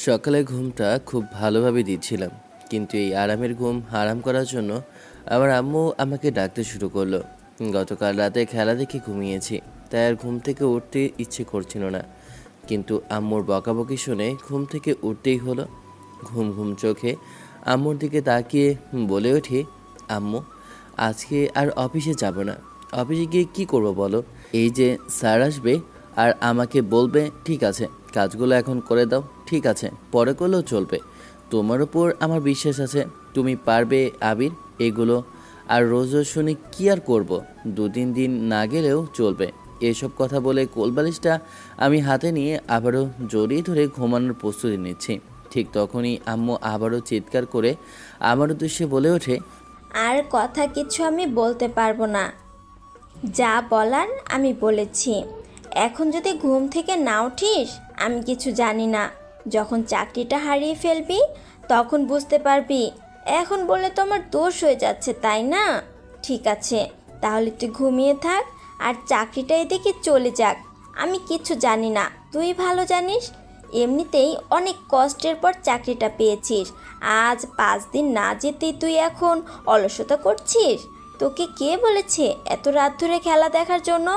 সকালে ঘুমটা খুব ভালোভাবে দিচ্ছিলাম, কিন্তু এই আরামের ঘুম হারাম করার জন্য আমার আম্মু আমাকে ডাকতে শুরু করলো। গতকাল রাতে খেলা দেখে ঘুমিয়েছি, তাই আর ঘুম থেকে উঠতে ইচ্ছে করছিল না। কিন্তু আম্মুর বকাবকি শুনে ঘুম থেকে উঠতেই হলো। ঘুম ঘুম চোখে আম্মুর দিকে তাকিয়ে বলে উঠি, আম্মু, আজকে আর অফিসে যাব না। অফিসে গিয়ে কি করব বলো? এই যে স্যার আসবে আর আমাকে বলবে ঠিক আছে কাজগুলো এখন করে দাও, ঠিক আছে পরে করলেও চলবে, তোমার উপর আমার বিশ্বাস আছে, তুমি পারবে আবির এগুলো। আর রোজ রোজ শুনি কী আর করব, 2-3 দিন না গেলেও চলবে। এসব কথা বলে কোলবালিশটা আমি হাতে নিয়ে আবারও জড়িয়ে ধরে ঘুমানোর প্রস্তুতি নিচ্ছি। ঠিক তখনই আম্মু আবারও চিৎকার করে আমার উদ্দেশ্যে বলে ওঠে, আর কথা কিছু আমি বলতে পারবো না। যা বলার আমি বলেছি। এখন যদি ঘুম থেকে না উঠিস, আমি কিছু জানি না। যখন চাকরিটা হারিয়ে ফেলবি তখন বুঝতে পারবি। এখন বলে তো আমার দোষ হয়ে যাচ্ছে, তাই না? ঠিক আছে, তাহলে তুই ঘুমিয়ে থাক আর চাকরিটা এদিকে চলে যাক। আমি কিছু জানি না, তুই ভালো জানিস। এমনিতেই অনেক কষ্টের পর চাকরিটা পেয়েছিস। আজ 5 দিন না যেতেই তুই এখন অলসতা করছিস। তোকে কে বলেছে এত রাত ধরে খেলা দেখার জন্য?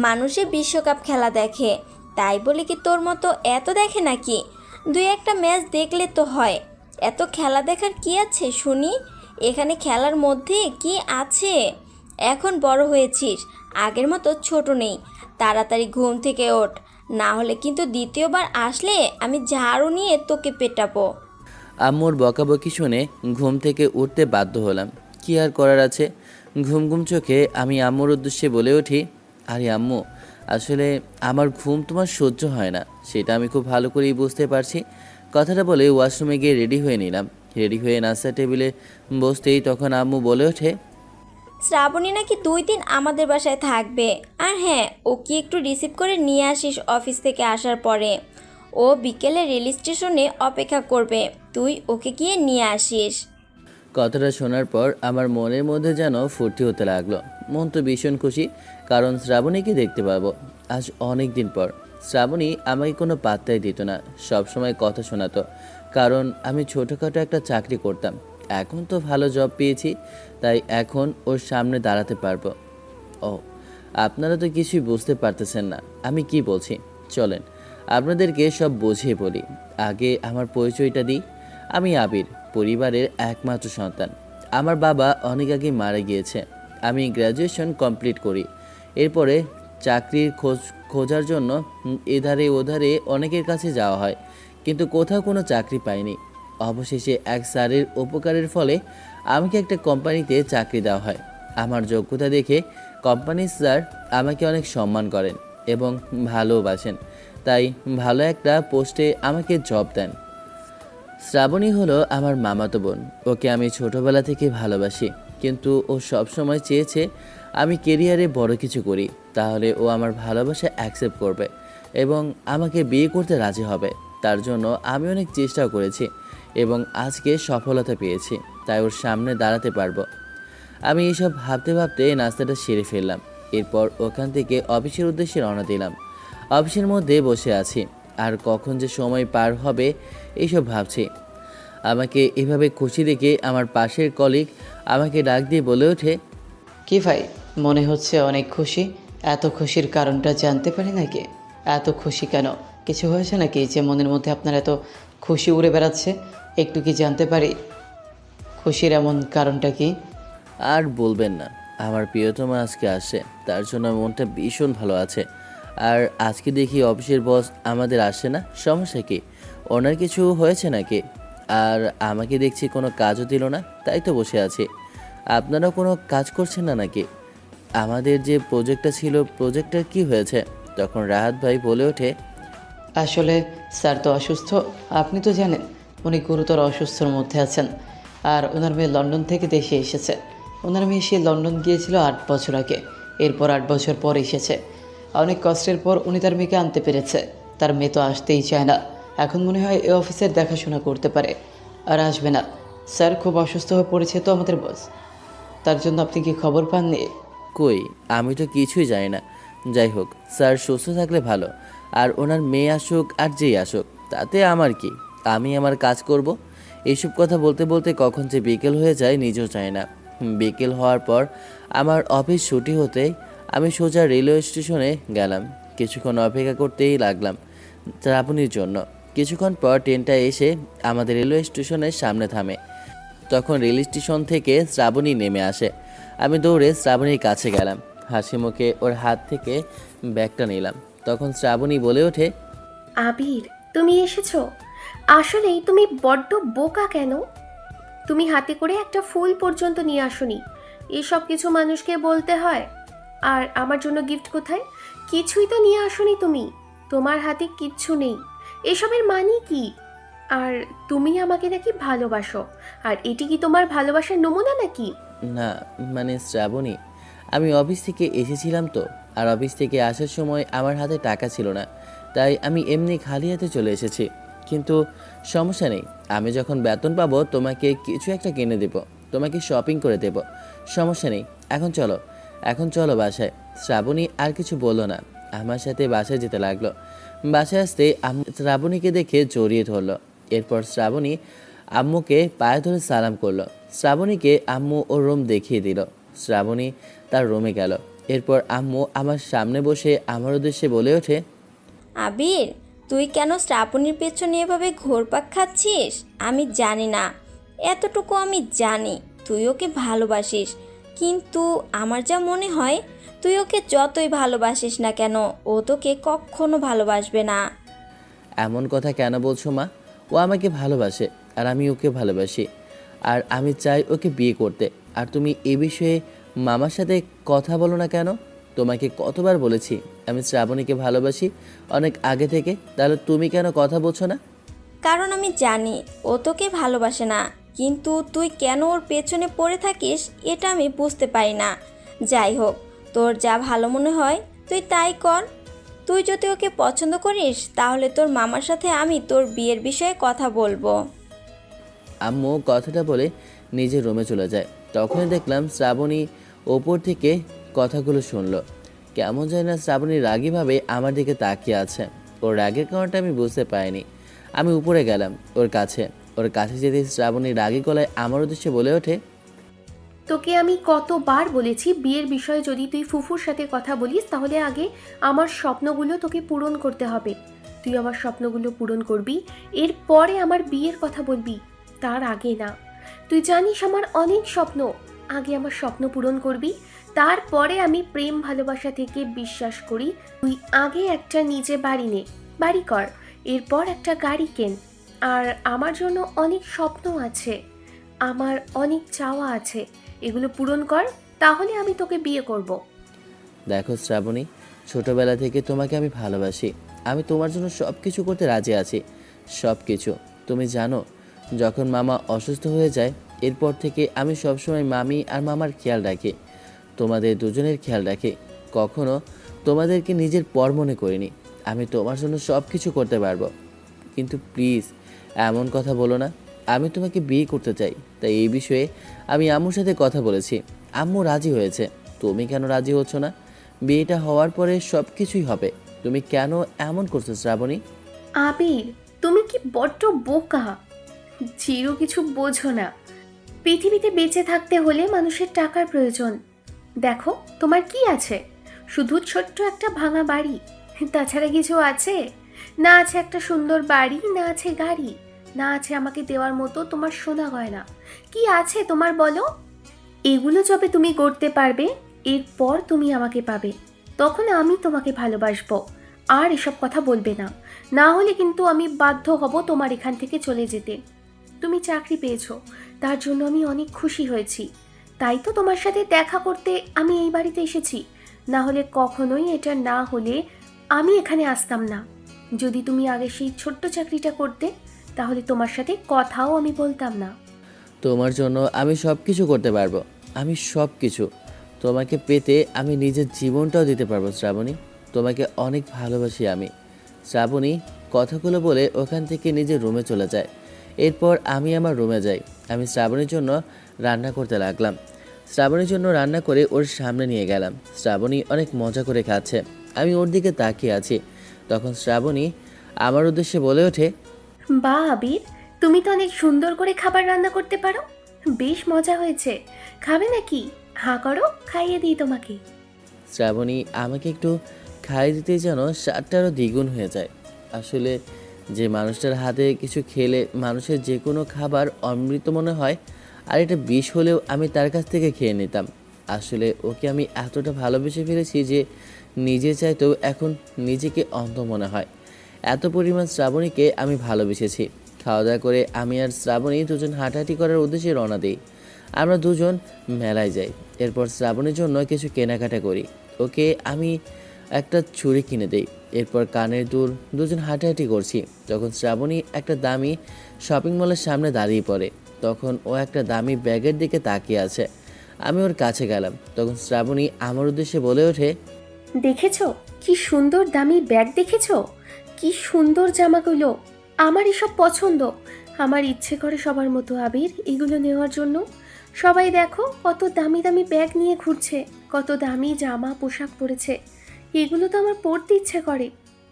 মানুষে বিশ্বকাপ খেলা দেখে, তাই বলে কি তোর মতো এত দেখে নাকি? 2-1টা ম্যাচ দেখলে তো হয়। এত খেলা দেখার কি আছে শুনি? এখানে খেলার মধ্যে কি আছে? এখন বড় হয়েছিস, আগের মতো ছোট নেই। তাড়াতাড়ি ঘুম থেকে ওঠ, না হলে কিন্তু দ্বিতীয়বার আসলে আমি ঝাড়ু নিয়ে তোকে পেটাবো। আম্মুর বকাবকি শুনে ঘুম থেকে উঠতে বাধ্য হলাম। কি আর করার আছে? ঘুম ঘুম চোখে আমি আম্মুর উদ্দেশ্যে বলে উঠি, আরে আম্মু, আসলে আমার ঘুম তোমার সহ্য হয় না, সেটা আমি খুব ভালো করেই বুঝতে পারছি। কথাটা বলে ওয়াশরুমে গিয়ে রেডি হয়ে নিলাম। রেডি হয়ে নাস্তা টেবিলে বসতেই তখন আম্মু বলে ওঠে, শ্রাবণী নাকি 2 দিন আমাদের বাসায় থাকবে। আর হ্যাঁ, ও কি একটু রিসিভ করে নিয়ে আসিস অফিস থেকে আসার পরে। ও বিকেলে রেল স্টেশনে অপেক্ষা করবে, তুই ওকে গিয়ে নিয়ে আসিস। কথাটা শোনার পর আমার মনের মধ্যে যেন ফুর্তি হতে লাগলো। মন তো ভীষণ খুশি, কারণ শ্রাবণীকে দেখতে পাবো আজ অনেক দিন পর। শ্রাবণী আমাকে কোনো পাত্তাই দিত না, সব সময় কথা শোনাতো, কারণ আমি ছোটোখাটো একটা চাকরি করতাম। এখন তো ভালো জব পেয়েছি, তাই এখন ওর সামনে দাঁড়াতে পারবো। ও, আপনারা তো কিছুই বুঝতে পারতেছেন না আমি কি বলছি। চলেন আপনাদেরকে সব বুঝিয়ে বলি। আগে আমার পরিচয়টা দিই। আমি আবির, পরিবারের একমাত্র সন্তান। আমার বাবা অনেক আগে মারা গিয়েছে। আমি গ্র্যাজুয়েশন কমপ্লিট করি। এরপরে চাকরির খোঁজার জন্য এধারে ওধারে অনেকের কাছে যাওয়া হয়, কিন্তু কোথাও কোনো চাকরি পাইনি। অবশেষে এক স্যারের উপকারের ফলে আমাকে একটা কোম্পানিতে চাকরি দেওয়া হয়। আমার যোগ্যতা দেখে কোম্পানির স্যার আমাকে অনেক সম্মান করেন এবং ভালোবাসেন, তাই ভালো একটা পোস্টে আমাকে জব দেন। শ্রাবণী হলো আমার মামাতো বোন। ওকে আমি ছোটবেলা থেকে ভালোবাসি, কিন্তু ও সবসময় চেয়েছে আমি কেরিয়ারে বড় কিছু করি, তাহলে ও আমার ভালোবাসা অ্যাকসেপ্ট করবে এবং আমাকে বিয়ে করতে রাজি হবে। তার জন্য আমি অনেক চেষ্টাও করেছি এবং আজকে সফলতা পেয়েছি, তাই ওর সামনে দাঁড়াতে পারবো। আমি এইসব ভাবতে ভাবতে নাস্তাটা সেরে ফেললাম। এরপর ওখান থেকে অফিসের উদ্দেশ্যে রওনা দিলাম। অফিসের মধ্যে বসে আছি, আর কখন যে সময় পার হবে এইসব ভাবছি। আমাকে এভাবে খুশি দেখে আমার পাশের কলিগ আমাকে ডাক দিয়ে বলে ওঠে, কি ভাই, মনে হচ্ছে অনেক খুশি। এত খুশির কারণটা জানতে পারি নাকি? এত খুশি কেন? কিছু হয়েছে নাকি যে মনের মধ্যে আপনার এত খুশি উড়ে বেড়াচ্ছে? একটু কি জানতে পারি খুশির এমন কারণটা কি? আর বলবেন না, আমার প্রিয়তমা আজকে আসে, তার জন্য মনটা ভীষণ ভালো আছে। আর আজকে দেখি অফিসের বস আমাদের আসে না, সমস্যা কি? ওনার কিছু হয়েছে নাকি? আর আমাকে দেখছি কোনো কাজও দিল না, তাই তো বসে আছি। আপনারা কোনো কাজ করছেন না নাকি? আমাদের যে প্রজেক্টটা ছিল, প্রজেক্টটার কি হয়েছে? তখন রাহাত ভাই বলে ওঠে, আসলে স্যার তো অসুস্থ, আপনি তো জানেন। উনি গুরুতর অসুস্থর মধ্যে আছেন। আর ওনার মেয়ে লন্ডন থেকে দেশে এসেছে। ওনার মেয়ে সে লন্ডন গিয়েছিল 8 বছর আগে, এরপর 8 বছর পর এসেছে। অনেক কষ্টের পর উনি তার মেয়েকে আনতে পেরেছে। তার মেয়ে তো আসতেই চায় না। এখন মনে হয় এ অফিসের দেখাশোনা করতে পারে, আর আসবে না। স্যার খুব অসুস্থ হয়ে পড়েছে তো আমাদের বস, তার জন্য আপনি কি খবর পাননি? কই, আমি তো কিছুই জানি না। যাই হোক, স্যার সুস্থ থাকলে ভালো। আর ওনার মেয়ে আসুক আর যেই আসুক, তাতে আমার কি? আমি আমার কাজ করব। এইসব কথা বলতে বলতে কখন যে বিকেল হয়ে যায় নিজেও চাই না। বিকেল হওয়ার পর আমার অফিস ছুটি হতেই আমি সোজা রেলওয়ে স্টেশনে গেলাম। কিছুক্ষণ অপেক্ষা করতেই লাগলাম শ্রাবণীর জন্য। কিছুক্ষণ পর ট্রেনটা এসে আমাদের রেলওয়ে স্টেশনের সামনে থামে। তখন রেল স্টেশন থেকে শ্রাবণী নেমে আসে। আমি দৌড়ে শ্রাবণীর কাছে গেলাম, হাসি মুখে ওর হাত থেকে ব্যাগটা নিলাম। তখন শ্রাবণী বলে ওঠে, আবির, তুমি এসেছো? আসলেই তুমি বড্ড বোকা কেন? তুমি হাতে করে একটা ফুল পর্যন্ত নিয়ে আসোনি। এসব কিছু মানুষকে বলতে হয়। আর আমার জন্য গিফট কোথায়? কিছুই তো নিয়ে আসোনি তুমি। তোমার হাতে কিচ্ছু নেই। এসবের মানে কি? আর তুমি আমাকে নাকি ভালোবাসো। আর এটি কি তোমার ভালোবাসার নমুনা নাকি? না মানে শ্রাবণী, আমি অফিস থেকে এসেছিলাম তো, আর অফিস থেকে আসার সময় আমার হাতে টাকা ছিল না, তাই আমি এমনি খালি হাতে চলে এসেছি। কিন্তু সমস্যা নেই, আমি যখন বেতন পাবো তোমাকে কিছু একটা কিনে দেবো, তোমাকে শপিং করে দেবো। সমস্যা নেই, এখন চলো বাসায়। শ্রাবণী আর কিছু বললো না, আমার সাথে বাসায় যেতে লাগলো। বাসায় আসতে শ্রাবণীকে দেখে জড়িয়ে ধরলো। এরপর শ্রাবণী আম্মুকে পায়ে ধরে সালাম করলো। শ্রাবণীকে আম্মু ওর রুম দেখিয়ে দিল। শ্রাবণী তার রুমে গেল। এরপর আম্মু আমার সামনে বসে আমার উদ্দেশ্যে বলে ওঠে, আবির, তুই কেন শ্রাবণীর পেছনে এভাবে ঘুরপাক খাচ্ছিস? আমি জানি না, এতটুকু আমি জানি তুই ওকে ভালোবাসিস, কিন্তু আমার যা মনে হয় তুই ওকে যতই ভালোবাসিস না কেন ও তোকে কখনো ভালোবাসবে না। এমন কথা কেন বলছো মা? ও আমাকে ভালোবাসে আর আমি ওকে ভালোবাসি, আর আমি চাই ওকে বিয়ে করতে। আর তুমি এ বিষয়ে মামার সাথে কথা বলো না কেন? তোমাকে কতবার বলেছি আমি শ্রাবণীকে ভালোবাসি অনেক আগে থেকে, তাহলে তুমি কেন কথা বলছো না? কারণ আমি জানি ও তোকে ভালোবাসে না, কিন্তু তুই কেন ওর পেছনে পড়ে থাকিস এটা আমি বুঝতে পারি না। যাই হোক, তোর যা ভালো মনে হয় তুই তাই কর। তুই যদি ওকে পছন্দ করিস তাহলে তোর মামার সাথে আমি তোর বিয়ের বিষয়ে কথা বলবো। আম্মু কথাটা বলে নিজের রুমে চলে যায়। তখনই দেখলাম শ্রাবণী ওপর থেকে কথাগুলো শুনলো। কেমন যায় না শ্রাবণী রাগীভাবে আমার দিকে তাকিয়ে আছে। ওর রাগের কারণটা আমি বুঝতে পারিনি। আমি উপরে গেলাম ওর কাছে যেতে শ্রাবণী রাগী গলায় আমার উদ্দেশ্যে বলে ওঠে, তোকে আমি কতবার বলেছি বিয়ের বিষয়ে যদি তুই ফুফুর সাথে কথা বলিস তাহলে আগে আমার স্বপ্নগুলো তোকে পূরণ করতে হবে। তুই আমার স্বপ্নগুলো পূরণ করবি, এরপরে আমার বিয়ের কথা বলবি, তার আগে না। তুই জানিস আমার অনেক স্বপ্ন। আগে আমার স্বপ্ন পূরণ করবি, তারপরে আমি প্রেম ভালোবাসা থেকে বিশ্বাস করি। তুই আগে একটা নিজে বাড়ি নে, বাড়ি কর, এরপর একটা গাড়ি কেন। আর আমার জন্য অনেক স্বপ্ন আছে, আমার অনেক চাওয়া আছে, এগুলো পূরণ কর, তাহলে আমি তোকে বিয়ে করব। দেখো শ্রাবণী, ছোটবেলা থেকে তোমাকে আমি ভালোবাসি। আমি তোমার জন্য সব কিছু করতে রাজি আছি, সব কিছু। তুমি জানো, যখন মামা অসুস্থ হয়ে যায় এরপর থেকে আমি সবসময় মামি আর মামার খেয়াল রাখি, তোমাদের দুজনের খেয়াল রাখি। কখনো তোমাদেরকে নিজের পর মনে করিনি। আমি তোমার জন্য সব কিছু করতে পারবো, কিন্তু প্লিজ এমন কথা বলো না। আমি তোমাকে বিয়ে করতে চাই, তাই এই বিষয়ে আমি আম্মুর সাথে কথা বলেছি। আম্মু রাজি হয়েছে। তুমি কেন রাজি হচ্ছ না? বিয়েটা হওয়ার পরে সব কিছুই হবে। তুমি কেন এমন করছো শ্রাবণী? আবির, তুমি কি বড্ড বোকা! চিরু কিছু বোঝো না। পৃথিবীতে বেঁচে থাকতে হলে মানুষের টাকার প্রয়োজন। দেখো তোমার কি আছে? শুধু ছোট্ট একটা ভাঙা বাড়ি, তাছাড়া কিছু আছে? না আছে একটা সুন্দর বাড়ি, না আছে গাড়ি, না আছে আমাকে দেওয়ার মতো তোমার সোনা গয়না। কি আছে তোমার বলো? এগুলো যবে তুমি করতে পারবে, এরপর তুমি আমাকে পাবে, তখন আমি তোমাকে ভালোবাসবো। আর এসব কথা বলবে না, না হলে কিন্তু আমি বাধ্য হব তোমার এখান থেকে চলে যেতে। তুমি চাকরি পেয়েছো, তার জন্য আমি অনেক খুশি হয়েছি, তাই তো তোমার সাথে দেখা করতে আমি এই বাড়িতে এসেছি। না হলে কখনোই এটা না হলে আমি এখানে আসতাম না। যদি তুমি আগে সেই ছোট্ট চাকরিটা করতে, তাহলে তোমার সাথে কথাও আমি বলতাম না। তোমার জন্য আমি সব কিছু করতে পারবো, আমি সব কিছু। তোমাকে পেতে আমি নিজের জীবনটাও দিতে পারবো শ্রাবণী। তোমাকে অনেক ভালোবাসি আমি। শ্রাবণী কথাগুলো বলে ওখান থেকে নিজের রুমে চলে যায়। এরপর আমি আমার রুমে যাই। আমি শ্রাবণীর জন্য রান্না করতে লাগলাম। শ্রাবণীর জন্য রান্না করে ওর সামনে নিয়ে গেলাম। শ্রাবণী অনেক মজা করে খাচ্ছে, আমি ওর দিকে তাকিয়ে আছি। তখন শ্রাবণী আমার উদ্দেশ্যে বলে ওঠে, বাহ আবির, তুমি তো অনেক সুন্দর করে খাবার রান্না করতে পারো। বেশ মজা হয়েছে, খাবে নাকি? হাঁ করো, খাইয়ে দিই তোমাকে। শ্রাবণী আমাকে একটু খাইয়ে দিতে যেন স্বাদটা আরও দ্বিগুণ হয়ে যায়। আসলে যে মানুষটার হাতে কিছু খেলে মানুষের যে কোনো খাবার অমৃত মনে হয়, আর এটা বিষ হলেও আমি তার কাছ থেকে খেয়ে নিতাম। আসলে ওকে আমি এতটা ভালোবেসে ফেলেছি যে নিজে চাইতেও এখন নিজেকে অন্ধ মনে হয়। এত পরিমাণ শ্রাবণীকে আমি ভালোবেসেছি। খাওয়া দাওয়া করে আমি আর শ্রাবণী দুজন হাঁটাহাঁটি করার উদ্দেশ্যে রওনা দিই। আমরা দুজন মেলায় যাই। এরপর শ্রাবণীর জন্য কিছু কেনাকাটা করি। ওকে আমি একটা ছুরি কিনে দেই। এরপর কানের দুল দুজন হাঁটাহাঁটি করছি, তখন শ্রাবণী একটা দামি শপিং মলের সামনে দাঁড়িয়ে পড়ে। তখন ও একটা দামি ব্যাগের দিকে তাকিয়ে আছে। আমি ওর কাছে গেলাম, তখন শ্রাবণী আমার উদ্দেশ্যে বলে ওঠে, দেখেছো কি সুন্দর দামি ব্যাগ? দেখেছো কি সুন্দর জামাগুলো? আমার এসব পছন্দ। আমার ইচ্ছে করে সবার মতো আবির এগুলো নেওয়ার জন্য। সবাই দেখো কত দামি দামি ব্যাগ নিয়ে ঘুরছে, কত দামি জামা পোশাক পরেছে। এগুলো তো আমার পরতে ইচ্ছে করে,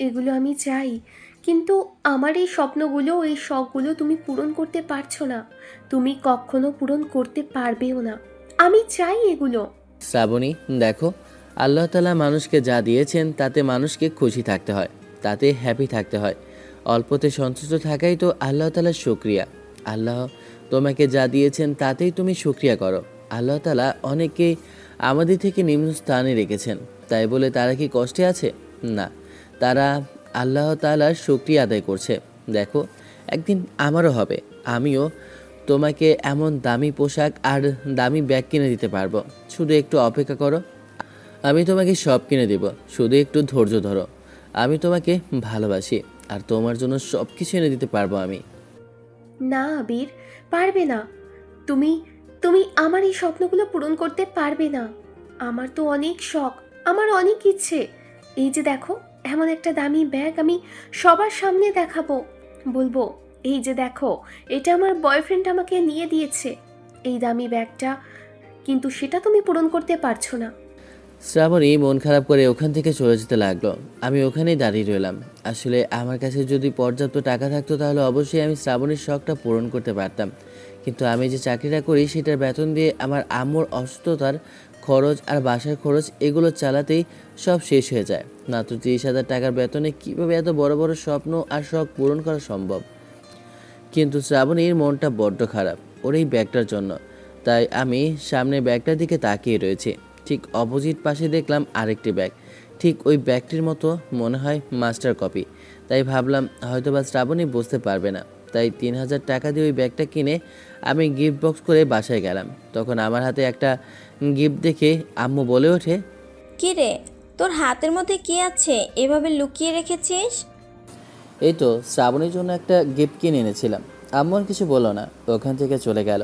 এগুলো আমি চাই। কিন্তু আমার এই স্বপ্নগুলো, এই শখগুলো তুমি পূরণ করতে পারছো না। তুমি কখনো পূরণ করতে পারবেও না। আমি চাই এগুলো। শ্রাবণী দেখো, আল্লাহ তাআলা মানুষকে যা দিয়েছেন তাতে মানুষকে খুশি থাকতে হয়, তাতে হ্যাপি থাকতে হয়। অল্পতে সন্তুষ্ট থাকাই তো আল্লাহ তাআলার শুকরিয়া। আল্লাহ তোমাকে যা দিয়েছেন তাতেই তুমি শুকরিয়া করো। আল্লাহ তাআলা অনেকেই আমাদের থেকে নিম্ন স্থানে রেখেছেন, তাই বলে তারা কি কষ্টে আছে? না, তারা আল্লাহ তাআলার শুকরিয়া আদায় করছে। দেখো, একদিন আমারও হবে, আমিও তোমাকে এমন দামি পোশাক আর দামি ব্যাগ কিনে দিতে পারবো। শুধু একটু অপেক্ষা করো, আমি তোমাকে সব কিনে দেব। শুধু একটু ধৈর্য ধরো। আমি তোমাকে ভালোবাসি, আর তোমার জন্য সব কিছু এনে দিতে পারবো আমি। না আবির, পারবে না। তুমি তুমি আমার এই স্বপ্নগুলো পূরণ করতে পারবে না। আমার তো অনেক শখ, আমার অনেক ইচ্ছে। এই যে দেখো, এমন একটা দামি ব্যাগ আমি সবার সামনে দেখাবো, বলবো এই যে দেখো, এটা আমার বয়ফ্রেন্ড আমাকে নিয়ে দিয়েছে, এই দামি ব্যাগটা। কিন্তু সেটা তুমি পূরণ করতে পারছো না। শ্রাবণী মন খারাপ করে ওখান থেকে চলে যেতে লাগলো। আমি ওখানেই দাঁড়িয়ে রইলাম। আসলে আমার কাছে যদি পর্যাপ্ত টাকা থাকতো তাহলে অবশ্যই আমি শ্রাবণীর শখটা পূরণ করতে পারতাম। কিন্তু আমি যে চাকরিটা করি সেটার বেতন দিয়ে আমার আম্মুর অসুস্থতার খরচ আর বাসার খরচ এগুলো চালাতেই সব শেষ হয়ে যায়। মাত্র 30,000 টাকার বেতনে কীভাবে এত বড় বড় স্বপ্ন আর শখ পূরণ করা সম্ভব? কিন্তু শ্রাবণীর মনটা বড্ড খারাপ ওর এই ব্যাগটার জন্য। তাই আমি সামনে ব্যাগটার দিকে তাকিয়ে রয়েছি। ঠিক অপোজিট পাশে দেখলাম আরেকটি ব্যাগ, ঠিক ওই ব্যাগটির মতো, মনে হয় মাস্টার কপি। তাই ভাবলাম হয়তোবা শ্রাবণী বুঝতে পারবে না। তাই 3,000 টাকা দিয়ে ওই ব্যাগটা কিনে আমি গিফট বক্স করে বাসায় গেলাম। তখন আমার হাতে একটা গিফট দেখে আম্মু বলে ওঠে, কি রে, তোর হাতের মধ্যে কি আছে এভাবে লুকিয়ে রেখেছিস? এই তো শ্রাবণীর জন্য একটা গিফট কিনে এনেছিলাম। আম্মু আর কিছু বললো না, ওখান থেকে চলে গেল।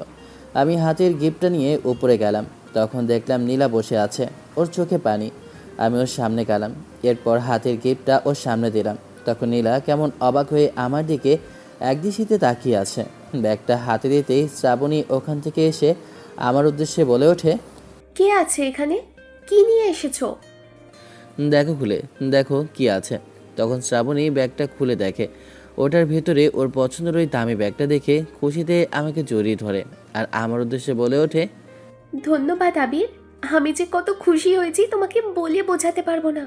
আমি হাতের গিফটটা নিয়ে উপরে গেলাম। তখন দেখলাম নীলা বসে আছে, ওর চোখে পানি। আমি ওর সামনে গেলাম, এরপর হাতের গিফটটা ওর সামনে দিলাম। তখন নীলা কেমন অবাক হয়ে আমার দিকে একদৃষ্টিতে তাকিয়ে আছে। ব্যাগটা হাতে দিতেই শ্রাবণী ওখান থেকে এসে আমার উদ্দেশ্যে বলে ওঠে, কে আছে এখানে? কি নিয়ে এসেছো? দেখো খুলে, দেখো কি আছে। তখন শ্রাবণী ব্যাগটা খুলে দেখে, ওটার ভেতরে ওর পছন্দের ওই দামি ব্যাগটা দেখে খুশিতে আমাকে জড়িয়ে ধরে আর আমার উদ্দেশ্যে বলে ওঠে, ধন্যবাদ আবির, আমি যে কত খুশি হয়েছি তোমাকে বলে বোঝাতে পারবো না।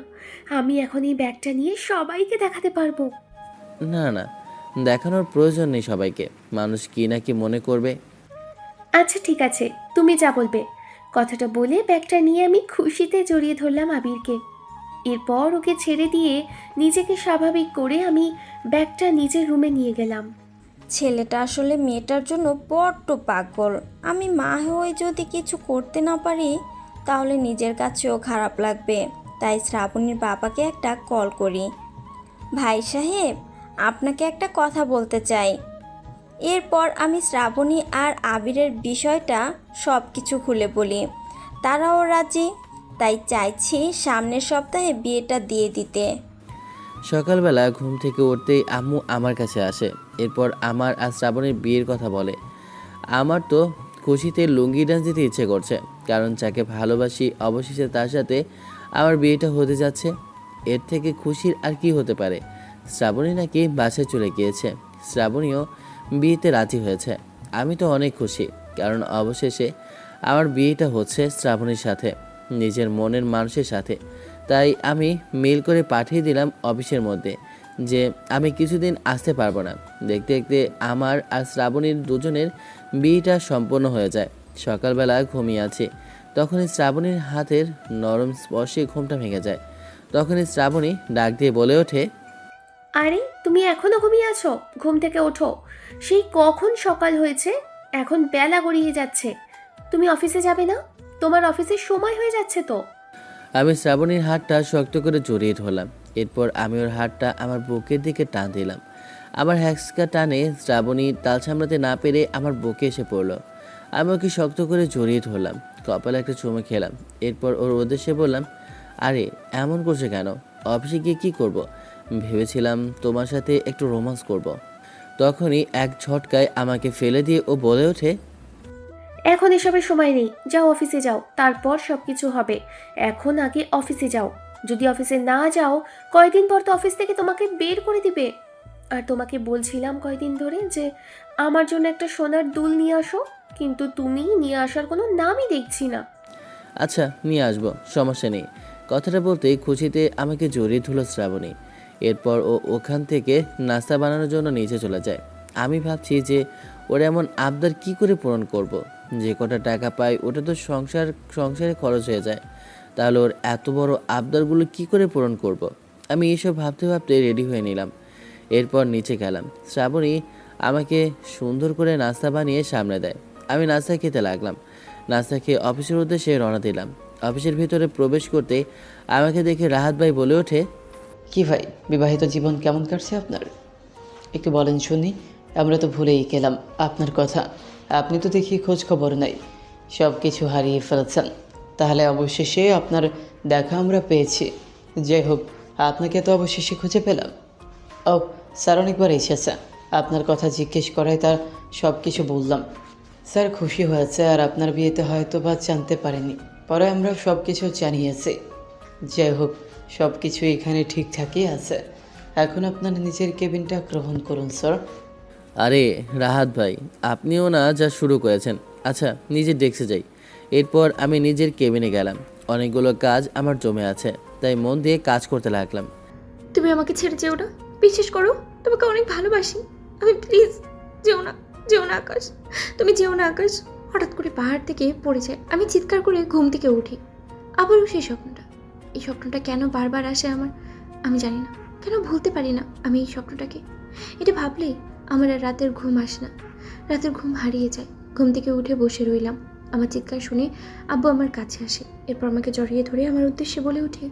আমি এখন এই ব্যাগটা নিয়ে সবাইকে দেখাতে পারবো। না না, দেখানোর প্রয়োজন নেই সবাইকে, মানুষ কি না কি মনে করবে। আচ্ছা ঠিক আছে, তুমি যা বলবে। কথাটা বলে ব্যাগটা নিয়ে আমি খুশিতে জড়িয়ে ধরলাম আবিরকে। এরপর ওকে ছেড়ে দিয়ে নিজেকে স্বাভাবিক করে আমি ব্যাগটা নিজের রুমে নিয়ে গেলাম। ছেলেটা আসলে মেয়েটার জন্য বড্ড পাগল। আমি মা হয়ে যদি কিছু করতে না পারি তাহলে নিজের কাছেও খারাপ লাগবে। তাই শ্রাবণীর বাবাকে একটা কল করি। ভাই সাহেব, আপনাকে একটা কথা বলতে চাই। এরপর আমি শ্রাবণী আর আবিরের বিষয়টা সব কিছু খুলে বলি। তারাও রাজি, তাই চাইছি সামনের সপ্তাহে বিয়েটা দিয়ে দিতে। সকালবেলা ঘুম থেকে উঠতেই আম্মু আমার কাছে আসে। এরপর আমার আর শ্রাবণের বিয়ের কথা বলে। আমার তো খুশিতে লুঙ্গি ডান্স দিতে ইচ্ছে করছে, কারণ যাকে ভালোবাসি অবশেষে তার সাথে আমার বিয়েটা হতে যাচ্ছে। এর থেকে খুশির আর কি হতে পারে? শ্রাবণী নাকি বাসায় চলে গিয়েছে। শ্রাবণীও বিয়েতে রাজি হয়েছে। আমি তো অনেক খুশি, কারণ অবশেষে আমার বিয়েটা হচ্ছে শ্রাবণীর সাথে, নিজের মনের মানুষের সাথে। তাই আমি মেল করে পাঠিয়ে দিলাম অফিসের মধ্যে যে আমি কিছুদিন আসতে পারবো না। দেখতে দেখতে আমার আর শ্রাবণীর দুজনের বিয়েটা সম্পন্ন হয়ে যায়। সকালবেলা ঘুমিয়ে আছি, তখনই শ্রাবণীর হাতের নরম স্পর্শে ঘুমটা ভেঙে যায়। তখনই শ্রাবণী ডাক দিয়ে বলে ওঠে, আরে তুমি এখনো ঘুমিয়ে আছো? ঘুম থেকে ওঠো, সেই কখন সকাল হয়েছে, এখন বেলা গড়িয়ে যাচ্ছে। তুমি অফিসে যাবে না? তোমার অফিসের সময় হয়ে যাচ্ছে তো। আমি শ্রাবণীর হাতটা শক্ত করে জড়িয়ে ধরলাম। এরপর আমি ওর হাতটা আমার বুকের দিকে টান দিলাম। আমার হ্যাক্সকা টানে শ্রাবণী তাল সামলাতে না পেরে আমার বুকে এসে পড়লো। আমি ওকে শক্ত করে জড়িয়ে ধরলাম, কপালে একটা চুমু খেলাম। এরপর ওর উদ্দেশ্যে বললাম, আরে এমন করছে কেন? অফিসে গিয়ে কী করব? ভেবেছিলাম তোমার সাথে একটু রোমান্স করব। তখনই এক ঝটকায় আমাকে ফেলে দিয়ে ও বলে ওঠে, এখন এসবের সময় নেই, যাও অফিসে যাও, তারপর সব কিছু হবে। এখন আগে অফিসে যাও। যদি অফিসে না যাও, কয়দিন পর তো অফিস থেকে তোমাকে বের করে দিবে। আর তোমাকে বলছিলাম কয়দিন ধরে যে আমার জন্য একটা সোনার দুল নিয়ে আসো, কিন্তু তুমি নিয়ে আসার কোনো নামই দেখছি না। আচ্ছা নিয়ে আসবো, সমস্যা নেই। কথাটা বলতেই খুশিতে আমাকে জড়িয়ে ধরল শ্রাবণী। এরপর ও ওখান থেকে নাস্তা বানানোর জন্য নিচে চলে যায়। আমি ভাবছি যে ওর এমন আবদার কি করে পূরণ করব। যে কটা টাকা পাই ওটা তো সংসারে খরচ হয়ে যায়, তাহলে ওর এত বড় আবদারগুলো কি করে পূরণ করব। আমি এইসব ভাবতে ভাবতে রেডি হয়ে নিলাম। এরপর নিচে গেলাম। শ্রাবণী আমাকে সুন্দর করে নাস্তা বানিয়ে সামনে দেয়। আমি নাস্তা খেতে লাগলাম। নাস্তা খেয়ে অফিসের উদ্দেশ্যে রওনা দিলাম। অফিসের ভিতরে প্রবেশ করতে আমাকে দেখে রাহাত ভাই বলে ওঠে, কি ভাই, বিবাহিত জীবন কেমন কাটছে আপনার? একটু বলেন শুনি। আমরা তো ভুলেই গেলাম আপনার কথা। আপনি তো দেখি খোঁজ খবর নাই, সব কিছু হারিয়ে ফেলেছেন। তাহলে অবশেষে আপনার দেখা আমরা পেয়েছি। যাই হোক, আপনাকে তো অবশেষে খুঁজে পেলাম। ও স্যার অনেকবার এসেছে, আপনার কথা জিজ্ঞেস করায় তার সব কিছু বললাম। স্যার খুশি হয়েছে, আর আপনার বিয়েতে হয়তো বা জানতে পারেনি, পরে আমরা সব কিছু জানিয়েছি। যাই হোক, সব কিছু এখানে ঠিকঠাকই আছে। এখন আপনার নিজের কেবিনটা গ্রহণ করুন স্যার। আরে রাহাত ভাই, আপনিও না যা শুরু করেছেন। আচ্ছা নিজের ডেস্কে যাই। এরপর আমি নিজের কেবিনে গেলাম। অনেকগুলো কাজ আমার জমে আছে, তাই মন দিয়ে কাজ করতে লাগলাম। তুমি আমাকে ছেড়ে যেও না, বিশ্বাস করো, তোমাকে অনেক ভালোবাসি। আমি প্লিজ যেও না, যেও না আকাশ, তুমি যেও না আকাশ। হঠাৎ করে পাহাড় থেকে পড়ে যায়, আমি চিৎকার করে ঘুম থেকে উঠি। আবারও সেই স্বপ্নটা। এই স্বপ্নটা কেন বারবার আসে আমার আমি জানি না, কেন ভুলতে পারি না আমি এই স্বপ্নটাকে। এটা ভাবলেই আমার আর রাতের ঘুম আসে না, রাতের ঘুম হারিয়ে যায়। ঘুম থেকে উঠে বসে রইলাম। আমার চিৎকার শুনে আব্বু আমার কাছে আসে। এরপর আমাকে জড়িয়ে ধরে আমার উদ্দেশ্যে বলে ওঠে,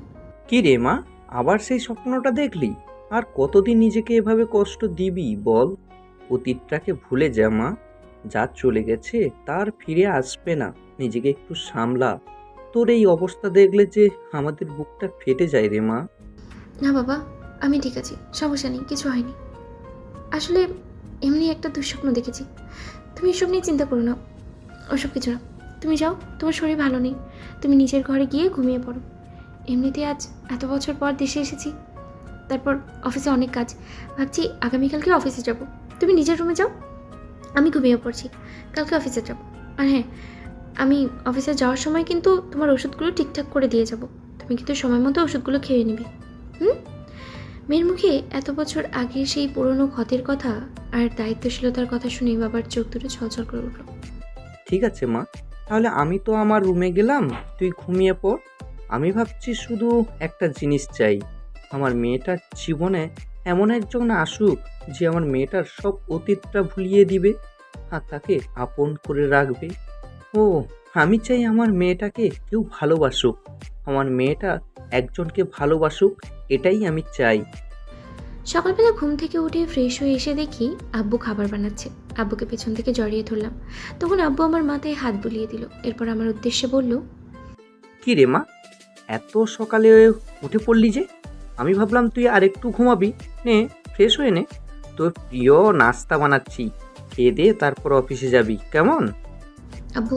কি রে মা, আবার সেই স্বপ্নটা দেখলি? আর কতদিন নিজেকে এভাবে কষ্ট দিবি বল? অতীতটাকে ভুলে যা মা, যা চলে গেছে তার ফিরে আসবে না। নিজেকে একটু সামলা। তোর এই অবস্থা দেখলে যে আমাদের বুকটা ফেটে যায় রে মা। না বাবা, আমি ঠিক আছি, সমস্যা নেই, কিছু হয়নি। আসলে এমনি একটা দুঃস্বপ্ন দেখেছি। তুমি এসব নিয়ে চিন্তা করো না, ওসব কিছু না। তুমি যাও, তোমার শরীর ভালো নেই, তুমি নিজের ঘরে গিয়ে ঘুমিয়ে পড়ো। এমনিতে আজ এত বছর পর দেশে এসেছি, তারপর অফিসে অনেক কাজ, ভাবছি আগামীকালকে অফিসে যাব। তুমি নিজের রুমে যাও, আমি ঘুমিয়ে পড়ছি, কালকে অফিসে যাব। আর হ্যাঁ, আমি অফিসে যাওয়ার সময় কিন্তু তোমার ওষুধগুলো ঠিকঠাক করে দিয়ে যাব। তুমি কিন্তু সময় মতো ওষুধগুলো খেয়ে নেবে। মেয়ের মুখে এত বছর আগে সেই পুরনো ক্ষতের কথা আর দায়িত্বশীলতার কথা শুনে বাবার চোখ দুটো ছলছল করে উঠল। ঠিক আছে মা, তাহলে আমি তো আমার রুমে গেলাম, তুই ঘুমিয়ে পড়। আমি ভাবছি শুধু একটা জিনিস চাই, আমার মেয়েটার জীবনে এমন একজন আসুক যে আমার মেয়েটার সব অতীতটা ভুলিয়ে দিবে আর তাকে আপন করে রাখবে। ও, আমি চাই আমার মেয়েটাকে কেউ ভালোবাসুক, আমার মেয়েটা একজনকে ভালোবাসুক, এটাই আমি চাই। সকালবেলা ঘুম থেকে উঠে ফ্রেশ হয়ে এসে দেখি আব্বু খাবার বানাচ্ছে। আব্বুকে পেছন থেকে জড়িয়ে ধরলাম। তখন আব্বু আমার মাথায় হাত বুলিয়ে দিল। এরপর আমার উদ্দেশ্যে বলল, কি রে মা, এত সকালে উঠে পড়লি যে? আমি ভাবলাম তুই আর একটু ঘুমাবি। নে, ফ্রেশ হয়ে নে, তোর প্রিয় নাস্তা বানাচ্ছি, খেয়ে দে, তারপর অফিসে যাবি, কেমন? আব্বু,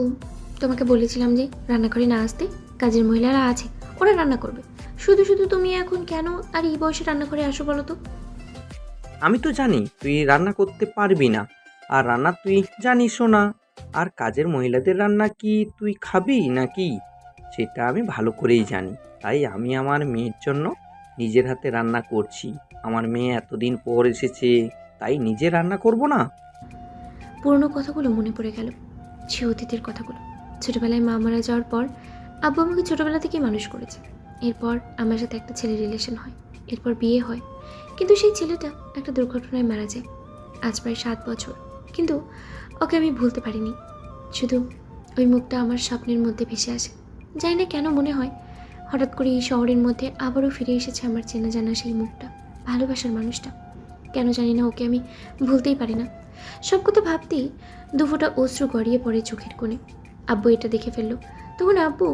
তোমাকে বলেছিলাম যে রান্নাঘরে না আসতে, কাজের মহিলারা আছে, ওরা রান্না করবে। শুধু শুধু তুমি এখন কেন আর এই বয়সে রান্নাঘরে আসো বলো তো? আমি তো জানি তুই রান্না করতে পারবি না, আর রান্না তুই জানিসও না। আর কাজের মহিলাদের রান্না কি তুই খাবি নাকি, সেটা আমি ভালো করেই জানি। তাই আমি আমার মেয়ের জন্য নিজের হাতে রান্না করছি। আমার মেয়ে এতদিন পর এসেছে, তাই নিজে রান্না করব না? পুরনো কথাগুলো মনে পড়ে গেল, সে অতীতের কথাগুলো। ছোটবেলায় মা মারা যাওয়ার পর আব্বু আমাকে ছোটবেলা থেকেই মানুষ করেছে। এরপর আমার সাথে একটা ছেলের রিলেশন হয়, এরপর বিয়ে হয়, কিন্তু সেই ছেলেটা একটা দুর্ঘটনায় মারা যায়। আজ প্রায় 7 বছর, কিন্তু ওকে আমি ভুলতে পারিনি। শুধু ওই মুখটা আমার স্বপ্নের মধ্যে ভেসে আসে। জানি না কেন মনে হয় হঠাৎ করে এই শহরের মধ্যে আবারও ফিরে এসেছে আমার চেনা জানা সেই মুখটা, ভালোবাসার মানুষটা। কেন জানি না ওকে আমি ভুলতেই পারি না। সব কথা ভাবতেই দুফোঁটা অশ্রু গড়িয়ে পড়ে চোখের কোণে। আব্বু এটা দেখে ফেললো। তখন আব্বু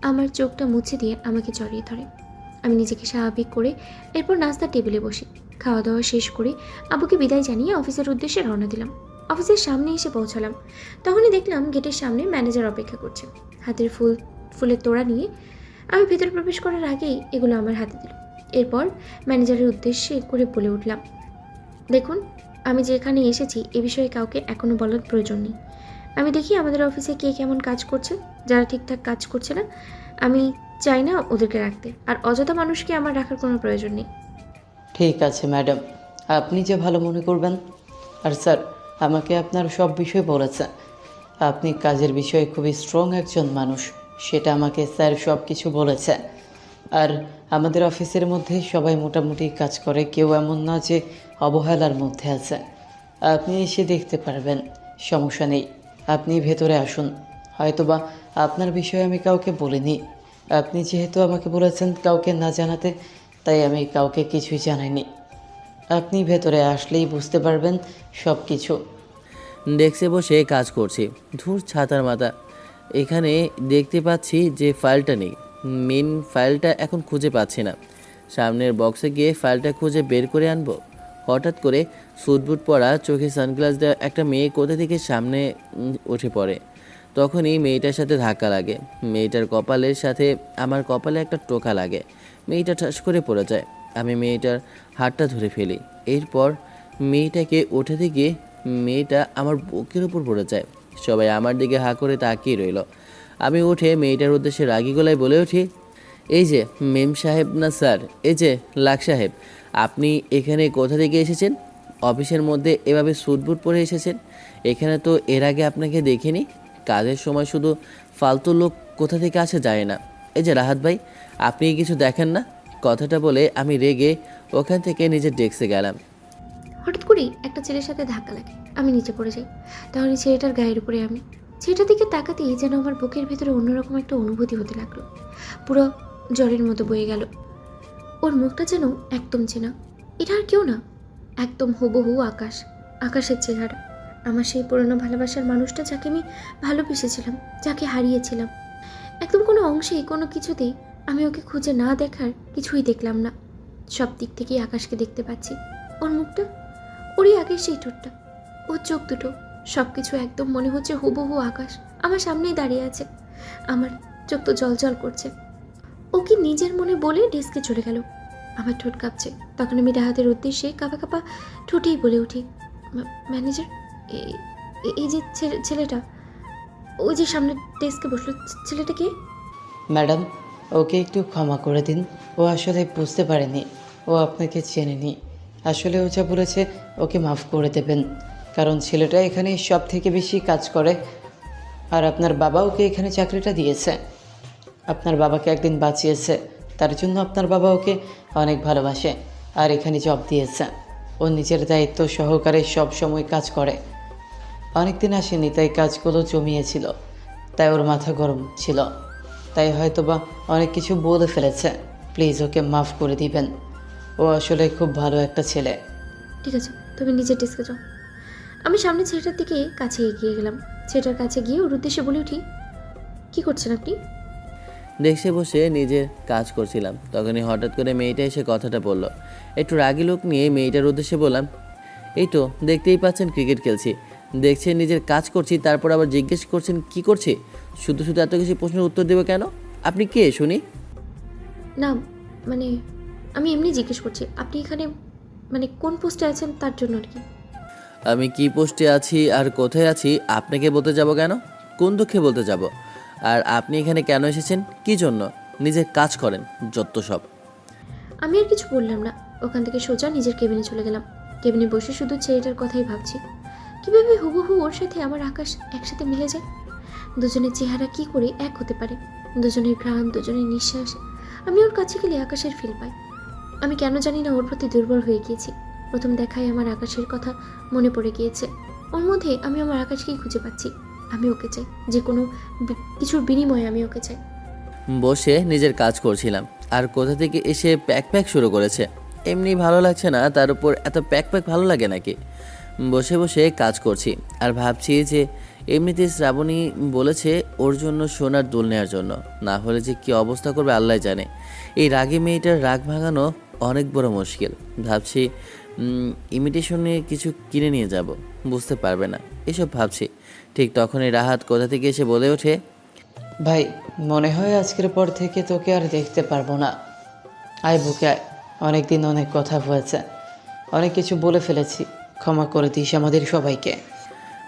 আমার চোখটা মুছে দিয়ে আমাকে জড়িয়ে ধরে। আমি নিজেকে স্বাভাবিক করে এরপর নাস্তার টেবিলে বসি। খাওয়া দাওয়া শেষ করে আব্বুকে বিদায় জানিয়ে অফিসের উদ্দেশ্যে রওনা দিলাম। অফিসের সামনে এসে পৌঁছালাম। তখনই দেখলাম গেটের সামনে ম্যানেজার অপেক্ষা করছে, হাতের ফুলের তোড়া নিয়ে। আমি ভেতরে প্রবেশ করার আগেই এগুলো আমার হাতে দিল। এরপর ম্যানেজারের উদ্দেশ্যে করে বলে উঠলাম, দেখুন, আমি যেখানে এসেছি এ বিষয়ে কাউকে এখনও বলার প্রয়োজন নেই। আমি দেখি আমাদের অফিসে কে কেমন কাজ করছে। যারা ঠিকঠাক কাজ করছে না, আমি চাই না ওদেরকে রাখতে, আর অযথা মানুষকে আমার রাখার কোনো প্রয়োজন নেই। ঠিক আছে ম্যাডাম, আপনি যে ভালো মনে করবেন। আর স্যার আমাকে আপনার সব বিষয় বলেছে। আপনি কাজের বিষয়ে খুবই স্ট্রং একজন মানুষ, সেটা আমাকে স্যার সব কিছু বলেছে। আর আমাদের অফিসের মধ্যে সবাই মোটামুটি কাজ করে, কেউ এমন না যে অবহেলার মধ্যে আছে। আপনি এসে দেখতে পারবেন, সমস্যা নেই। আপনি ভেতরে আসুন। হয়তোবা আপনার বিষয়ে আমি কাউকে বলিনি। আপনি যেহেতু আমাকে বলেছেন কাউকে না জানাতে, তাই আমি কাউকে কিছুই জানাইনি। আপনি ভেতরে আসলেই বুঝতে পারবেন সব কিছু। ডেস্কে বসে কাজ করছি। ধুর ছাতার মাথা, এখানে দেখতে পাচ্ছি যে ফাইলটা নেই। মেন ফাইলটা এখন খুঁজে পাচ্ছি না। সামনের বক্সে গিয়ে ফাইলটা খুঁজে বের করে আনবো। হঠাৎ করে স্যুটবুট পরা, চোখে সানগ্লাস দেওয়া একটা মেয়ে কোথা থেকে সামনে উঠে পড়ে। তখনই মেয়েটার সাথে ধাক্কা লাগে। মেয়েটার কপালের সাথে আমার কপালে একটা টোকা লাগে। মেয়েটা ঠাস করে পড়ে যায়। আমি মেয়েটার হাতটা ধরে ফেলি। এরপর মেয়েটাকে ওঠাতে গিয়ে মেয়েটা আমার বুকের উপর পড়ে যায়। সবাই আমার দিকে হাঁ করে তাকিয়ে রইল। আমি উঠে মেয়েটার উদ্দেশ্যে রাগী গলায় বলে উঠি, এই যে মেম সাহেব না স্যার, এই যে লাক সাহেব, আপনি এখানে কোথা থেকে এসেছেন? অফিসের মধ্যে এভাবে স্যুটবুট পরে এসেছেন? এখানে তো এর আগে আপনাকে দেখিনি। কাজের সময় শুধু ফালতু লোক কোথা থেকে আসে যায় না। এই যে রাহাত ভাই, আপনি কিছু দেখেন না? কথাটা বলে আমি রেগে ওখান থেকে নিজের ডেস্কে গেলাম। হঠাৎ করেই একটা ছেলের সাথে ধাক্কা লাগে, আমি নিচে পড়ে যাই। তাহলে ছেলেটার গায়ের উপরে আমি। ছেলেটার দিকে তাকাতেই যেন আমার বুকের ভেতরে অন্যরকম একটা অনুভূতি হতে লাগলো। পুরো জ্বরের মতো বয়ে গেল। ওর মুখটা যেন একদম চেনা। এটা আর কেউ না, একদম হুবহু আকাশ। আকাশের চেহারা, আমার সেই পুরনো ভালোবাসার মানুষটা, যাকে আমি ভালোবেসেছিলাম, যাকে হারিয়েছিলাম। একদম কোনো অংশেই, কোনো কিছুতেই আমি ওকে খুঁজে না দেখার কিছুই দেখলাম না। সব দিক থেকেই আকাশকে দেখতে পাচ্ছি। ওর মুখটা, ওরই আগের সেই ঠোঁটটা, ওর চোখ দুটো, সব কিছু একদম মনে হচ্ছে হুবহু আকাশ আমার সামনেই দাঁড়িয়ে আছে। আমার চোখ তো জল করছে। ও কি নিজের মনে বলে ডেস্কে চলে গেল। আমার ঠোঁট কাঁপছে। তখন আমি রাহাতের উদ্দেশ্যে কাঁপা কাঁপা ঠোঁটেই বলে উঠি, ম্যানেজার, এই যে ছেলেটা, ওই যে সামনে ডেস্কে বসলো, ছেলেটা কে? ম্যাডাম, ওকে একটু ক্ষমা করে দিন। ও আসলে বুঝতে পারেনি, ও আপনাকে চেনেনি। আসলে ও যা বলেছে ওকে মাফ করে দেবেন, কারণ ছেলেটা এখানে সব থেকে বেশি কাজ করে। আর আপনার বাবা ওকে এখানে চাকরিটা দিয়েছে। আপনার বাবাকে একদিন বাঁচিয়েছে, তার জন্য আপনার বাবা ওকে অনেক ভালোবাসে আর এখানে জব দিয়েছে। ও নিজের দায়িত্ব সহকারে সব সময় কাজ করে। অনেকদিন আসেনি, তাই কাজগুলো জমিয়েছিল, তাই ওর মাথা গরম ছিল, তাই হয়তোবা অনেক কিছু বলে ফেলেছে। প্লিজ ওকে মাফ করে দিবেন। ও আসলে খুব ভালো একটা ছেলে। ঠিক আছে, তুমি নিজের ডেস্কে যাও। আমি সামনে ছেলেটার দিকে কাছে এগিয়ে গেলাম। ছেলেটার কাছে গিয়ে ওর উদ্দেশ্যে বলে উঠি, কি করছেন আপনি? ডেস্কে বসে নিজের কাজ করছিলাম। তখনই হঠাৎ করে মেয়েটা এসে কথাটা বলল। একটু রাগী লোক নিয়ে মেয়েটার উদ্দেশ্যে বললাম, এই তো দেখতেই পাচ্ছেন ক্রিকেট খেলছি, দেখছেন নিজের কাজ করছি, তারপর আবার জিজ্ঞেস করছেন কি করছি? শুধু শুধু এত কিছু প্রশ্নের উত্তর দেবো কেন? আপনি কে শুনি? না মানে, আমি এমনি জিজ্ঞেস করছি, আপনি এখানে মানে কোন পোস্টে আছেন তার জন্য আর কি। আমি কি পোস্টে আছি আর কোথায় আছি আপনাকে বলতে যাব কেন? কোন দুঃখে বলতে যাব? আর আপনি এখানে কেন এসেছেন, কি জন্য? নিজের কাজ করেন, যত সব। আমি আর কিছু বললাম না, ওখান থেকে সোজা নিজের কেবিনে চলে গেলাম। কেবিনে বসে শুধু ছেলেটার কথাই ভাবছি, কীভাবে হুবহু ওর সাথে আমার আকাশ একসাথে মিলে যায়। দুজনের চেহারা কি করে এক হতে পারে, দুজনের ঘ্রাণ, দুজনের নিঃশ্বাস। আমি ওর কাছে গেলে আকাশের ফিল পাই। আমি কেন জানি না ওর প্রতি দুর্বল হয়ে গিয়েছি। প্রথম দেখায় আমার আকাশের কথা মনে পড়ে গিয়েছে। ওর মধ্যে আমি আমার আকাশকেই খুঁজে পাচ্ছি। আমি ওকে চাই, যে কোনো কিছুর বিনিময়ে আমি ওকে চাই। বসে নিজের কাজ করছিলাম, আর কোথা থেকে এসে প্যাক প্যাক শুরু করেছে। এমনি ভালো লাগছে না, তার উপর এত প্যাক প্যাক ভালো লাগে নাকি? বসে বসে কাজ করছি আর ভাবছি যে এমনিতে শ্রাবণী বলেছে ওর জন্য সোনার দুল নেওয়ার জন্য, না হলে যে কী অবস্থা করবে আল্লাহ জানে। এই রাগে মেয়েটার রাগ ভাঙানো অনেক বড় মুশকিল। ভাবছি ইমিটেশন নিয়ে কিছু কিনে নিয়ে যাব, বুঝতে পারবে না এসব ভাবছি। ঠিক তখনই রাহাত কোথা থেকে এসে বলে ওঠে, ভাই, মনে হয় আজকের পর থেকে তোকে আর দেখতে পারবো না। আয় বুকে আয়, অনেকদিন অনেক কথা হয়েছে, অনেক কিছু বলে ফেলেছি, ক্ষমা করে দিস আমাদের সবাইকে।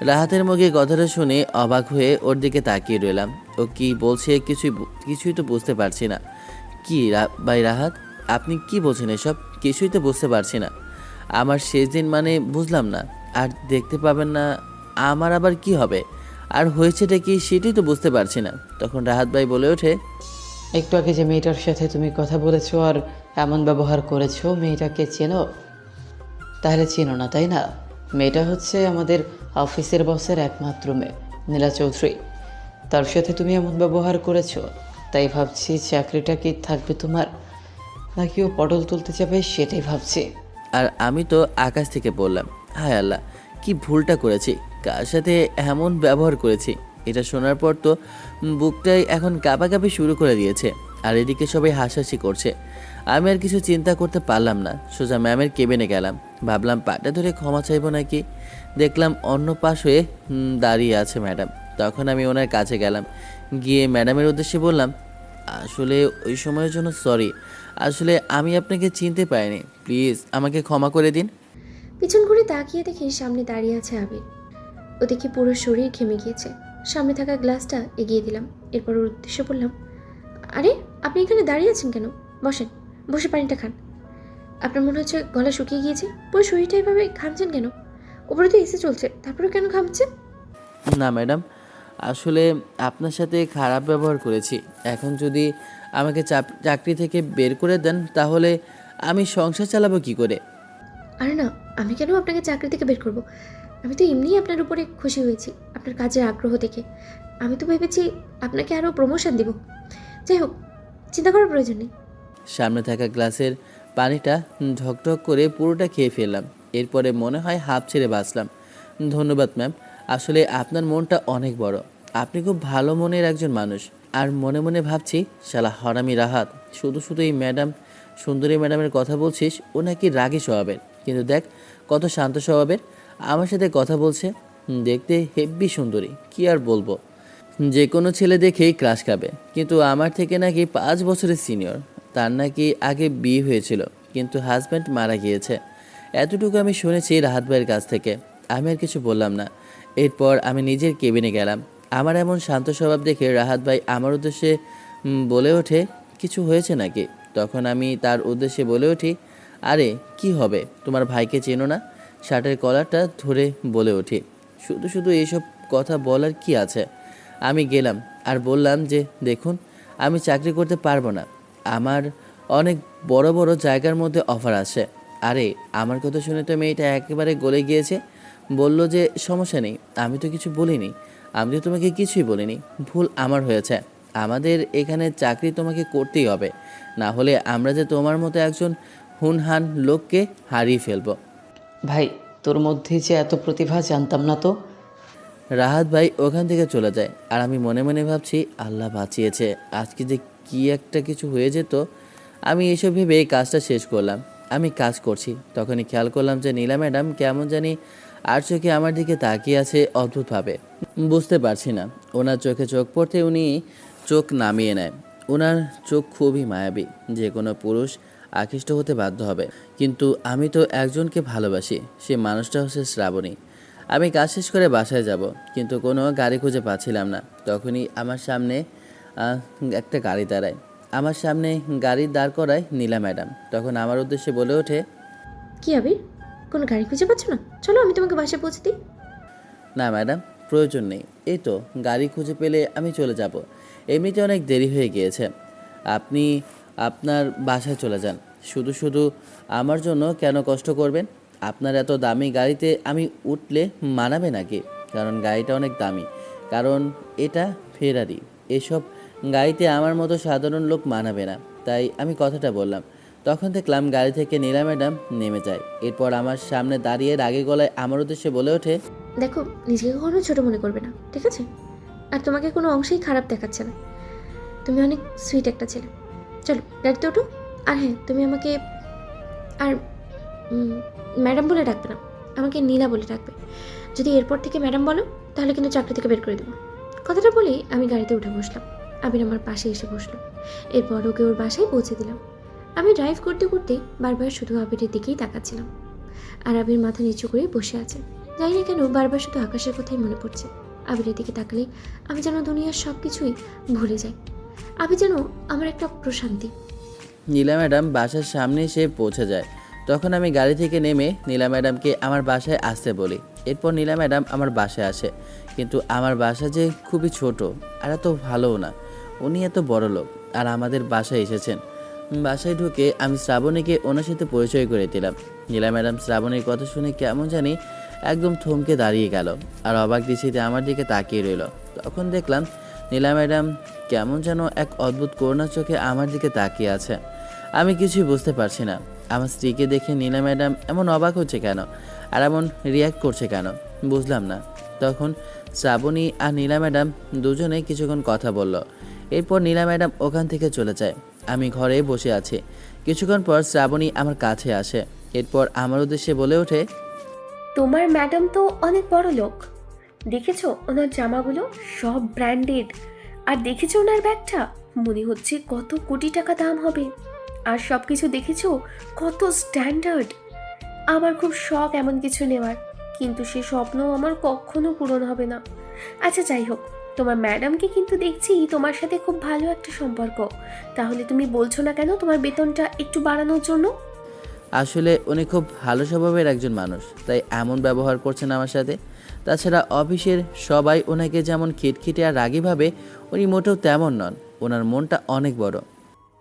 রাহাতের মুখে কথাটা শুনে অবাক হয়ে ওর দিকে তাকিয়ে রইলাম। ও কি বলছে কিছুই তো বুঝতে পারছি না। কি ভাই রাহাত, আপনি কি বলছেন এসব? কিছুই তো বুঝতে পারছি না। আমার শেষ দিন মানে বুঝলাম না, আর দেখতে পাবেন না আমার আবার কি হবে, আর হয়েছেটা কি সেটাই তো বুঝতে পারছি না। তখন রাহাত ভাই বলে ওঠে, একটু আগে যে মেয়েটার সাথে তুমি কথা বলেছো আর এমন ব্যবহার করেছো, মেয়েটাকে চেনো? তাহলে চেনো না, তাই না? মেয়েটা হচ্ছে আমাদের অফিসের বসের একমাত্র মেয়ে, নীলা চৌধুরী। তার সাথে তুমি এমন ব্যবহার করেছো, তাই ভাবছি চাকরিটা কি থাকবে তোমার, নাকি ও পটল তুলতে যাবে সেটাই ভাবছি। আর আমি তো আকাশ থেকে বললাম, হায় আল্লাহ, কি ভুলটা করেছি, কার সাথে এমন ব্যবহার করেছি। এটা শোনার পর তো বুকটাই এখন কাঁপাকাঁপি শুরু করে দিয়েছে, আর এদিকে সবাই হাসাহাসি করছে। আমি আর কিছু চিন্তা করতে পারলাম না, সোজা ম্যামের কেবিনে গেলাম। ভাবলাম পাটা ধরে ক্ষমা চাইবো নাকি, দেখলাম অন্য পাশ হয়ে দাঁড়িয়ে আছে ম্যাডাম। তখন আমি ওনার কাছে গেলাম, গিয়ে ম্যাডামের উদ্দেশ্যে বললাম, আসলে ওই সময়ের জন্য সরি, আসলে আমি আপনাকে চিনতে পারিনি, প্লিজ আমাকে ক্ষমা করে দিন। পিছন ঘুরে তাকিয়ে দেখি সামনে দাঁড়িয়ে আছে আবির। ও দেখে পুরো শরীর ঘেমে গিয়েছে। সামনে থাকা গ্লাসটা এগিয়ে দিলাম, এরপর ওর উদ্দেশ্যে বললাম, আরে আপনি এখানে দাঁড়িয়ে আছেন কেন? বসেন, বসে পানিটা খান। আপনার মনে হচ্ছে গলা শুকিয়ে গিয়েছে, পুরো শরীরটা এভাবে ঘামছেন কেন? ওপরে তো এসে চলছে, তারপরে কেন ঘামছেন? না ম্যাডাম, আসলে আপনার সাথে খারাপ ব্যবহার করেছি। এখন যদি আমাকে চাকরি থেকে বের করে দেন তাহলে আমি সংসার চালাবো কি করে? আরে না, আমি কেন আপনাকে চাকরি থেকে বের করব? আমি তো এমনিই আপনার উপরে খুশি হয়েছি, আপনার কাজের আগ্রহ দেখে। আমি তো ভেবেছি আপনাকে আরও প্রমোশন দিব। যাই হোক, চিন্তা করার প্রয়োজন নেই। সামনে থাকা গ্লাসের পানিটা ঢকঢক করে পুরোটা খেয়ে ফেললাম। এরপরে মনে হয় হাঁপ ছেড়ে বাঁচলাম। ধন্যবাদ ম্যাম, আসলে আপনার মনটা অনেক বড়। আপনি খুব ভালো মনের একজন মানুষ। আর মনে মনে ভাবছি, শালা হারামি রাহাত, শুধু শুধু এই ম্যাডাম, সুন্দরী ম্যাডামের কথা বলছিস, ও নাকি রাগী স্বভাবের, কিন্তু দেখ কত শান্ত স্বভাবের, আমার সাথে কথা বলছে। দেখতে হেব্বি সুন্দরী, কি আর বলবো। যে কোনো ছেলে দেখেই ক্রাশ খাবে, কিন্তু আমার থেকে নাকি 5 বছরের সিনিয়র। তার নাকি আগে বিয়ে হয়েছিল, কিন্তু হাজব্যান্ড মারা গিয়েছে, এতটুকু আমি শুনেছি রাহাত ভাইয়ের কাছ থেকে। আমি আর কিছু বললাম না। এরপর আমি নিজের কেবিনে গেলাম। আমার এমন শান্ত স্বভাব দেখে রাহাত ভাই আমার উদ্দেশ্যে বলে ওঠে, কিছু হয়েছে নাকি? তখন আমি তার উদ্দেশ্যে বলে উঠি, আরে কি হবে, তোমার ভাইকে চেনো না? শার্টের কলারটা ধরে বলে উঠি, শুধু শুধু এইসব কথা বলার কি আছে? আমি গেলাম আর বললাম যে, দেখুন আমি চাকরি করতে পারবো না, আমার অনেক বড় বড় জায়গার মধ্যে অফার আসে। আরে আমার কথা শুনে তো মেয়েটা একেবারে গলে গিয়েছে, বলল যে সমস্যা নেই। আমি তো কিছু বলিনি, আমি তো তোমাকে কিছুই বলিনি, ভুল আমার হয়েছে। আমাদের এখানে চাকরি তোমাকে করতেই হবে, না হলে আমরা যে তোমার মতো একজন হুনহান লোককে হারিয়ে ফেলবো। ভাই, তোর মধ্যে যে এত প্রতিভা জানতাম না তো। রাহাত ভাই ওখান থেকে চলে যায়, আর আমি মনে মনে ভাবছি, আল্লাহ বাঁচিয়েছে, আজকে যে কি একটা কিছু হয়ে যেত। আমি এসব ভেবে কাজটা শেষ করলাম। আমি কাজ করছি, তখনই খেয়াল করলাম যে নীলা ম্যাডাম কেমন জানি আর চোখে আমার দিকে তাকিয়ে আছে অদ্ভুতভাবে। বুঝতে পারছি না, ওনার চোখে চোখ পড়তে উনি চোখ নামিয়ে নেয়। ওনার চোখ খুবই মায়াবী, যে কোনো পুরুষ আকৃষ্ট হতে বাধ্য হবে। কিন্তু আমি তো একজনকে ভালোবাসি, সে মানুষটা হচ্ছে শ্রাবণী। আমি কাজ শেষ করে বাসায় যাব, কিন্তু কোনো গাড়ি খুঁজে পাচ্ছিলাম না। তখনই আমার সামনে আহ, একটা গাড়ি দাঁড়ায়। আমার সামনে গাড়ি দাঁড় করায় নীলা ম্যাডাম। তখন আমার উদ্দেশ্যে বলে ওঠে, কি আবির, কোনো গাড়ি খুঁজে পাচ্ছ না? চলো আমি তোমাকে বাসায় পৌঁছে দিই। না ম্যাডাম, প্রয়োজন নেই। এই তো গাড়ি খুঁজে পেলে আমি চলে যাব। এমনিতে অনেক দেরি হয়ে গিয়েছে। আপনি আপনার বাসায় চলে যান। শুধু শুধু আমার জন্য কেন কষ্ট করবেন? আপনার এত দামি গাড়িতে আমি উঠলে মানাবে নাকি? কারণ গাড়িটা অনেক দামি, কারণ এটা ফেরারি। এসব গাড়িতে আমার মতো সাধারণ লোক মানাবে না, তাই আমি কথাটা বললাম। তখন দেখলাম গাড়ি থেকে নীলা ম্যাডাম নেমে যায়। এরপর আমার সামনে দাঁড়িয়ে রাগে গলায় আমার উদ্দেশ্যে বলে ওঠে, দেখো, নিজেকে কখনো ছোট মনে করবে না, ঠিক আছে? আর তোমাকে কোনো অংশেই খারাপ দেখাচ্ছে না। তুমি অনেক সুইট একটা ছেলে। চলো গাড়িতে ওঠো। আর হ্যাঁ, তুমি আমাকে আর ম্যাডাম বলে ডাকবে না, আমাকে নীলা বলে ডাকবে। যদি এরপর থেকে ম্যাডাম বলো তাহলে কিন্তু চাকরি থেকে বের করে দেবো। কথাটা বলেই আমি গাড়িতে উঠে বসলাম। আবির আমার পাশে এসে বসলো। এরপর ওকে ওর বাসায় পৌঁছে দিলাম। আমি ড্রাইভ করতে করতে বারবার শুধু আবিরের দিকেই তাকাচ্ছিলাম। আর আবির মাথা নিচু করে বসে আছে। জানি না কেন বারবার শুধু আকাশের কথাই মনে পড়ছে। আবিরের দিকে তাকালেই আমি যেন দুনিয়ার সব কিছুই ভুলে যাই। আবির যেন আমার একটা প্রশান্তি। নীলা ম্যাডাম বাসার সামনে এসে পৌঁছে যায়। তখন আমি গাড়ি থেকে নেমে নীলা ম্যাডামকে আমার বাসায় আসতে বলি। এরপর নীলা ম্যাডাম আমার বাসায় আসে, কিন্তু আমার বাসা যে খুবই ছোট আর এত ভালোও না। উনি এত বড় লোক আর আমাদের বাসায় এসেছেন। বাসায় ঢুকে আমি শ্রাবণীকে ওনার সাথে পরিচয় করে দিলাম। নীলা ম্যাডাম শ্রাবণীর কথা শুনে কেমন জানি একদম থমকে দাঁড়িয়ে গেল আর অবাক দৃষ্টিতে আমার দিকে তাকিয়ে রইল। তখন দেখলাম নীলা ম্যাডাম কেমন যেন এক অদ্ভুত করুণার চোখে আমার দিকে তাকিয়ে আছে। আমি কিছুই বুঝতে পারছি না। আমার স্ত্রীকে দেখে নীলা ম্যাডাম এমন অবাক হচ্ছে কেন আর এমন রিয়্যাক্ট করছে কেন, বুঝলাম না। তখন শ্রাবণী আর নীলা ম্যাডাম দুজনে কিছুক্ষণ কথা বলল। এরপর নীলা ম্যাডাম ওখান থেকে চলে যায়। আমি ঘরে বসে আছি। কিছুক্ষণ পর শ্রাবণী আমার কাছে আসে। এরপর আমার উদ্দেশ্যে বলে ওঠে, তোমার ম্যাডাম তো অনেক বড় লোক। দেখেছো ওনার জামাগুলো সব ব্র্যান্ডেড। আর দেখেছো ওনার ব্যাগটা, মনে হচ্ছে কত কোটি টাকা দাম হবে। আর সব কিছু দেখেছো কত স্ট্যান্ডার্ড। আমার খুব শখ এমন কিছু নেওয়ার, কিন্তু সে স্বপ্ন আমার কখনো পূরণ হবে না। আচ্ছা যাই হোক, তোমার ম্যাডামকে কিন্তু দেখছি তোমার সাথে খুব ভালো একটা সম্পর্ক। তাহলে তুমি বলছো না কেন তোমার বেতনটা একটু বাড়ানোর জন্য? আসলে উনি খুব ভালো স্বভাবের একজন মানুষ, তাই এমন ব্যবহার করছেন আমার সাথে। তাছাড়া অফিসের সবাই ওনাকে যেমন খিটখিটে আর রাগী ভাবে, উনি মোটেও তেমন নন। ওনার মনটা অনেক বড়।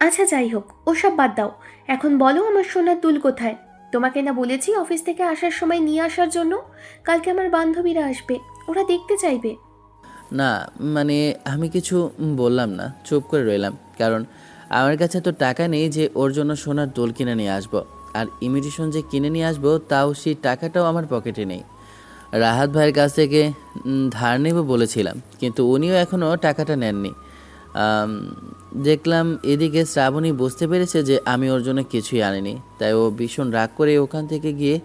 আচ্ছা যাই হোক, ওসব বাদ দাও। এখন বলো আমার সোনার দুল কোথায়? তোমাকে না বলেছি অফিস থেকে আসার সময় নিয়ে আসার জন্য? কালকে আমার বান্ধবীরা আসবে, ওরা দেখতে চাইবে। না মানে আমি কিছু বললাম না, চুপ করে রইলাম। কারণ আমার কাছে তো টাকা নেই যে ওর জন্য সোনার দোল কিনে নিয়ে আসবো। আর ইমিটেশন যে কিনে নিয়ে আসবো, তাও সেই টাকাটাও আমার পকেটে নেই। রাহাত ভাইয়ের কাছ থেকে ধার নেব বলেছিলাম, কিন্তু উনিও এখনও টাকাটা নেননি। আম, দেখলাম এদিকে শ্রাবণী বুঝতে পেরেছে যে আমি ওর জন্য কিছুই আনিনি, তাই ও ভীষণ রাগ করে ওখান থেকে গিয়ে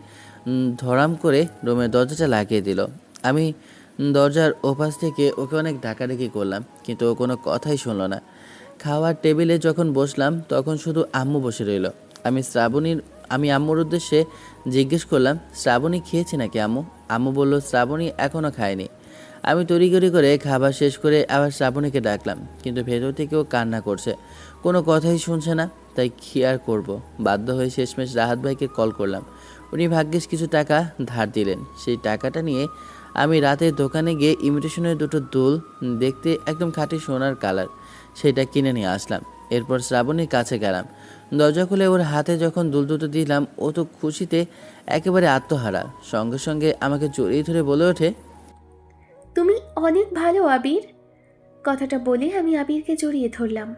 ধরাম করে রুমের দরজাটা লাগিয়ে দিল। আমি দরজার ওপাশ থেকে ওকে অনেক ডাকাডাকি করলাম, কিন্তু ও কোনো কথাই শুনলো না। খাওয়ার টেবিলে যখন বসলাম তখন শুধু আম্মু বসে রইল। আমি আম্মুর উদ্দেশ্যে জিজ্ঞেস করলাম, শ্রাবণী খেয়েছে নাকি আম্মু? আম্মু বলল শ্রাবণী এখনও খায়নি। আমি তড়িঘড়ি করে খাবার শেষ করে আবার শ্রাবণীকে ডাকলাম, কিন্তু ভেতর থেকেও কান্না করছে, কোনো কথাই শুনছে না। তাই কী আর করবো, বাধ্য হয়ে শেষমেশ রাহাত ভাইকে কল করলাম। উনি ভাগ্যিস কিছু টাকা ধার দিলেন। সেই টাকাটা নিয়ে আমি রাতে দোকানে গিয়ে ইমিটেশনের দুটো দুল, দেখতে একদম খাঁটি সোনার কালার, সেটা কিনে নিয়ে আসলাম। এরপর শ্রাবণীর কাছে গেলাম। দরজা খুলে ওর হাতে যখন দুল দুটো দিলাম, ও তো খুশিতে একেবারে আত্মহারা। সঙ্গে সঙ্গে আমাকে জড়িয়ে ধরে বলে ওঠে, তুমি অনেক ভালো আবির। কথাটা বলে আমি আবিরকে জড়িয়ে ধরলাম।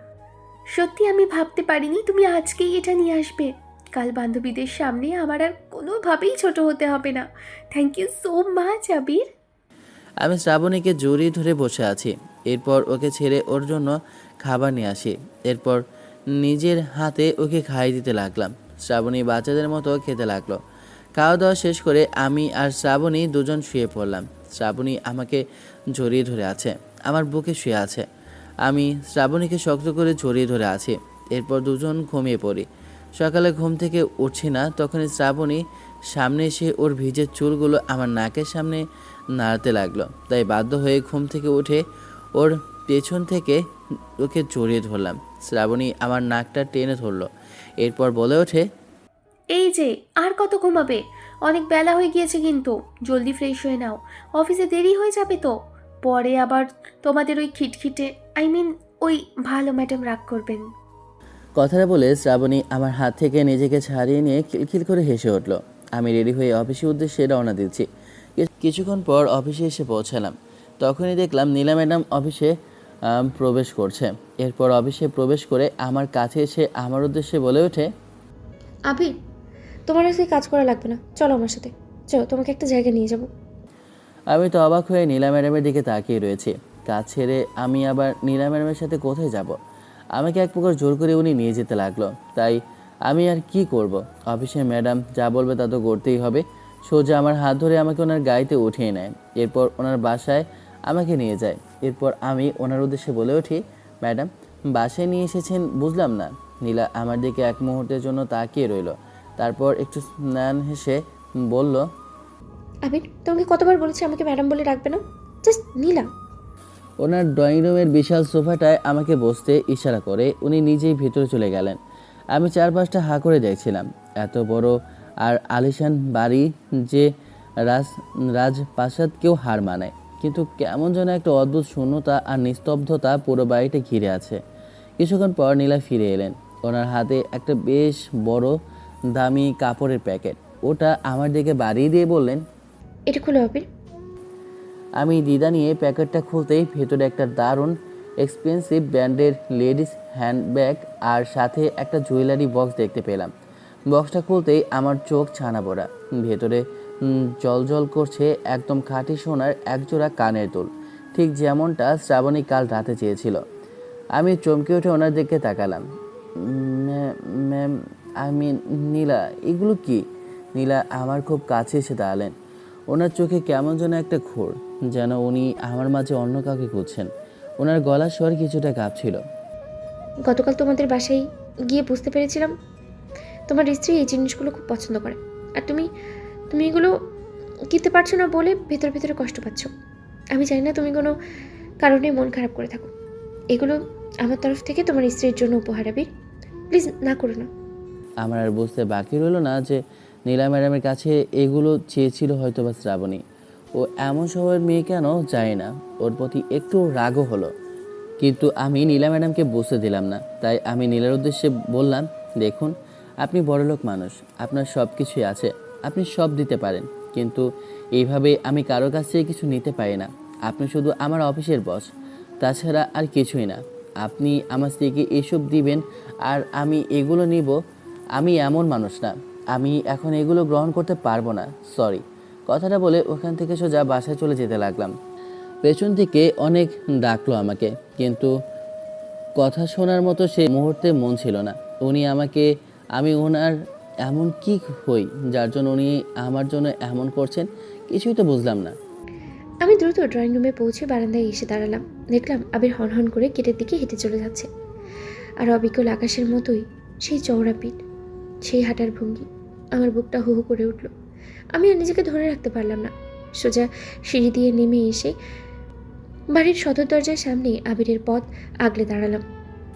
সত্যি আমি ভাবতে পারিনি তুমি আজকেই এটা নিয়ে আসবে। কাল বান্ধবীদের সামনে আমার আর কোনোভাবেই ছোট হতে হবে না। থ্যাংক ইউ সো মাচ আবির। আমি শ্রাবণীকে জড়িয়ে ধরে বসে আছি। এরপর ওকে ছেড়ে ওর জন্য খাবার নিয়ে আসি। এরপর নিজের হাতে ওকে খাইয়ে দিতে লাগলাম। শ্রাবণী বাচ্চাদের মতো খেতে লাগলো। খাওয়া দাওয়া শেষ করে আমি আর শ্রাবণী দুজন শুয়ে পড়লাম। শ্রাবণী আমাকে জড়িয়ে ধরে আছে, আমার বুকে শুয়ে আছে। আমি শ্রাবণীকে শক্ত করে জড়িয়ে ধরে আছি। এরপর দুজন ঘুমিয়ে পড়ি। সকালে ঘুম থেকে উঠছি না, তখনই শ্রাবণী সামনে এসে ওর ভিজে চুলগুলো আমার নাকের সামনে নাড়াতে লাগলো। তাই বাধ্য হয়ে ঘুম থেকে উঠে ওর পেছন থেকে ওকে জড়িয়ে ধরলাম। শ্রাবণী আমার নাকটা টেনে ধরলো, এরপর বলে ওঠে, এই যে আর কত ঘুমাবে? অনেক বেলা হয়ে গিয়েছে, কিন্তু জলদি ফ্রেশ হয়ে নাও, অফিসে দেরি হয়ে যাবে তো। পরে আবার তোমাদের ওই খিটখিটে ওই ভালো ম্যাডাম রাগ করবেন। কথাটা বলে শ্রাবণী আমার হাত থেকে নিজেকে ছাড়িয়ে নিয়ে খিলখিল করে হেসে উঠল। আমি রেডি হয়ে অফিসের উদ্দেশ্যে রওনা দিচ্ছি। কিছুক্ষণ পর অফিসে এসে পৌঁছালাম। তখনই দেখলাম নীলা ম্যাডাম অফিসে প্রবেশ করছে। এরপর অফিসে প্রবেশ করে আমার কাছে এসে আমার উদ্দেশ্যে বলে ওঠে, আবির, তোমার আজকে কাজ করা লাগবে না, চলো আমার সাথে। চলো, তোমাকে একটা জায়গায় নিয়ে যাব। আমি তো অবাক হয়ে নীলা ম্যাডামের দিকে তাকিয়ে রয়েছি। কাজ ছেড়ে আমি আবার নীলা ম্যাডামের সাথে কোথায় যাব? আমাকে এক প্রকার জোর করে উনি নিয়ে যেতে লাগলো। তাই আমি আর কি করব? অফিসের ম্যাডাম যা বলবে তা তো করতেই হবে। সোজা আমার হাত ধরে আমাকে ওনার গাড়িতে উঠিয়ে নেয়। এরপর ওনার বাসায় আমাকে নিয়ে যায়। এরপর আমি ওনার উদ্দেশ্যে বলে উঠি, ম্যাডাম, বাসায় নিয়ে এসেছেন বুঝলাম না। নীলা আমার দিকে এক মুহূর্তের জন্য তাকিয়ে রইল, তারপর একটু স্নান হেসে বলল, আবির, তোমাকে কতবার বলেছি আমাকে ম্যাডাম বলে রাখবে না? জাস্ট নীলা। ওনার ড্রয়িং রুমের বিশাল সোফাটায় আমাকে বসতে ইশারা করে উনি নিজেই ভেতরে চলে গেলেন। আমি চারপাশটা হা করে দেখছিলাম। এত বড় আর আলিশান বাড়ি যে রাজপ্রাসাদকেও হার মানায়, কিন্তু কেমন যেন একটা অদ্ভুত শূন্যতা আর নিস্তব্ধতা পুরো বাড়িটা ঘিরে আছে। কিছুক্ষণ পর নীলা ফিরে এলেন। ওনার হাতে একটা বেশ বড় দামি কাপড়ের প্যাকেট। ওটা আমার দিকে বাড়িয়ে দিয়ে বললেন, এটা খুলো আবির। আমি দ্বিধা নিয়ে প্যাকেটটা খুলতেই ভেতরে একটা দারুণ এক্সপেন্সিভ ব্র্যান্ডের লেডিস হ্যান্ডব্যাগ আর সাথে একটা জুয়েলারি বক্স দেখতে পেলাম। বক্সটা খুলতেই আমার চোখ ছানা পড়া। ভেতরে জলজল করছে একদম খাঁটি সোনার একজোড়া কানের দুল, ঠিক যেমনটা শ্রাবণী কাল রাতে চেয়েছিল। আমি চমকে উঠে ওনার দিকে তাকালাম। ম্যাম, আমি নীলা, এগুলো কি? নীলা আমার খুব কাছে এসে দাঁড়ালেন। ওনার চোখে কেমন যেন একটা ঘোর, যেন উনি আমার মাঝে অন্য কাউকে খুঁজছেন। ওনার গলার স্বর কিছুটা কাঁপছিল। গতকাল তোমাদের বাসায় গিয়ে বুঝতে পেরেছিলাম তোমার স্ত্রী এই জিনিসগুলো খুব পছন্দ করে, আর তুমি তুমি এগুলো কিনতে পারছো না বলে ভেতরে ভেতরে কষ্ট পাচ্ছ। আমি চাই না তুমি কোনো কারণে মন খারাপ করে থাকো। এগুলো আমার তরফ থেকে তোমার স্ত্রীর জন্য উপহার, আবির। প্লিজ না করো না। আমার আর বুঝতে বাকি রইল না যে নীলা ম্যাডামের কাছে এগুলো চেয়েছিল হয়তো বা শ্রাবণী। ও এমন সময়ের মেয়ে কেন যায় না, ওর প্রতি একটু রাগও হলো। কিন্তু আমি নীলা ম্যাডামকে বুঝতে দিলাম না। তাই আমি নীলার উদ্দেশ্যে বললাম, দেখুন, আপনি বড়লোক মানুষ, আপনার সব কিছুই আছে, আপনি সব দিতে পারেন, কিন্তু এইভাবে আমি কারো কাছ থেকে কিছু নিতে পারি না। আপনি শুধু আমার অফিসের বস, তাছাড়া আর কিছুই না। আপনি আমার স্ত্রীকে এসব দিবেন আর আমি এগুলো নিব? আমি এমন মানুষ না, আমি এখন এগুলো গ্রহণ করতে পারবো না, সরি। কথাটা বলে ওখান থেকে সোজা বাসায় চলে যেতে লাগলাম। পেছন থেকে অনেক ডাকলো আমাকে, কিন্তু কথা শোনার মতো সেই মুহূর্তে মন ছিল না। উনি আমাকে, আমি ওনার এমন কি হই যার জন্য উনি আমার জন্য এমন করছেন, কিছুই তো বুঝলাম না। আমি দ্রুত ড্রয়িং রুমে পৌঁছে বারান্দায় এসে দাঁড়ালাম। দেখলাম আবির হনহন করে গেটের দিকে হেঁটে চলে যাচ্ছে। আর অবিকল আকাশের মতোই সেই চওড়া পিঠ, সেই হাঁটার ভঙ্গি। আমার বুকটা হু হু করে উঠল। আমি আর নিজেকে ধরে রাখতে পারলাম না। সোজা সিঁড়ি দিয়ে নেমে এসে বাড়ির সদর দরজার সামনে আবিরের পথ আগলে দাঁড়ালাম।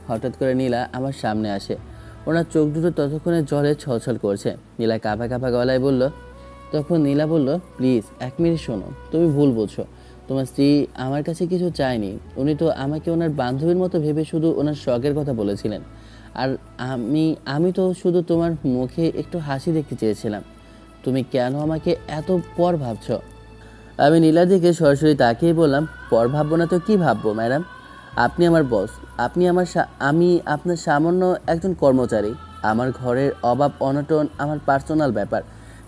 হঠাৎ করে নীলা আমার সামনে আসে। ওনার চোখ দুটো ততক্ষণে জলে ছলছল করছে। নীলা কাঁপা কাঁপা গলায় বলল, তখন নীলা বলল, প্লিজ 1 মিনিট শোনো, তুমি ভুল বলছো। তোমার স্ত্রী আমার কাছে কিছু চায়নি। উনি তো আমাকে ওনার বান্ধবীর মতো ভেবে শুধু ওনার শখের কথা বলেছিলেন। আর আমি তো শুধু তোমার মুখে একটু হাসি দেখতে চেয়েছিলাম। তুমি কেন আমাকে এত পর ভাবছো? আমি নীলার দিকে সরাসরি তাকিয়ে বললাম, পর ভাববো না তো কী ভাববো ম্যাডাম? আপনি আমার বস, আমি আপনার সামান্য একজন কর্মচারী। আমার ঘরের অভাব অনটন আমার পার্সোনাল ব্যাপার,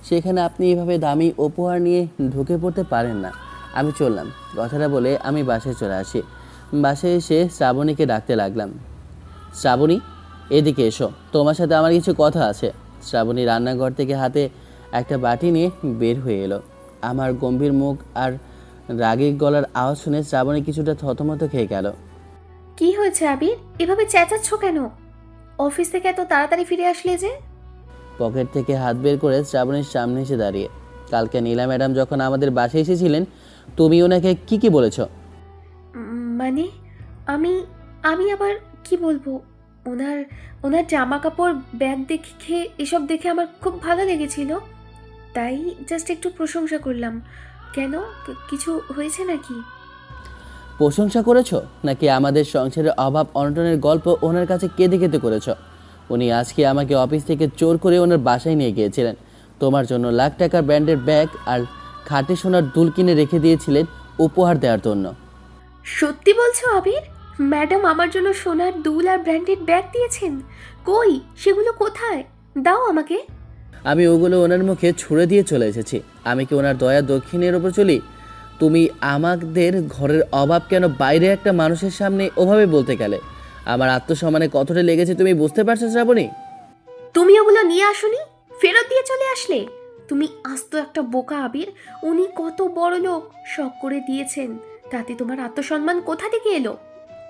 সেখানে আপনি এভাবে দামি উপহার নিয়ে ঢুকে পড়তে পারেন না। আমি চললাম। কথাটা বলে আমি বাসায় চলে আসি। বাসায় এসে শ্রাবণীকে ডাকতে লাগলাম, শ্রাবণী, এদিকে এসো, তোমার সাথে আমার কিছু কথা আছে। শ্রাবণী রান্নাঘর থেকে হাতে একটা বাটি নিয়ে বের হয়ে এলো। আমার গম্ভীর মুখ আর রাগী গলার আওয়াজ শুনে শ্রাবণী কিছুটা থতমত খেয়ে গেল। কি হয়েছে আবির? এভাবে চেঁচাচ্ছ কেন? অফিস থেকে এত তাড়াতাড়ি ফিরে আসলে যে? পকেট থেকে হাত বের করে শ্রাবণীর সামনে এসে দাঁড়িয়ে। কালকে নীলা ম্যাডাম যখন আমাদের বাসায় এসেছিলেন, তুমি ওনাকে কি বলেছ? মানে আমি আমি আবার কি বলবো? ওনার ওনার জামা কাপড়, ব্যাগ দেখে, এসব দেখে আমার খুব ভালো লেগেছিল, তাই জাস্ট একটু প্রশংসা করলাম। কেন, কিছু হয়েছে নাকি? প্রশংসা করেছো নাকি আমাদের সংসারের অভাব অনটনের গল্প ওনার কাছে কেঁদে কেঁদে করেছো? উনি আজকে আমাকে অফিস থেকে চোর করে ওনার বাসায় নিয়ে গিয়েছিলেন। তোমার জন্য লাখ টাকার ব্র্যান্ডের ব্যাগ আর খাঁটি সোনার দুল কিনে রেখে দিয়েছিলেন উপহার দেওয়ার জন্য। সত্যি বলছো আবির? ম্যাডাম আমার জন্য সোনার দুল আর ব্র্যান্ডেড ব্যাগ দিয়েছেন? কই, সেগুলো কোথায়? দাও আমাকে। আমি ওগুলো ওনার মুখে ছুঁড়ে দিয়ে চলে এসেছি। আমি কি ওনার দয়া দক্ষিণের ওপর চলি? তুমি আমাদের ঘরের অভাব কেন বাইরে একটা মানুষের সামনে ওভাবে বলতে গেলে? আমার আত্মসম্মানে কতটা লেগেছে তুমি বুঝতে পারছো শ্রাবণী? তুমি ওগুলো নিয়ে আসোনি, ফেরত দিয়ে চলে আসলে। তুমি আস্ত একটা বোকা আবির। উনি কত বড় লোক, শখ করে দিয়েছেন, তাতে তোমার আত্মসম্মান কোথা থেকে এলো?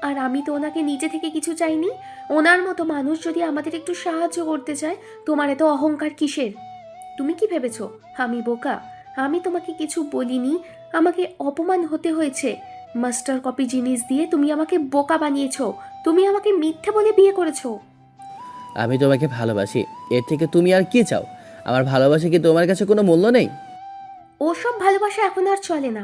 আর আমি তো ওনাকে নিজে থেকে কিছু চাইনি। ওনার মতো মানুষ যদি আমাদের একটু সাহায্য করতে চায়, তোমার এত অহংকার কিসের? তুমি কি ভেবেছো আমি বোকা? আমি তোমাকে কিছু বলিনি, আমাকে অপমান হতে হয়েছে। মাস্টার কপি জিনিস দিয়ে তুমি আমাকে বোকা বানিয়েছো। তুমি আমাকে মিথ্যে বলে বিয়ে করেছো। আমি তোমাকে ভালোবাসি, এর থেকে তুমি আর কি চাও? আমার ভালোবাসা কি তোমার কাছে কোনো মূল্য নেই? ওসব ভালোবাসা এখন আর চলে না।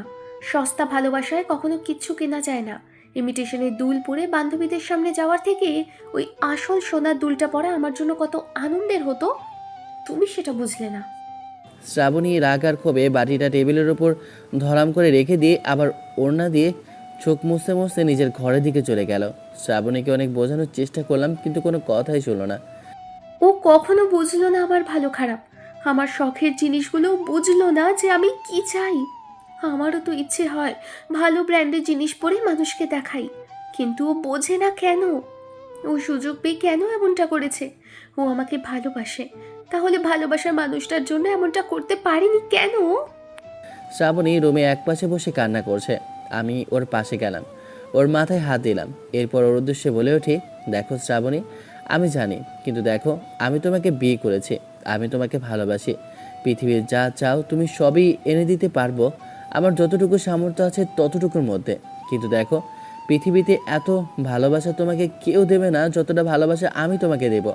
সস্তা ভালোবাসায় কখনো কিচ্ছু কেনা যায় না। ইমিটেশনের দুল পরে বান্ধবীদের সামনে যাওয়ার থেকে ওই আসল সোনার দুলটা পরা আমার জন্য কত আনন্দের হতো, তুমি সেটা বুঝলে না। শ্রাবণী রাগ আর ক্ষোভে বাটিটা টেবিলের ওপর ধরাম করে রেখে দিয়ে আবার ওড়না দিয়ে চোখ মুছতে মুছতে নিজের ঘরের দিকে চলে গেল। শ্রাবণীকে অনেক বোঝানোর চেষ্টা করলাম, কিন্তু কোনো কথাই শুনলো না। ও কখনো বুঝলো না আমার ভালো খারাপ, আমার শখের জিনিসগুলো বুঝলো না যে আমি কি চাই। আমারও তো ইচ্ছে হয় ভালো ব্র্যান্ডের জিনিস পরে মানুষকে দেখাই, কিন্তু ও বোঝে না কেন। ও সুযোগ পেয়ে কেন এমনটা করেছে? ও আমাকে ভালোবাসে, তাহলে ভালোবাসার মানুষটার জন্য এমনটা করতে পারেনি কেন? শ্রাবণী রুমে একপাশে বসে কান্না করছে। আমি ওর পাশে গেলাম, ওর মাথায় হাত দিলাম। এরপর ওর উদ্দেশ্যে বলে উঠি, দেখো শ্রাবণী, আমি জানি, কিন্তু দেখো, আমি তোমাকে বিয়ে করেছি, আমি তোমাকে ভালোবাসি। পৃথিবীর যা চাও তুমি সবই এনে দিতে পারবো, আমার যতটুকু সামর্থ্য আছে ততটুকুর মধ্যে। কিন্তু দেখো, পৃথিবীতে এত ভালোবাসা তোমাকে কেউ দেবে না যতটা ভালোবাসা আমি তোমাকে দেব।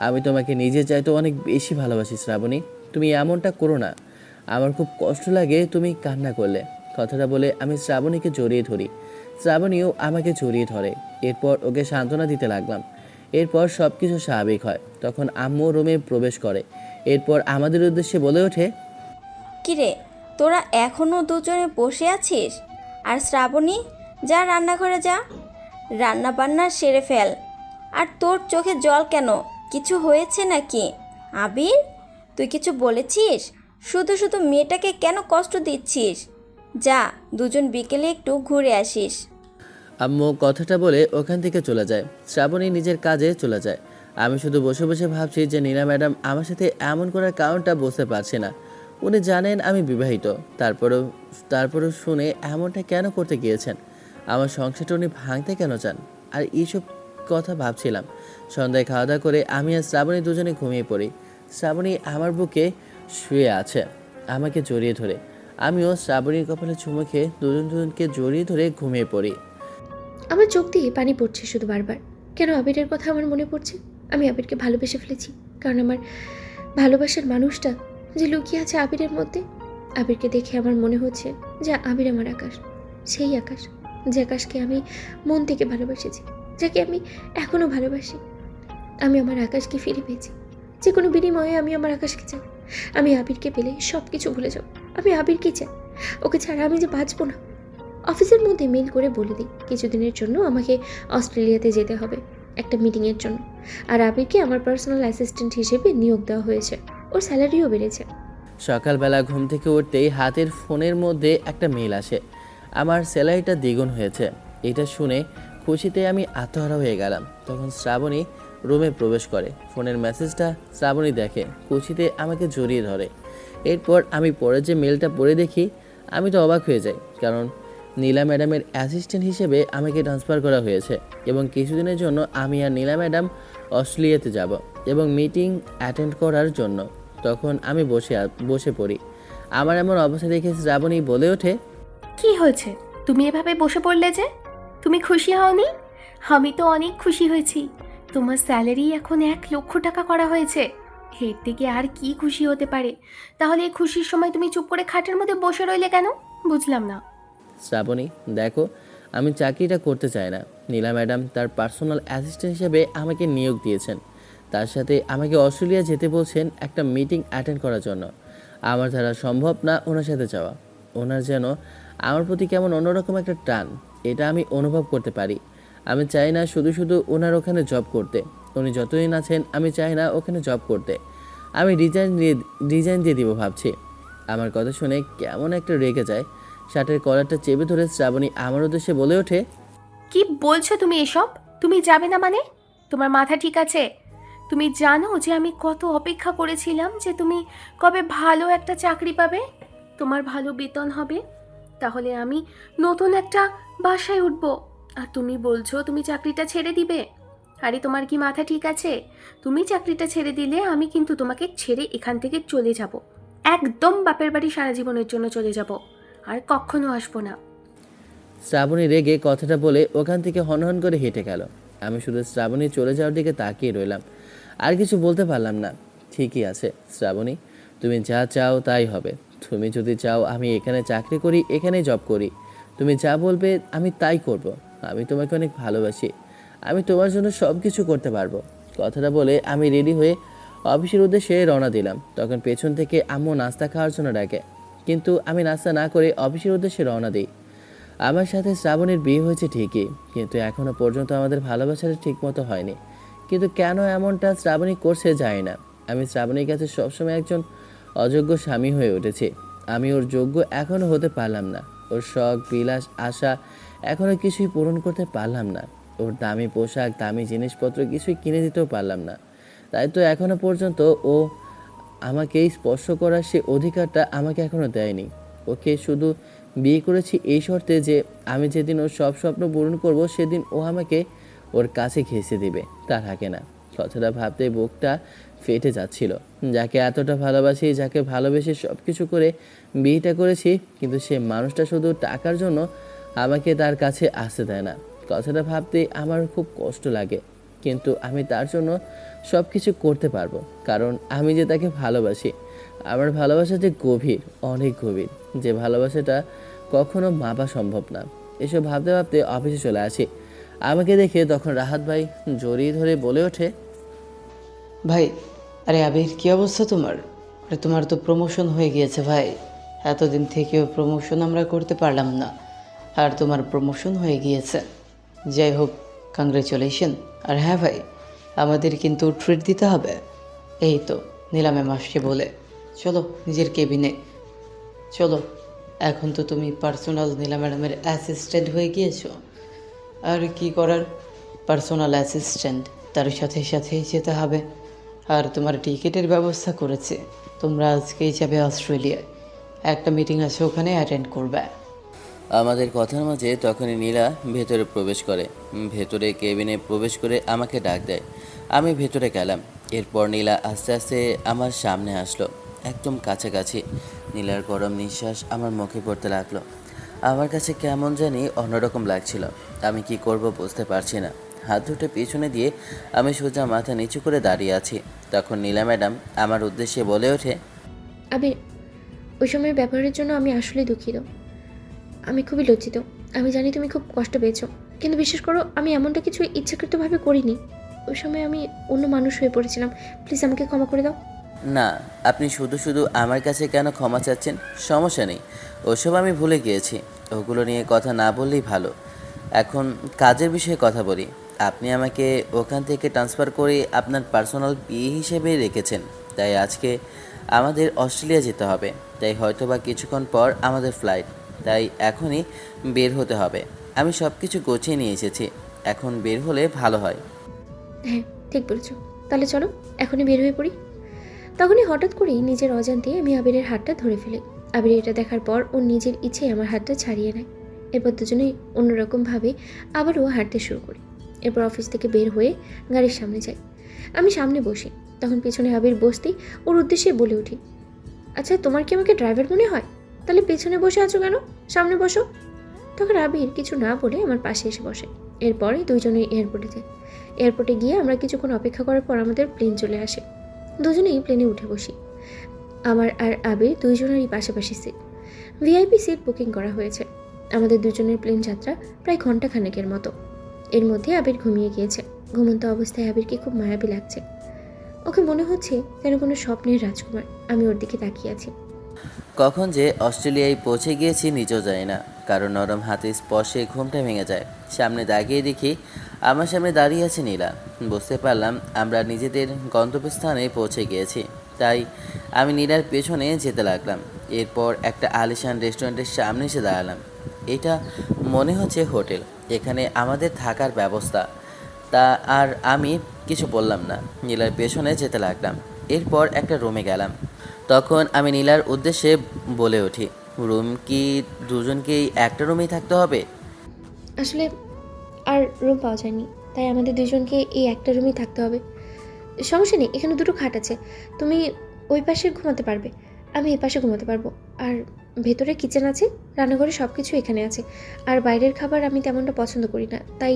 আমি তোমাকে নিজে চাইতে অনেক বেশি ভালোবাসি শ্রাবণী, তুমি এমনটা করো না। আমার খুব কষ্ট লাগে তুমি কান্না করলে। কথাটা বলে আমি শ্রাবণীকে জড়িয়ে ধরি, শ্রাবণীও আমাকে জড়িয়ে ধরে। এরপর ওকে সান্ত্বনা দিতে লাগলাম। এরপর সব কিছু স্বাভাবিক হয়। তখন আম্মু রুমে প্রবেশ করে। এরপর আমাদের উদ্দেশ্যে বলে ওঠে, কিরে, তোরা এখনও দুজনে বসে আছিস? আর শ্রাবণী, যা রান্নাঘরে যা, রান্না বান্না সেরে ফেল। আর তোর চোখে জল কেন? কিছু হয়েছে নাকি? আবির, তুই কিছু বলেছিস? শুধু শুধু মেয়েটাকে কেন কষ্ট দিচ্ছিস? যা, দুজন বিকেলে একটু ঘুরে আসিস। আম্মু কথাটা বলে ওখান থেকে চলে যায়। শ্রাবণী নিজের কাজে চলে যায়। আমি শুধু বসে বসে ভাবছি যে নীলা ম্যাডাম আমার সাথে এমন করার কারণটা বুঝতে পারছি না। উনি জানেন আমি বিবাহিত, তারপরেও শুনে এমনটা কেন করতে গিয়েছেন? আমার সংসারটা উনি ভাঙতে কেন চান? আর এইসব কথা ভাবছিলাম। সন্ধ্যায় খাওয়া দাওয়া করে আমি আর শ্রাবণী দুজনে ঘুমিয়ে পড়ি। শ্রাবণী আমার বুকে শুয়ে আছে, আমাকে জড়িয়ে ধরে। আমিও শ্রাবণীর কপালে চুমু খেয়ে দুজনকে জড়িয়ে ধরে ঘুমিয়ে পড়ি। আমার চোখ দিয়ে পানি পড়ছে শুধু বারবার। কেন আবিরের কথা আমার মনে পড়ছে? আমি আবিরকে ভালোবেসে ফেলেছি, কারণ আমার ভালোবাসার মানুষটা যে লুকিয়ে আছে আবিরের মধ্যে। আবিরকে দেখে আমার মনে হচ্ছে যে আবির আমার আকাশ, সেই আকাশ যে আকাশকে আমি মন থেকে ভালোবেসেছি, যাকে আমি এখনও ভালোবাসি। আমি আমার আকাশকে ফিরে পেয়েছি। যে কোনো বিনিময়ে আমি আমার আকাশকে চাই। আমি আবিরকে পেলে সব কিছু ভুলে যাব। আমি আবিরকে চাই, ওকে ছাড়া আমি যে বাঁচবো না। অফিসের মধ্যে মেল করে বলে দিই কিছুদিনের জন্য আমাকে অস্ট্রেলিয়াতে যেতে হবে একটা মিটিংয়ের জন্য। আর আবিরকে আমার পার্সোনাল অ্যাসিস্ট্যান্ট হিসেবে নিয়োগ দেওয়া হয়েছে, ওর স্যালারিও বেড়েছে। সকালবেলা ঘুম থেকে উঠতেই হাতের ফোনের মধ্যে একটা মেল আসে, আমার স্যালারিটা দ্বিগুণ হয়েছে। এটা শুনে খুশিতে আমি আত্মহারা হয়ে গেলাম। তখন শ্রাবণী রুমে প্রবেশ করে। ফোনের মেসেজটা শ্রাবণী দেখে, খুশিতে আমাকে জড়িয়ে ধরে। এরপর আমি পরে যে মেলটা পড়ে দেখি, আমি তো অবাক হয়ে যাই, কারণ নীলা ম্যাডামের অ্যাসিস্ট্যান্ট হিসেবে আমাকে ট্রান্সফার করা হয়েছে এবং কিছুদিনের জন্য আমি আর নীলা ম্যাডাম অস্ট্রেলিয়াতে যাব এবং মিটিং অ্যাটেন্ড করার জন্য। তখন আমি বসে পড়ি। আমার এমন অবস্থা দেখে শ্রাবণী বলে ওঠে, কি হয়েছে? তুমি এভাবে বসে পড়লে যে? তুমি খুশি হওনি? আমি তো অনেক খুশি হয়েছি। তোমার স্যালারি এখন 1,00,000 টাকা করা হয়েছে। এর থেকে আর কি খুশি হতে পারে? তাহলে এই খুশির সময় তুমি চুপ করে খাটের মধ্যে বসে রইলে কেন? বুঝলাম না। শ্রাবণী দেখো, আমি চাকরিটা করতে চাই না। নীলা ম্যাডাম তার পার্সোনাল অ্যাসিস্ট্যান্ট হিসেবে আমাকে নিয়োগ দিয়েছেন। তার সাথে আমাকে অস্ট্রেলিয়া যেতে বলছেন একটা মিটিং অ্যাটেন্ড করার জন্য। আমার দ্বারা সম্ভব না ওনার সাথে যাওয়া। ওনার যেন আমার প্রতি কেমন অন্যরকম একটা টান, এটা আমি অনুভব করতে পারি। আমি চাই না শুধু শুধু ওনার ওখানে জব করতে। উনি যতদিন আছেন আমি চাই না ওখানে জব করতে। আমি রিজাইন দিয়ে দিব ভাবছি। আমার কথা শুনে কেমন একটা রেগে যায়। শার্টের কলারটা চেপে ধরে শ্রাবণী আমার উদ্দেশ্যে বলে ওঠে, কি বলছো তুমি এসব? তুমি যাবে না মানে? তোমার মাথা ঠিক আছে? তুমি জানো যে আমি কত অপেক্ষা করেছিলাম যে তুমি কবে ভালো একটা চাকরি পাবে, তোমার ভালো বেতন হবে, তাহলে আমি নতুন একটা বাসায় উঠবো। আর তুমি বলছো তুমি চাকরিটা ছেড়ে দিবে? আরে তোমার কি মাথা ঠিক আছে? তুমি চাকরিটা ছেড়ে দিলে আমি কিন্তু তোমাকে ছেড়ে এখান থেকে চলে যাব। একদম বাপের বাড়ি সারা জীবনের জন্য চলে যাব, আর কখনো আসবো না। শ্রাবণী রেগে কথাটা বলে ওখান থেকে হনহন করে হেঁটে গেল। আমি শুধু শ্রাবণী চলে যাওয়ার দিকে তাকিয়ে রইলাম, আর কিছু বলতে পারলাম না। ঠিকই আছে শ্রাবণী, তুমি যা চাও তাই হবে। তুমি যদি চাও আমি এখানে চাকরি করি, এখানেই জব করি, তুমি যা বলবে আমি তাই করব। আমি তোমাকে অনেক ভালোবাসি, আমি তোমার জন্য সব কিছু করতে পারবো। কথাটা বলে আমি রেডি হয়ে অফিসের উদ্দেশ্যে রওনা দিলাম। তখন পেছন থেকে আম্মু নাস্তা খাওয়ার জন্য ডাকে, কিন্তু আমি নাস্তা না করে অফিসের উদ্দেশ্যে রওনা দিই। আমার সাথে শ্রাবণীর বিয়ে হয়েছে ঠিকই, কিন্তু এখনও পর্যন্ত আমাদের ভালোবাসাটা ঠিকমতো হয়নি। কিন্তু কেন এমনটা শ্রাবণী করছে জানি না। আমি শ্রাবণীর কাছে সবসময় একজন অযোগ্য স্বামী হয়ে উঠেছি। আমি ওর যোগ্য এখনও হতে পারলাম না। ওর শখ বিলাস আশা এখনও কিছুই পূরণ করতে পারলাম না। ওর দামি পোশাক দামি জিনিসপত্র কিছুই কিনে দিতেও পারলাম না। তাই তো এখনও পর্যন্ত ও আমাকে স্পর্শ করার সে অধিকারটা আমাকে এখনও দেয়নি। ওকে শুধু বিয়ে করেছি এই শর্তে যে আমি যেদিন ওর সব স্বপ্ন পূরণ করব সেদিন ও আমাকে ওর কাছে ঘেঁষে দিবে, তার আগে না। কথাটা ভাবতে বুকটা ফেটে যাচ্ছিল। যাকে এতটা ভালোবাসি, যাকে ভালোবেসে সব কিছু করে বিয়েটা করেছি, কিন্তু সে মানুষটা শুধু টাকার জন্য আমাকে তার কাছে আসতে দেয় না। কথাটা ভাবতে আমার খুব কষ্ট লাগে, কিন্তু আমি তার জন্য সব কিছু করতে পারবো, কারণ আমি যে তাকে ভালোবাসি। আমার ভালোবাসা যে গভীর, অনেক গভীর, যে ভালোবাসাটা কখনো মাপা সম্ভব না। এসব ভাবতে ভাবতে অফিসে চলে আসি। আমাকে দেখে তখন রাহাত ভাই জড়িয়ে ধরে বলে ওঠে, ভাই, আরে আবির, কী অবস্থা তোমার? আরে তোমার তো প্রমোশন হয়ে গিয়েছে ভাই। এতদিন থেকেও প্রমোশন আমরা করতে পারলাম না, আর তোমার প্রমোশন হয়ে গিয়েছে। যাই হোক, কংগ্রেচুলেশন। আর হ্যাঁ ভাই, আমাদের কিন্তু ট্রিট দিতে হবে। এই তো নীলা ম্যাম আসছে বলে, চলো নিজের কেবিনে চলো। এখন তো তুমি পার্সোনাল নীলা ম্যাডামের অ্যাসিস্ট্যান্ট হয়ে গিয়েছো। আর কি করার, পার্সোনাল অ্যাসিস্ট্যান্ট, তার সাথে সাথেই যেতে হবে। আর তোমার টিকিটের ব্যবস্থা করেছে, তোমরা আজকেই যাবে অস্ট্রেলিয়ায়। একটা মিটিং আছে, ওখানে অ্যাটেন্ড করবে। আমাদের কথার মাঝে তখনই নীলা ভেতরে প্রবেশ করে। ভেতরে কেবিনে প্রবেশ করে আমাকে ডাক দেয়। আমি ভেতরে গেলাম। এরপর নীলা আস্তে আস্তে আমার সামনে আসলো, একদম কাছাকাছি। নীলার গরম নিঃশ্বাস আমার মুখে পড়তে লাগলো। আমার কাছে কেমন জানি অন্যরকম লাগছিল। আমি কি করব বুঝতে পারছি না। হাত দুটো পিছনে দিয়ে আমি সোজা মাথা নিচু করে দাঁড়িয়ে আছি। তখন নীলা ম্যাডাম আমার উদ্দেশ্যে বলে ওঠে, আবির, ওই সময়ের ব্যাপারের জন্য আমি আসলে দুঃখিত। আমি খুবই লজ্জিত। আমি জানি তুমি খুব কষ্ট পেয়েছো, কিন্তু বিশ্বাস করো আমি এমনটা কিছু ইচ্ছাকৃতভাবে করিনি। ওই সময় আমি অন্য মানুষ হয়ে পড়েছিলাম। প্লিজ আমাকে ক্ষমা করে দাও। না, আপনি শুধু শুধু আমার কাছে কেন ক্ষমা চাচ্ছেন? সমস্যা নেই, ওসব আমি ভুলে গিয়েছি। ওগুলো নিয়ে কথা না বললেই ভালো। এখন কাজের বিষয়ে কথা বলি। আপনি আমাকে ওখান থেকে ট্রান্সফার করে আপনার পার্সোনাল পিএ হিসেবে রেখেছেন, তাই আজকে আমাদের অস্ট্রেলিয়া যেতে হবে। তাই হয়তোবা কিছুক্ষণ পর আমাদের ফ্লাইট, তাই এখনই বের হতে হবে। আমি সব কিছু গুছিয়ে নিয়ে এসেছি, এখন বের হলে ভালো হয়। হ্যাঁ, ঠিক বলেছো। তাহলে চলো এখনই বের হয়ে পড়ি। তখনই হঠাৎ করেই নিজের অজান্তে আমি আবিরের হাতটা ধরে ফেলি। আবির এটা দেখার পর ও নিজের ইচ্ছেই আমার হাতটা ছাড়িয়ে নেয়। এরপর দুজনেই অন্যরকমভাবে আবারও হাঁটতে শুরু করি। এরপর অফিস থেকে বের হয়ে গাড়ির সামনে যাই। আমি সামনে বসি, তখন পেছনে আবির বসতেই ওর উদ্দেশ্যে বলে উঠি, আচ্ছা তোমার কি আমাকে ড্রাইভার মনে হয়? তাহলে পেছনে বসে আছো কেন? সামনে বসো। তখন আবির কিছু না বলে আমার পাশে এসে বসে। এরপরে দুজনেই এয়ারপোর্টে যাই। এয়ারপোর্টে গিয়ে আমরা কিছুক্ষণ অপেক্ষা করার পর আমাদের প্লেন চলে আসে। দুজনেই প্লেনে উঠে বসি। আমার আর আবির দুইজনেরই পাশাপাশি সিট। ভিআইপি সিট বুকিং করা হয়েছে। আমাদের দুজনের প্লেন যাত্রা প্রায় ঘন্টাখানেকের মতো। এর মধ্যে আবির ঘুমিয়ে গিয়েছে। ঘুমন্ত অবস্থায় আবিরকে খুব মায়াবী লাগছে। ওকে মনে হচ্ছে যেন কোনো স্বপ্নের রাজকুমার। আমি ওর দিকে তাকিয়ে আছি। কখন যে অস্ট্রেলিয়ায় পৌঁছে গিয়েছি নিজেও জানি না, কারণ নরম হাতে স্পর্শে ঘুমটা ভেঙে যায়। সামনে তাকিয়ে দেখি আমার সামনে দাঁড়িয়ে আছে নীলা। বুঝতে পারলাম আমরা নিজেদের গন্তব্যস্থানে পৌঁছে গিয়েছি। তাই আমি নীলার পেছনে যেতে লাগলাম। এরপর একটা আলিশান রেস্টুরেন্টের সামনে এসে দাঁড়ালাম। এটা মনে হচ্ছে হোটেল, এখানে আমাদের থাকার ব্যবস্থা। তা আর আমি কিছু বললাম না, নীলার পেছনে যেতে লাগলাম। এরপর একটা রুমে গেলাম। তখন আমি নীলার উদ্দেশ্যে বলে উঠি, রুম কি দুজনকেই একটা রুমেই থাকতে হবে? আসলে আর রুম পাওয়া যায়নি, তাই আমাদের দুজনকে এই একটা রুমেই থাকতে হবে। সমস্যা নেই, এখানে দুটো খাট আছে। তুমি ওই পাশে ঘুমাতে পারবে, আমি এই পাশে ঘুমাতে পারবো। আর ভেতরে কিচেন আছে, রান্নাঘরে সব কিছু এখানে আছে। আর বাইরের খাবার আমি তেমনটা পছন্দ করি না, তাই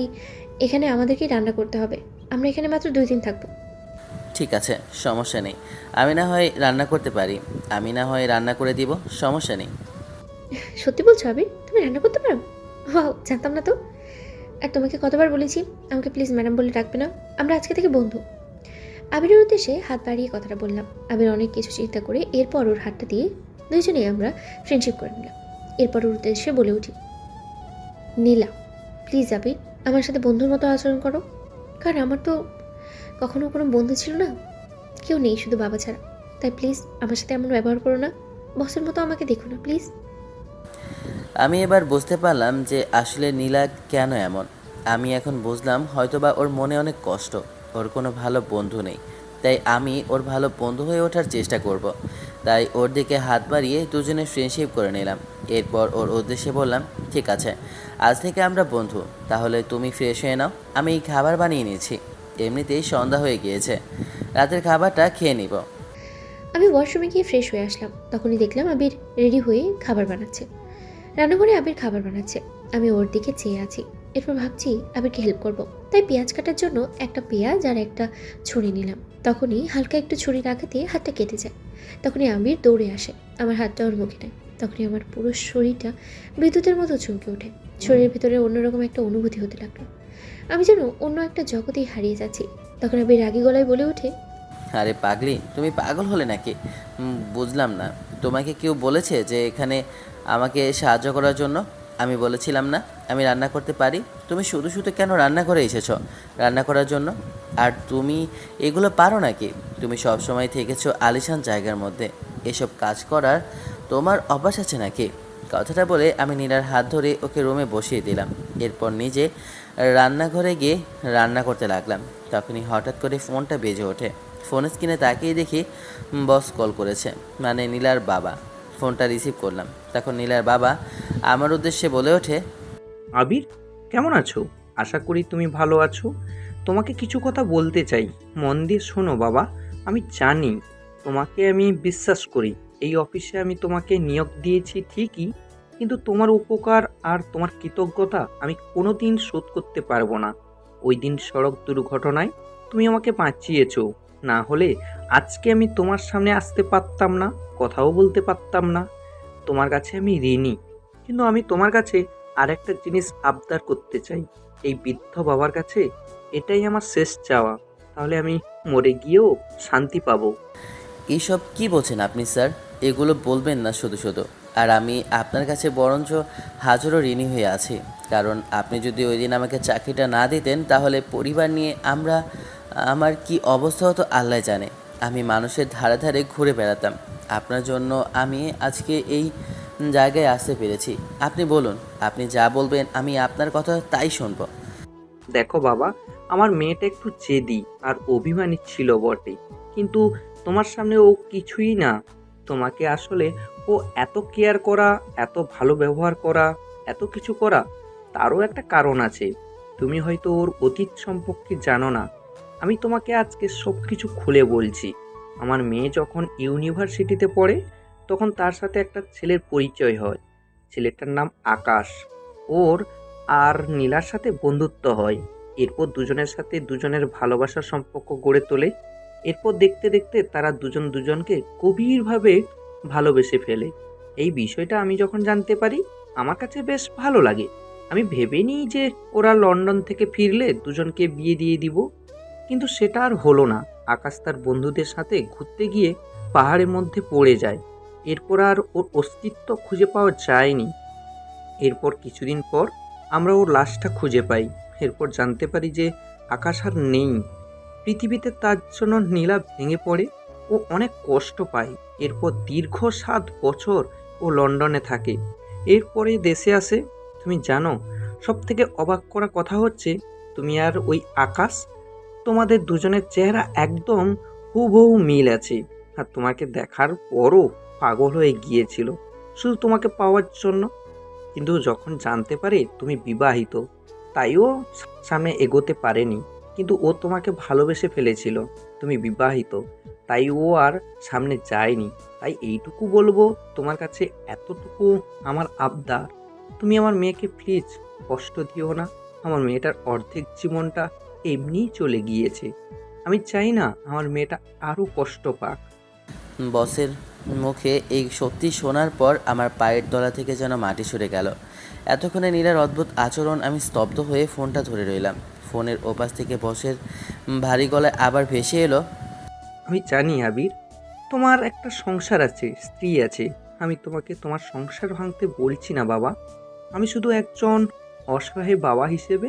এখানে আমাদেরকেই রান্না করতে হবে। আমরা এখানে মাত্র 2 দিন থাকবো। ঠিক আছে, সমস্যা নেই। আমি না হয় রান্না করতে পারি, আমি না হয় রান্না করে দিব, সমস্যা নেই। সত্যি বলছো আবির, তুমি রান্না করতে পারো? ওয়াও, জানতাম না তো। আর তোমাকে কতবার বলেছি আমাকে প্লিজ ম্যাডাম বলে ডাকবে না, আমরা আজকে থেকে বন্ধু। আবিরের উদ্দেশ্যে হাত বাড়িয়ে কথাটা বললাম। আবির অনেক কিছু চিন্তা করে এরপর ওর হাতটা দিয়ে দুইজনেই আমরা ফ্রেন্ডশিপ করে নিলাম। এরপর ওর উদ্দেশ্যে বলে উঠি, নীলা প্লিজ আবির, আমার সাথে বন্ধুর মতো আচরণ করো। কারণ আমার তো কখনো কোনো বন্ধু ছিল না, কেউ নেই শুধু বাবা ছাড়া। তাই প্লিজ আমার সাথে এমন ব্যবহার করো না, বসের মতো আমাকে দেখো না প্লিজ। আমি এবার বুঝতে পারলাম যে আসলে নীলা কেন এমন। আমি এখন বুঝলাম হয়তোবা ওর মনে অনেক কষ্ট, ওর কোনো ভালো বন্ধু নেই। তাই আমি ওর ভালো বন্ধু হয়ে ওঠার চেষ্টা করব। তাই ওর দিকে হাত বাড়িয়ে দুজনে ফ্রেন্ডশিপ করে নিলাম। এরপর ওর উদ্দেশ্যে বললাম, ঠিক আছে, আজ থেকে আমরা বন্ধু। তাহলে তুমি ফ্রেশ হয়ে নাও, আমি খাবার বানিয়ে নিয়েছি। এমনিতেই সন্ধ্যা হয়ে গিয়েছে, রাতের খাবারটা খেয়ে নিব। আমি ওয়াশরুমে গিয়ে ফ্রেশ হয়ে আসলাম। তখনই দেখলাম আবির রেডি হয়ে খাবার বানাচ্ছে। রান্নাঘরে আবির খাবার বানাচ্ছে, আমি ওর দিকে চেয়ে আছি। এরপর ভাবছি আবিরকে হেল্প করব। তাই পেঁয়াজ কাটার জন্য একটা পেঁয়াজ আর একটা ছুরি নিলাম। তখনই হালকা একটু ছুরি রাখাতে হাতটা কেটে যায়। তখনই আবির দৌড়ে আসে, আমার হাতটা ওর মুখে নেয়। তখনই আমার পুরো শরীরটা বিদ্যুতের মতো চমকে ওঠে। শরীরের ভিতরে অন্যরকম একটা অনুভূতি হতে লাগলো। আমি যেন অন্য একটা জগতেই হারিয়ে যাচ্ছি। তখন আবির রাগী গলায় বলে ওঠে, আরে পাগলি, তুমি পাগল হলে নাকি? বুঝলাম না, তোমাকে কেউ বলেছে যে এখানে আমাকে সাহায্য করার জন্য? আমি বলেছিলাম না আমি রান্না করতে পারি? তুমি শুধু শুধু কেন রান্না করে এসেছো রান্না করার জন্য? আর তুমি এগুলো পারো নাকি? তুমি সব সময় থেকেছো আলিশান জায়গার মধ্যে, এসব কাজ করার তোমার অভ্যাস আছে নাকি? কথাটা বলে আমি নীলার হাত ধরে ওকে রুমে বসিয়ে দিলাম। এরপর নিজে রান্নাঘরে গিয়ে রান্না করতে লাগলাম। তখনই হঠাৎ করে ফোনটা বেজে ওঠে। ফোন স্ক্রিনে তাকিয়ে দেখি বস কল করেছে, মানে নীলার বাবা। ফোনটা রিসিভ করলাম। তখন নীলার বাবা আমার উদ্দেশ্যে বলে ওঠে, আবির, কেমন আছো? আশা করি তুমি ভালো আছো। তোমাকে কিছু কথা বলতে চাই, মন দিয়ে শোনো বাবা। আমি জানি, তোমাকে আমি বিশ্বাস করি। এই অফিসে আমি তোমাকে নিয়োগ দিয়েছি ঠিকই, কিন্তু তোমার উপকার আর তোমার কৃতজ্ঞতা আমি কোনো দিন শোধ করতে পারবো না। ওই দিন সড়ক দুর্ঘটনায় তুমি আমাকে বাঁচিয়েছো, না হলে আজকে আমি তোমার সামনে আসতে পারতাম না, কথাও বলতে পারতাম না। তোমার কাছে আমি ঋণী, কিন্তু আমি তোমার কাছে আর একটা জিনিস আবদার করতে চাই। এই বৃদ্ধ বাবার কাছে এটাই আমার শেষ চাওয়া, তাহলে আমি মরে গিয়েও শান্তি পাবো। এইসব কি বলছেন আপনি স্যার? এগুলো বলবেন না শুধু শুধু। আর আমি আপনার কাছে বরঞ্চ হাজারো ঋণী হয়ে আছি, কারণ আপনি যদি ওই দিন আমাকে চাকরিটা না দিতেন তাহলে পরিবার নিয়ে আমার কি অবস্থা হতো আল্লাহ জানে। আমি মানুষের ধারে ধারে ঘুরে বেড়াতাম। আপনার জন্য আমি আজকে এই জায়গায় আসতে পেরেছি। আপনি বলুন, আপনি যা বলবেন আমি আপনার কথা তাই শুনবো। দেখো বাবা, আমার মেয়েটা একটু জেদি আর অভিমানী ছিল বটে, কিন্তু তোমার সামনে ও কিছুই না। তোমাকে আসলে ও এত কেয়ার করা, এত ভালো ব্যবহার করা, এত কিছু করা, তারও একটা কারণ আছে। তুমি হয়তো ওর অতীত সম্পর্কে জানো না। আমি তোমাকে আজকে সব কিছু খুলে বলছি। আমার মেয়ে যখন ইউনিভার্সিটিতে পড়ে তখন তার সাথে একটা ছেলের পরিচয় হয়। ছেলেটার নাম আকাশ। ওর আর নীলার সাথে বন্ধুত্ব হয়। এরপর দুজনের সাথে দুজনের ভালোবাসার সম্পর্ক গড়ে তোলে। এরপর দেখতে দেখতে তারা দুজন দুজনকে গভীরভাবে ভালোবেসে ফেলে। এই বিষয়টা আমি যখন জানতে পারি আমার কাছে বেশ ভালো লাগে। আমি ভেবে নিই যে ওরা লন্ডন থেকে ফিরলে দুজনকে বিয়ে দিয়ে দিব, কিন্তু সেটা আর হলো না। আকাশ তার বন্ধুদের সাথে ঘুরতে গিয়ে পাহাড়ের মধ্যে পড়ে যায়। এরপর আর ওর অস্তিত্ব খুঁজে পাওয়া যায়নি। এরপর কিছুদিন পর আমরা ওর লাশটা খুঁজে পাই। এরপর জানতে পারি যে আকাশ আর নেই পৃথিবীতে। তার জন্য নীলা ভেঙে পড়ে, ও অনেক কষ্ট পায়। এরপর দীর্ঘ 7 বছর ও লন্ডনে থাকে, এরপরে দেশে আসে। তুমি জানো, সব থেকে অবাক করা কথা হচ্ছে তুমি আর ওই আকাশ, তোমাদের দুজনের চেহারা একদম হুবহু মিল আছে। আর তোমাকে দেখার পরও পাগল হয়ে গিয়েছিল শুধু তোমাকে পাওয়ার জন্য। কিন্তু যখন জানতে পারে তুমি বিবাহিত, তাইও সামনে এগোতে পারেনি। কিন্তু ও তোমাকে ভালোবেসে ফেলেছিল, তুমি বিবাহিত, তাই ও আর সামনে যায়নি। তাই এইটুকু বলবো তোমার কাছে, এতটুকু আমার আবদার, তুমি আমার মেয়েকে প্লিজ কষ্ট দিও না। আমার মেয়েটার অর্ধেক জীবনটা এমনিই চলে গিয়েছে। আমি চাই না আমার মেয়েটা আরও কষ্ট পাক। বসের মুখে এই সত্যি শোনার পর আমার পায়ের তলা থেকে যেন মাটি সরে গেল। এতক্ষণে নীলার অদ্ভুত আচরণ আমি স্তব্ধ হয়ে ফোনটা ধরে রইলাম। ফোনের ওপাশ থেকে বসের ভারী গলায় আবার ভেসে এলো, আমি জানি আবির, তোমার একটা সংসার আছে, স্ত্রী আছে। আমি তোমাকে তোমার সংসার ভাঙতে বলছি না বাবা। আমি শুধু একজন অসহায় বাবা হিসেবে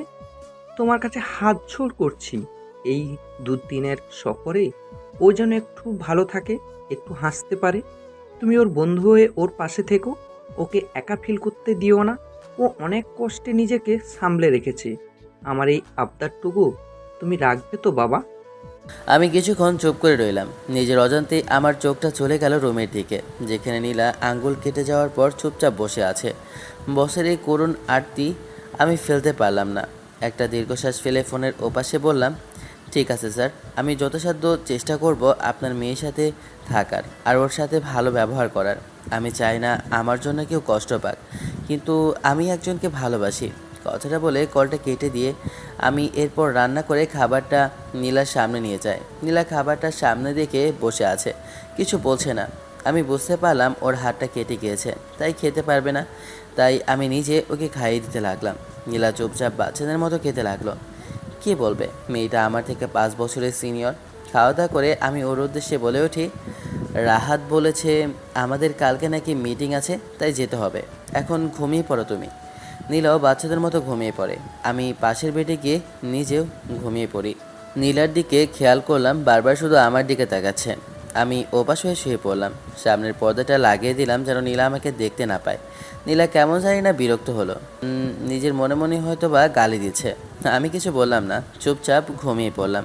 তোমার কাছে হাত জোড় করছি। এই দুদিনের সফরে ও যেন একটু ভালো থাকে, একটু হাসতে পারে। তুমি ওর বন্ধু হয়ে ওর পাশে থেকো, ওকে একা ফিল করতে দিও না। ও অনেক কষ্টে নিজেকে সামলে রেখেছে। আমার এই আবদারটুকু তুমি রাখবে তো বাবা? আমি কিছুক্ষণ চুপ করে রইলাম। নিজের অজান্তেই আমার চোখটা চলে গেল রুমের দিকে, যেখানে নীলা আঙ্গুল কেটে যাওয়ার পর চুপচাপ বসে আছে। বসের এই করুণ আরতি আমি ফেলতে পারলাম না। একটা দীর্ঘশ্বাস ফেলে ফোনের ওপাশে বললাম, ঠিক আছে স্যার, আমি যথাসাধ্য চেষ্টা করব আপনার মেয়ের সাথে থাকার আর ওর সাথে ভালো ব্যবহার করার। আমি চাই না আমার জন্য কেউ কষ্ট পাক, কিন্তু আমি একজনকে ভালোবাসি। কথাটা বলে কলটা কেটে দিয়ে আমি এরপর রান্না করে খাবারটা নীলার সামনে নিয়ে যাই। নীলা খাবারটা সামনে দেখে বসে আছে, কিছু বলছে না। আমি বুঝতে পারলাম ওর হাতটা কেটে গিয়েছে, তাই খেতে পারবে না। তাই আমি নিজে ওকে খাইয়ে দিতে লাগলাম। নীলা চুপচাপ বাচ্চাদের মতো খেতে লাগলো। কী বলবে, মেয়েটা আমার থেকে 5 বছরের সিনিয়র। খাওয়া দাওয়া করে আমি ওর উদ্দেশ্যে বলে উঠি, রাহাত বলেছে আমাদের কালকে নাকি মিটিং আছে, তাই যেতে হবে। এখন ঘুমিয়ে পড়ো তুমি। নীলাও বাচ্চাদের মতো ঘুমিয়ে পড়ে। আমি পাশের বেডে গিয়ে নিজেও ঘুমিয়ে পড়ি। নীলার দিকে খেয়াল করলাম বারবার শুধু আমার দিকে তাকাচ্ছে। আমি ওপাশ হয়ে শুয়ে পড়লাম। সামনের পর্দাটা লাগিয়ে দিলাম যেন নীলা আমাকে দেখতে না পায়। নীলা কেমন জানি না বিরক্ত হলো। নিজের মনে মনে হয়তো বা গালি দিচ্ছে। আমি কিছু বললাম না, চুপচাপ ঘুমিয়ে পড়লাম।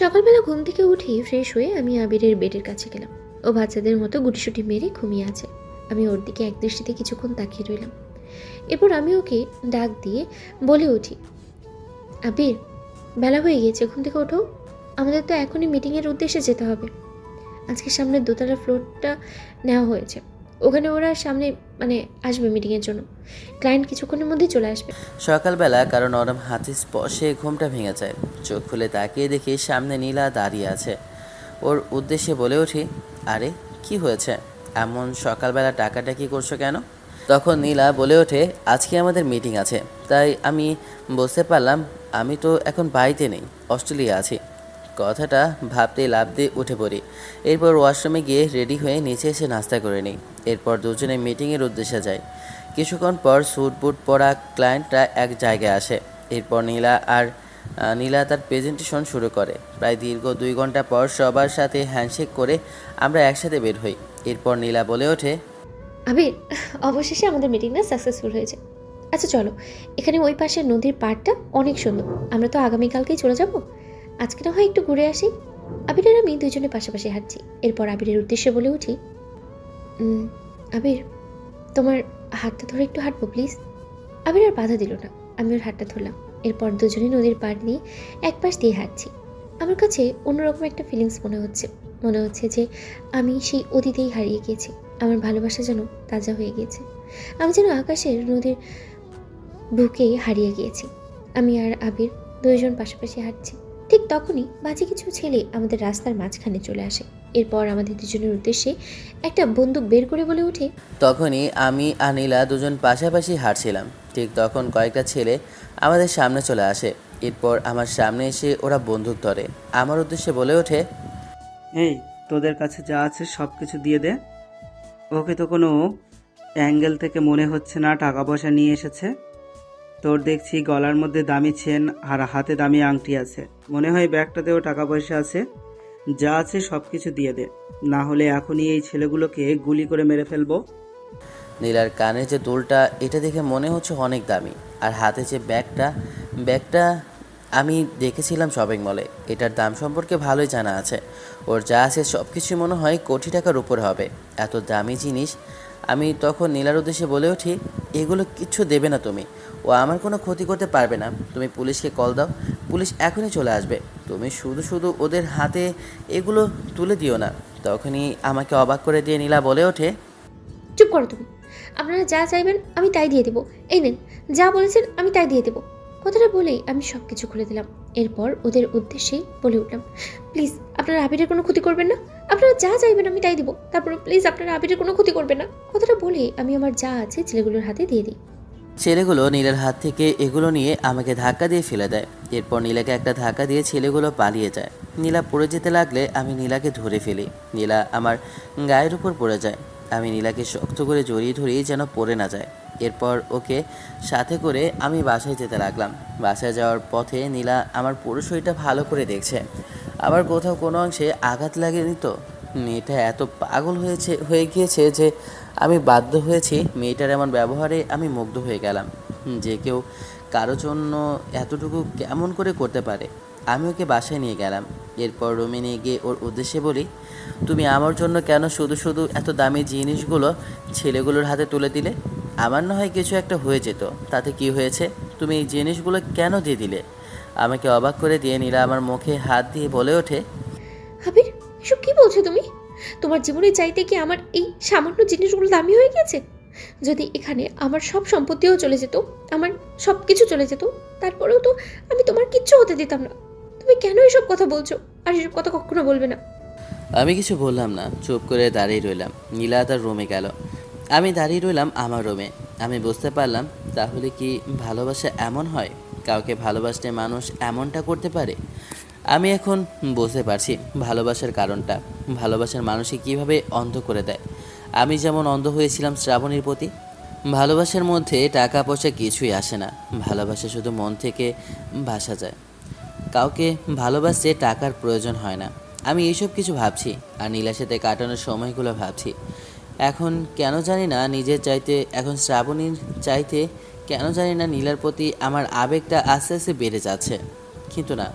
সকালবেলা ঘুম থেকে উঠে ফ্রেশ হয়ে আমি আবিরের বেডের কাছে গেলাম। ও বাচ্চাদের মতো গুটিসুটি মেরে ঘুমিয়ে আছে। আমি ওর দিকে একদৃষ্টিতে কিছুক্ষণ তাকিয়ে রইলাম। এরপর আমি ওকে ডাক দিয়ে বলে উঠি, আবির, বেলা হয়ে গিয়েছে, ঘুম থেকে ওঠো। আমাদের তো এখনই মিটিংয়ের উদ্দেশ্যে যেতে হবে। আজকে সামনের দোতলা ফ্লোরটা নেওয়া হয়েছে, ওখানে ওরা সামনে আসবে মিটিংয়ের জন্য। ক্লায়েন্ট কিছুক্ষণের মধ্যেই চলে আসবে। সকালবেলা কারো নরম হাতের স্পর্শে ঘুমটা ভেঙে যায়। চোখ খুলে তাকিয়ে দেখি সামনে নীলা দাঁড়িয়ে আছে। ওর উদ্দেশ্যে বলে উঠি, আরে কি হয়েছে, এমন সকালবেলা ডাকাডাকি করছো কেন? তখন নীলা বলে ওঠে, আজকে আমাদের মিটিং আছে। তাই আমি বুঝতে পারলাম আমি তো এখন বাড়িতে নেই, অস্ট্রেলিয়া আছি। কথাটা ভাবতেই লাফ দিয়ে উঠে পড়ি। এরপর ওয়াশরুমে গিয়ে রেডি হয়ে নিচে এসে নাস্তা করে নিই। এরপর দুজনে মিটিংয়ের উদ্দেশ্যে যাই। কিছুক্ষণ পর স্যুট বুট পরা ক্লায়েন্টরা এক জায়গায় আসে। এরপর নীলা তার প্রেজেন্টেশন শুরু করে। প্রায় দীর্ঘ 2 ঘন্টা পর সবার সাথে হ্যান্ডশেক করে আমরা একসাথে বের হই। এরপর নীলা বলে ওঠে, আবির, অবশেষে আমাদের মিটিংটা সাকসেসফুল হয়েছে। আচ্ছা চলো, এখানে ওই পাশের নদীর পাড়টা অনেক সুন্দর। আমরা তো আগামীকালকেই চলে যাব। আজকে না হয় একটু ঘুরে আসি। আবির আর আমি দুজনে পাশাপাশি হাঁটছি। এরপর আবিরের উদ্দেশ্যে বলে উঠি, আবির, তোমার হাতটা ধরে একটু হাঁটবো প্লিজ। আবির আর বাধা দিল না। আমি ওর হাতটা ধরলাম। এরপর দুজনে নদীর পাড় দিয়ে এক পাশ দিয়ে হাঁটছি। আমার কাছে অন্যরকম একটা ফিলিংস মনে হচ্ছে যে আমি সেই অতীতেই হারিয়ে গিয়েছি। আমার ভালোবাসা যেন তাজা হয়ে গিয়েছে। আমি যেন আকাশের নদীর বুকে হারিয়ে গিয়েছি। আমি আর আবির দুইজন পাশাপাশি হাঁটছি। ঠিক তখনই বাজে কিছু ছেলে আমাদের রাস্তার মাঝখানে চলে আসে। এরপর আমাদের দুজনের উদ্দেশ্যে একটা বন্দুক বের করে বলে ওঠে, তখনই আমি আর নীলা দুজন পাশাপাশি হাঁটছিলাম। ঠিক তখন কয়েকটা ছেলে আমাদের সামনে চলে আসে। এরপর আমার সামনে এসে ওরা বন্দুক ধরে আমার উদ্দেশ্যে বলে ওঠে, এই তোদের কাছে যা আছে সব কিছু দিয়ে দে। ওকে তো কোনো অ্যাঙ্গেল থেকে মনে হচ্ছে না টাকা পয়সা নিয়ে এসেছে। তোর দেখছি গলার মধ্যে দামি চেন আর হাতে দামি আংটি আছে, মনে হয় ব্যাগটাতেও টাকা পয়সা আছে। যা আছে সব কিছু দিয়ে দে, না হলে এখনই এই ছেলেগুলোকে গুলি করে মেরে ফেলবো। নীলার কানের যে দুলটা এটা দেখে মনে হচ্ছে অনেক দামি, আর হাতে যে ব্যাগটা আমি দেখেছিলাম শপিং মলে। এটার দাম সম্পর্কে ভালোই জানা আছে। ওর যা আছে সব কিছু মনে হয় কোটি টাকার উপর হবে, এত দামি জিনিস। আমি তখন নীলার উদ্দেশ্যে বলে উঠি, এগুলো কিচ্ছু দেবে না তুমি, ও আমার কোনো ক্ষতি করতে পারবে না। তুমি পুলিশকে কল দাও, পুলিশ এখনই চলে আসবে। তুমি শুধু ওদের হাতে এগুলো তুলে দিও না। তখনই আমাকে অবাক করে দিয়ে নীলা বলে ওঠে, চুপ করো তুমি। আপনারা যা চাইবেন আমি তাই দিয়ে দেবো। এই নেন, যা বলেছেন আমি তাই দিয়ে দেবো। কথাটা বলেই আমি সব কিছু খুলে দিলাম। এরপর ওদের উদ্দেশ্যেই বলে উঠলাম, প্লিজ আপনারা আবিরের কোনো ক্ষতি করবেন না। আপনারা যা চাইবেন আমি তাই দিব। তারপর প্লিজ আপনারা আবিরের কোনো ক্ষতি করবেন না। কথাটা বলে আমি আমার যা আছে ছেলেগুলোর হাতে দিয়ে দিই। ছেলেগুলো নীলার হাত থেকে এগুলো নিয়ে আমাকে ধাক্কা দিয়ে ফেলে দেয়। এরপর নীলাকে একটা ধাক্কা দিয়ে ছেলেগুলো পালিয়ে যায়। নীলা পড়ে যেতে লাগলে আমি নীলাকে ধরে ফেলি। নীলা আমার গায়ের উপর পড়ে যায়। আমি নীলাকে শক্ত করে জড়িয়ে ধরি যেন পড়ে না যায়। এরপর ওকে সাথে করে আমি বাসায় যেতে লাগলাম। বাসায় যাওয়ার পথে নীলা আমার পুরো শরীরটা ভালো করে দেখছে। আবার কোথাও কোনো অংশে আঘাত লাগেনি তো। মেয়েটা এত পাগল হয়ে গিয়েছে যে আমি বাধ্য হয়েছি। মেয়েটার এমন ব্যবহারে আমি মুগ্ধ হয়ে গেলাম। যে কেউ কারো জন্য এতটুকু কেমন করে করতে পারে। আমি ওকে বাসায় নিয়ে গেলাম। এরপর রুমে নিয়ে গিয়ে ওর উদ্দেশ্যে বলি, তুমি আমার জন্য কেন শুধু এত দামি জিনিসগুলো ছেলেগুলোর হাতে তুলে দিলে? আমার না হয় কিছু একটা হয়ে যেত, তাতে কি হয়েছে? তুমি এই জিনিসগুলো কেন দিয়ে দিলে? আমাকে অবাক করে দিয়ে নীলা আমার মুখে হাত দিয়ে বলে ওঠে, আবির, এসব কি বলছো তুমি? তোমার জীবনে চাইতে কি আমার এই সামান্য জিনিসগুলো দামি হয়ে গেছে? যদি এখানে আমার সব সম্পত্তিও চলে যেত, আমার সব কিছু চলে যেত, তারপরেও তো আমি তোমার কিচ্ছু হতে দিতাম না। তুমি কেন এসব কথা বলছো? আর এসব কথা কখনো বলবে না। আমি কিছু বললাম না, চুপ করে দাঁড়িয়ে রইলাম। নীলা তার রুমে গেল, আমি দাঁড়িয়ে রইলাম আমার রুমে। আমি বুঝতে পারলাম তাহলে কি ভালোবাসা এমন হয়? কাউকে ভালোবাসলে মানুষ এমনটা করতে পারে? আমি এখন বুঝতে পারছি ভালোবাসার কারণটা। ভালোবাসার মানুষকে কীভাবে অন্ধ করে দেয়। আমি যেমন অন্ধ হয়েছিলাম শ্রাবণীর প্রতি। ভালোবাসার মধ্যে টাকা পয়সা কিছুই আসে না। ভালোবাসা শুধু মন থেকে ভাসা যায়। কাউকে ভালোবাসতে টাকার প্রয়োজন হয় না। আমি এইসব কিছু ভাবছি আর নীলার সাথে কাটানোর সময়গুলো ভাবছি। এখন কেন জানি না নিজের চাইতে, এখন শ্রাবণীর চাইতে কেন জানি না নীলার প্রতি আমার আবেগটা আস্তে আস্তে বেড়ে যাচ্ছে। কিন্তু না,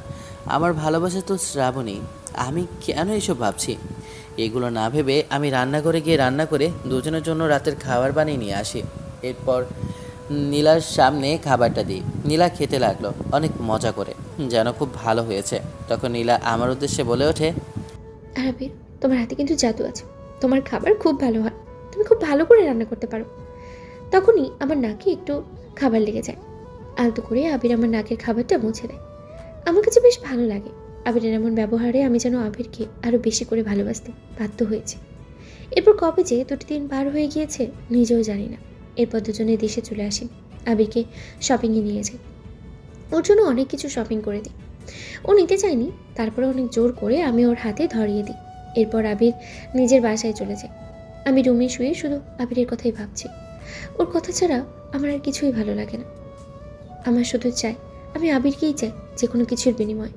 আমার ভালোবাসা তো শ্রাবণী। আমি কেন এসব ভাবছি? এগুলো না ভেবে আমি রান্নাঘরে গিয়ে রান্না করে দুজনের জন্য রাতের খাবার বানিয়ে নিয়ে আসি। এরপর নীলার সামনে খাবারটা দিই। নীলা খেতে লাগলো অনেক মজা করে, যেন খুব ভালো হয়েছে। তখন নীলা আমার উদ্দেশ্যে বলে ওঠে, আর আবির, তোমার হাতে কিন্তু জাদু আছে। তোমার খাবার খুব ভালো হয়, তুমি খুব ভালো করে রান্না করতে পারো। তখনই আমার নাকে একটু খাবার লেগে যায়। আলতো করে আবির আমার নাকের খাবারটা মুছে দেয়। আমার কাছে বেশ ভালো লাগে। আবিরের এমন ব্যবহারে আমি যেন আবিরকে আরও বেশি করে ভালোবাসতে বাধ্য হয়েছি। এরপর কবে যে 2 দিন পার হয়ে গিয়েছে নিজেও জানি না। এরপর দুজনে দেশে চলে আসি। আবিরকে শপিংয়ে নিয়ে যাই। ওর জন্য অনেক কিছু শপিং করে দিই। ও নিতে চায়নি, তারপরে অনেক জোর করে আমি ওর হাতে ধরিয়ে দিই। এরপর আবির নিজের বাসায় চলে যায়। আমি রুমে শুয়ে শুধু আবিরের কথাই ভাবছি। ওর কথা ছাড়া আমার আর কিছুই ভালো লাগে না। আমার শুধু চাই, আমি আবিরকেই চাই যে কোনো কিছুর বিনিময়ে।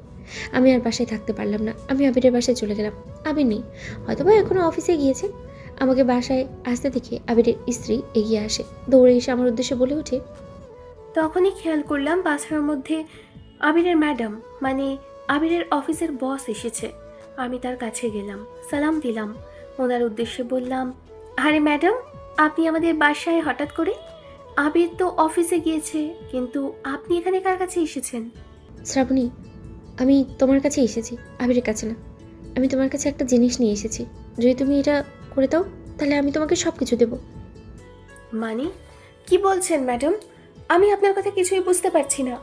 আমি আর বাসায় থাকতে পারলাম না। আমি আবিরের বাসায় চলে গেলাম। আবির নেই, হয়তোবা এখনও অফিসে গিয়েছে। আমাকে বাসায় আসতে দেখে আবিরের স্ত্রী এগিয়ে আসে, দৌড়ে এসে আমার উদ্দেশ্যে বলে ওঠে, তখনই খেয়াল করলাম বাসার মধ্যে আবিরের ম্যাডাম, মানে আবিরের অফিসের বস এসেছে। আমি তার কাছে গেলাম, সালাম দিলাম। ওনার উদ্দেশ্যে বললাম, আরে ম্যাডাম, আপনি আমাদের বাসায় হঠাৎ করে? আবির তো অফিসে গিয়েছে, কিন্তু আপনি এখানে কার কাছে এসেছেন? শ্রাবণী, আমি তোমার কাছে এসেছি, আবিরের কাছে না। আমি তোমার কাছে একটা জিনিস নিয়ে এসেছি। যদি তুমি এটা করে দাও তাহলে আমি তোমাকে সব কিছু দেবো। মানে কি বলছেন ম্যাডাম? আমি আপনার কথা কিছুই বুঝতে পারছি না।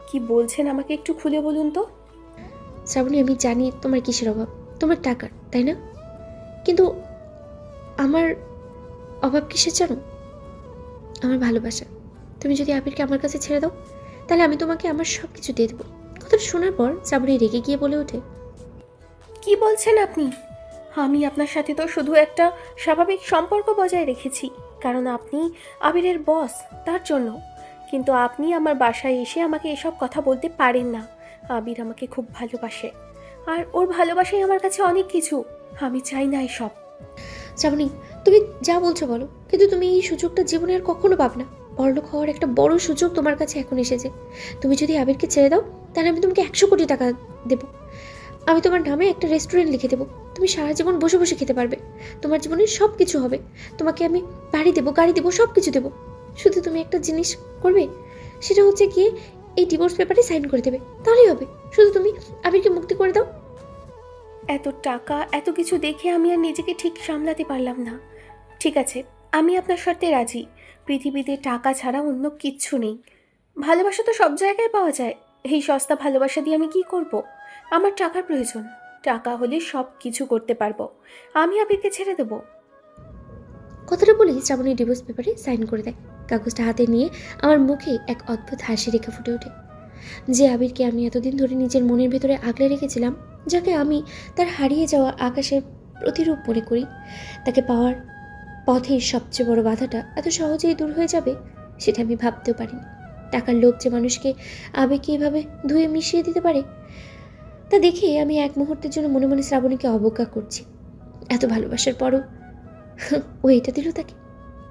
কি বলছেন আমাকে একটু খুলে বলুন তো। শ্রাবণী, আমি জানি তোমার কিসের অভাব, তোমার টাকার, তাই না? কিন্তু আমার অভাব কিসের জানো? আমার ভালোবাসা। তুমি যদি আবিরকে আমার কাছে ছেড়ে দাও তাহলে আমি তোমাকে আমার সব কিছু দিয়ে দেবো। কথাটা শোনার পর শ্রাবণী রেগে গিয়ে বলে ওঠে, কি বলছেন আপনি? আমি আপনার সাথে তো শুধু একটা স্বাভাবিক সম্পর্ক বজায় রেখেছি, কারণ আপনি আবিরের বস, তার জন্য। কিন্তু আপনি আমার বাসায় এসে আমাকে এসব কথা বলতে পারেন না। আবির আমাকে খুব ভালোবাসে, আর ওর ভালোবাসাই আমার কাছে অনেক কিছু। আমি চাই না এসব। শ্রাবণী, তুমি যা বলছো বলো, কিন্তু তুমি এই সুযোগটা জীবনে আর কখনো পাবে না। বড়লোক হওয়ার একটা বড় সুযোগ তোমার কাছে এখন এসেছে। তুমি যদি আবিরকে ছেড়ে দাও তাহলে আমি তোমাকে 100 কোটি টাকা দেবো। আমি তোমার নামে একটা রেস্টুরেন্ট লিখে দেবো। তুমি সারা জীবন বসে বসে খেতে পারবে। তোমার জীবনে সব কিছু হবে। তোমাকে আমি বাড়ি দেবো, গাড়ি দেবো, সব কিছু দেবো। শুধু তুমি একটা জিনিস করবে, সেটা হচ্ছে গিয়ে এই ডিভোর্স পেপারে সাইন করে দেবে, তাহলেই হবে। শুধু তুমি আবিরকে মুক্তি করে দাও। এত টাকা, এত কিছু দেখে আমি আর নিজেকে ঠিক সামলাতে পারলাম না। ঠিক আছে, আমি আপনার শর্তে রাজি। পৃথিবীতে টাকা ছাড়া অন্য কিচ্ছু নেই। ভালোবাসা তো সব জায়গায় পাওয়া যায়। এই সস্তা ভালোবাসা দিয়ে আমি কি করব? আমার টাকার প্রয়োজন। টাকা হলে সব কিছু করতে পারবো। আমি আবিরকে ছেড়ে দেবো। কথাটা বলে শ্রাবণী ডিভোর্স পেপারে সাইন করে দেয়। কাগজটা হাতে নিয়ে আমার মুখে এক অদ্ভুত হাসি রেখা ফুটে ওঠে। যে আবিরকে আমি এতদিন ধরে নিজের মনের ভেতরে আগলে রেখেছিলাম, যাকে আমি তার হারিয়ে যাওয়া আকাশের প্রতিরূপ মনে করি, তাকে পাওয়ার পথের সবচেয়ে বড় বাধাটা এত সহজেই দূর হয়ে যাবে সেটা আমি ভাবতেও পারিনি। টাকার লোভ যে মানুষকে আবেগে এভাবে ধুয়ে মিশিয়ে দিতে পারে, তা দেখে আমি এক মুহূর্তের জন্য মনে মনে শ্রাবণীকে অবজ্ঞা করছি। এত ভালোবাসার পরও ও এটা দিল তাকে।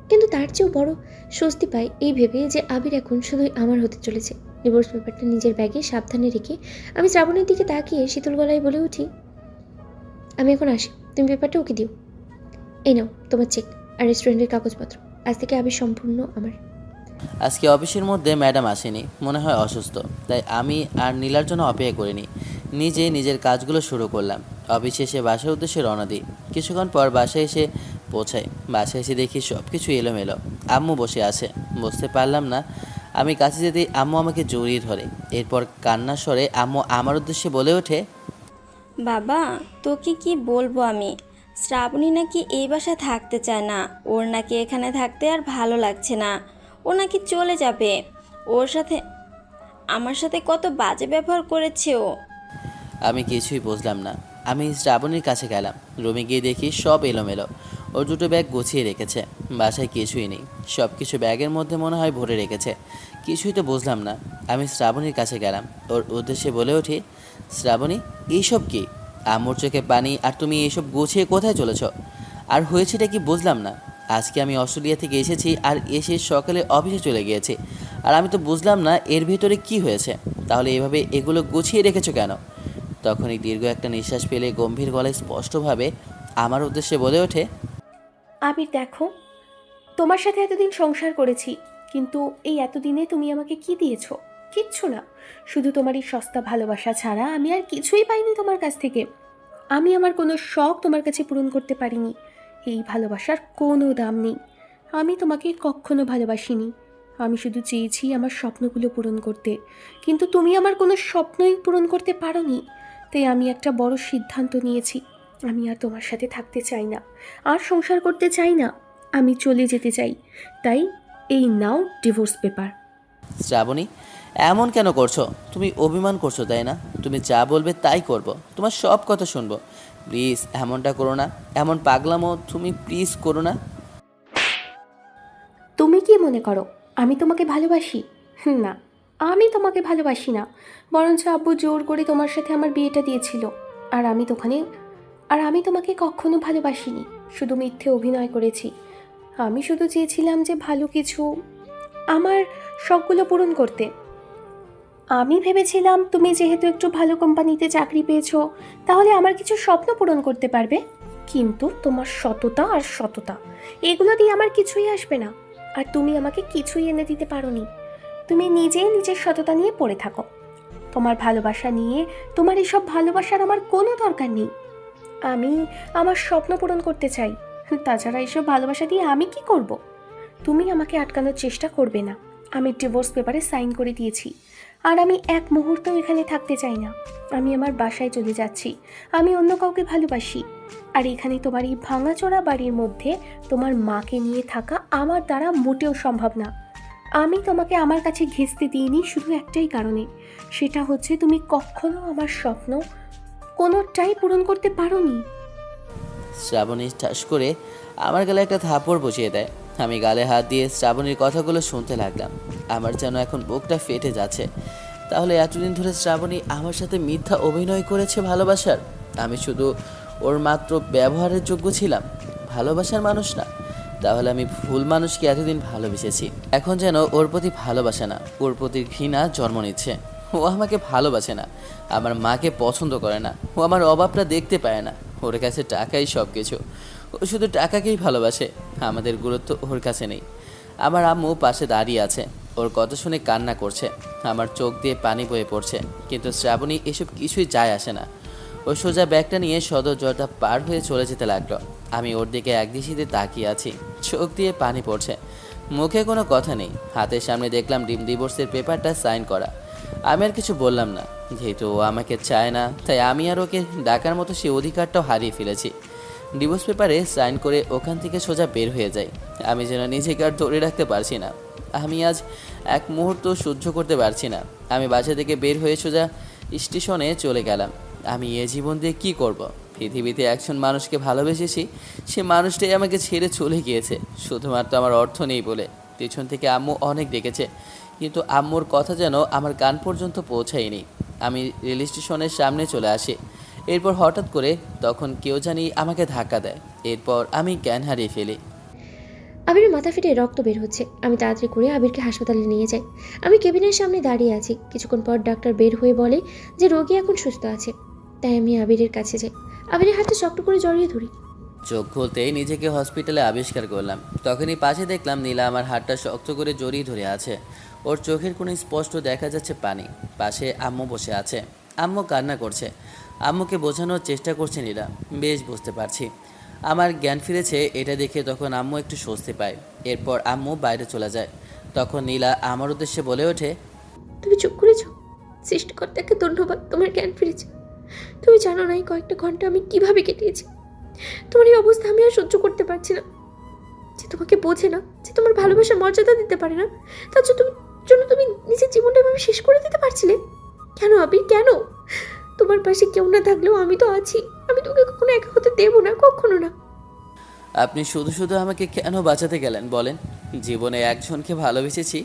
কিন্তু তার চেয়েও বড় স্বস্তি পাই এই ভেবে যে আবির এখন শুধুই আমার হতে চলেছে। ডিভোর্স পেপারটা নিজের ব্যাগে সাবধানে রেখে আমি শ্রাবণীর দিকে তাকিয়ে শীতল গলায় বলে উঠি, আমি এখন আসি, তুমি পেপারটা ওকে দিও। এই নাও তোমার চেক আর রেস্টুরেন্টের কাগজপত্র। আজ থেকে আবির সম্পূর্ণ আমার। আজকে অফিসের মধ্যে ম্যাডাম আসেনি, মনে হয় অসুস্থ, তাই আমি আর নীলার জন্য অপেক্ষা করিনি, নিজে নিজের কাজগুলো শুরু করলাম। অফিসে এসে বাসার উদ্দেশ্যে রওনা দিই। কিছুক্ষণ পর বাসায় এসে পৌঁছাই। বাসায় এসে দেখি সব কিছু এলোমেলো। আম্মু বসে আছে, বুঝতে পারলাম না। আমি কাছে যেতেই আম্মু আমাকে জড়িয়ে ধরে। এরপর কান্নার স্বরে আম্মু আমার উদ্দেশ্যে বলে ওঠে, বাবা, তোকে কি বলবো আমি? শ্রাবণী নাকি এই বাসায় থাকতে চায় না। ওর নাকি এখানে থাকতে আর ভালো লাগছে না। ও নাকি চলে যাবে। ওর সাথে, আমার সাথে কত বাজে ব্যবহার করেছে ও। আমি কিছুই বুঝলাম না। আমি শ্রাবণীর কাছে গেলাম। রুমে গিয়ে দেখি সব এলোমেলো। ওর দুটো ব্যাগ গুছিয়ে রেখেছে। বাসায় কিছুই নেই, সব কিছু ব্যাগের মধ্যে মনে হয় ভরে রেখেছে। কিছুই তো বুঝলাম না। আমি শ্রাবণীর কাছে গেলাম, ওর উদ্দেশ্যে বলে উঠি, শ্রাবণী, এইসব কি? আম্মুর চোখে পানি, আর তুমি এইসব গুছিয়ে কোথায় চলেছ? আর হয়েছেটা কি বুঝলাম না। আজকে আমি অস্ট্রেলিয়া থেকে এসেছি, আর এসে সকালে অফিসে চলে গিয়েছি, আর আমি তো বুঝলাম না এর ভিতরে কি হয়েছে। তাহলে এভাবে এগুলো গুছিয়ে রেখেছো কেন? তখনই দীর্ঘ একটা নিঃশ্বাস ফেলে গম্ভীর গলায় স্পষ্টভাবে আমার উদ্দেশ্যে বলে ওঠে, আবির দেখো, তোমার সাথে এতদিন সংসার করেছি, কিন্তু এই এতদিনে তুমি আমাকে কি দিয়েছো? কিচ্ছু না। শুধু তোমার এই সস্তা ভালোবাসা ছাড়া আমি আর কিছুই পাইনি তোমার কাছ থেকে। আমি আমার কোনো শখ তোমার কাছে পূরণ করতে পারিনি। এই ভালোবাসার কোনো দাম নেই। আমি তোমাকে কখনো ভালোবাসিনি। আমি শুধু চেয়েছি আমার স্বপ্নগুলো পূরণ করতে, কিন্তু তুমি আমার কোনো স্বপ্নই পূরণ করতে পারোনি। তাই আমি একটা বড় সিদ্ধান্ত নিয়েছি। আমি আর তোমার সাথে থাকতে চাই না, আর সংসার করতে চাই না। আমি চলে যেতে চাই। তাই এই নাও ডিভোর্স পেপার। শ্রাবণী, এমন কেন করছো? তুমি অভিমান করছো, তাই না? তুমি যা বলবে তাই করব, তোমার সব কথা শুনবো। প্লিজ এমনটা করো না, এমন পাগলামো তুমি প্লিজ করো না। তুমি কি মনে করো আমি তোমাকে ভালোবাসি? না, আমি তোমাকে ভালোবাসি না। বরঞ্চ আব্বু জোর করে তোমার সাথে আমার বিয়েটা দিয়েছিল। আর আমি তোমাকে কখনো ভালোবাসিনি, শুধু মিথ্যে অভিনয় করেছি। আমি শুধু চেয়েছিলাম যে ভালো কিছু, আমার শখগুলো পূরণ করতে। আমি ভেবেছিলাম তুমি যেহেতু একটু ভালো কোম্পানিতে চাকরি পেয়েছো, তাহলে আমার কিছু স্বপ্ন পূরণ করতে পারবে। কিন্তু তোমার সততা আর সততা, এগুলো দিয়ে আমার কিছুই আসবে না। আর তুমি আমাকে কিছুই এনে দিতে পারোনি। তুমি নিজেই নিজের সততা নিয়ে পড়ে থাকো। তোমার ভালোবাসা নিয়ে তোমার এসব ভালোবাসার আমার কোনো দরকার নেই। আমি আমার স্বপ্ন পূরণ করতে চাই। তাছাড়া এসব ভালোবাসা দিয়ে আমি কি করব? তুমি আমাকে আটকানোর চেষ্টা করবে না। আমি ডিভোর্স পেপারে সাইন করে দিয়েছি, আর আমি এক মুহূর্তও এখানে থাকতে চাই না। আমি আমার বাসায় চলে যাচ্ছি। আমি অন্য কাউকে ভালোবাসি। আর এখানে তোমার এই ভাঙাচোরা বাড়ির মধ্যে তোমার মাকে নিয়ে থাকা আমার দ্বারা মোটেও সম্ভব না। আমি তোমাকে আমার কাছে ঘেঁচতে দিইনি শুধু একটাই কারণে, সেটা হচ্ছে তুমি কখনো আমার স্বপ্ন কোনোটাই পূরণ করতে পারোনি। শ্রাবণী ঠাস করে আমার গালে একটা থাপড় বসিয়ে দেয়। আমি গালে হাত দিয়ে শ্রাবণীর কথাগুলো শুনতে লাগলাম। আমার যেন এখন বুকটা ফেটে যাচ্ছে। তাহলে এতদিন ধরে শ্রাবণী আমার সাথে মিথ্যা অভিনয় করেছে ভালোবাসার। আমি শুধু ওর মাত্র ব্যবহারের যোগ্য ছিলাম, ভালোবাসার মানুষ না। তাহলে আমি ভুল মানুষকে এতদিন ভালোবেসেছি। এখন যেন ওর প্রতি ভালোবাসে না, ওর প্রতি ঘৃণা জন্ম নিচ্ছে। ও আমাকে ভালোবাসে না, আমার মাকে পছন্দ করে না, ও আমার অভাবটা দেখতে পায় না। ওর কাছে টাকাই সব কিছু, ও শুধু টাকাকেই ভালোবাসে। আমাদের গুরুত্ব ওর কাছে নেই। আমার আম্মু পাশে দাঁড়িয়ে আছে, ওর কথা শুনে কান্না করছে। আমার চোখ দিয়ে পানি বয়ে পড়ছে, কিন্তু শ্রাবণী এসব কিছুই যায় আসে না। ও সোজা ব্যাগটা নিয়ে সদর দরজা পার হয়ে চলে যেতে লাগলো। আমি ওর দিকে একদৃষ্টিতে তাকিয়ে আছি, চোখ দিয়ে পানি পড়ছে, মুখে কোনো কথা নেই। হাতের সামনে দেখলাম ডিভোর্সের পেপারটা সাইন করা। আমি আর কিছু বললাম না, যেহেতু ও আমাকে চায় না, তাই আমি আর ওকে ডাকার মতো সেই অধিকারটাও হারিয়ে ফেলেছি। ডিভোর্স পেপারে সাইন করে ওখান থেকে সোজা বের হয়ে যাই। আমি যেন নিজেকে আর ধরে রাখতে পারছি না। আমি আজ এক মুহূর্ত সহ্য করতে পারছি না। আমি বাসা থেকে বের হয়ে সোজা স্টেশনে চলে গেলাম। আমি এ জীবন দিয়ে কী করব? পৃথিবীতে একজন মানুষকে ভালোবেসেছি, সে মানুষটাই আমাকে ছেড়ে চলে গিয়েছে শুধুমাত্র আমার অর্থ নেই বলে। পেছন থেকে আম্মু অনেক ডেকেছে, কিন্তু আম্মুর কথা যেন আমার কান পর্যন্ত পৌঁছায়নি। আমি রেল স্টেশনের সামনে চলে আসি। এরপর হঠাৎ করে তখন কেউ জানি আমাকে ধাক্কা দেয়। এরপর আমি জ্ঞান হারিয়ে ফেলি। আবিরের মাথা ফেটে রক্ত বের হচ্ছে। আমি তাড়াতাড়ি করে আবিরকে হাসপাতালে নিয়ে যাই। আমি কেবিনের সামনে দাঁড়িয়ে আছি। কিছুক্ষণ পর ডাক্তার বের হয়ে বলে যে রোগী এখন সুস্থ আছে। তাই আমি আবিরের কাছে যাই, আবিরের হাতটা শক্ত করে জড়িয়ে ধরি। চোখ খুলতেই নিজেকে হসপিটালে আবিষ্কার করলাম। তখনই পাশে দেখলাম নীলা আমার হাতটা শক্ত করে জড়িয়ে ধরে আছে। ওর চোখের কোনো স্পষ্ট দেখা যাচ্ছে পানি। পাশে আম্মু বসে আছে, আম্মু কান্না করছে। আম্মুকে বোঝানোর চেষ্টা করছে নীলা। বেশ বুঝতে পারছি আমার জ্ঞান ফিরেছে এটা দেখে। তখন আম্মু একটু স্বস্তি পায়। এরপর আম্মু বাইরে চলে যায়। তখন নীলা আমার উদ্দেশ্যে বলে ওঠে, তুমি চুপ করেছো? সৃষ্টিকর্তাকে ধন্যবাদ, তোমার জ্ঞান ফিরেছে। তুমি জানো না এই কয়েকটা ঘন্টা আমি কিভাবে কেটেছি। তোমার এই অবস্থা আমি আর সহ্য করতে পারছি না। যে তোমাকে বোঝে না, যে তোমার ভালোবাসার মর্যাদা দিতে পারে না, তার জন্য তুমি নিজের জীবনটা এভাবে শেষ করে দিতে পারছিলে কেন আবির? কেন? তোমার পাশে কেউ না থাকলেও আমি তো আছি। আমি তোকে কখনো একা হতে দেবো না, কখনো না। আপনি শুধু শুধু আমাকে কেন বাঁচাতে গেলেন বলেন? জীবনে একজনকে ভালোবেসেছি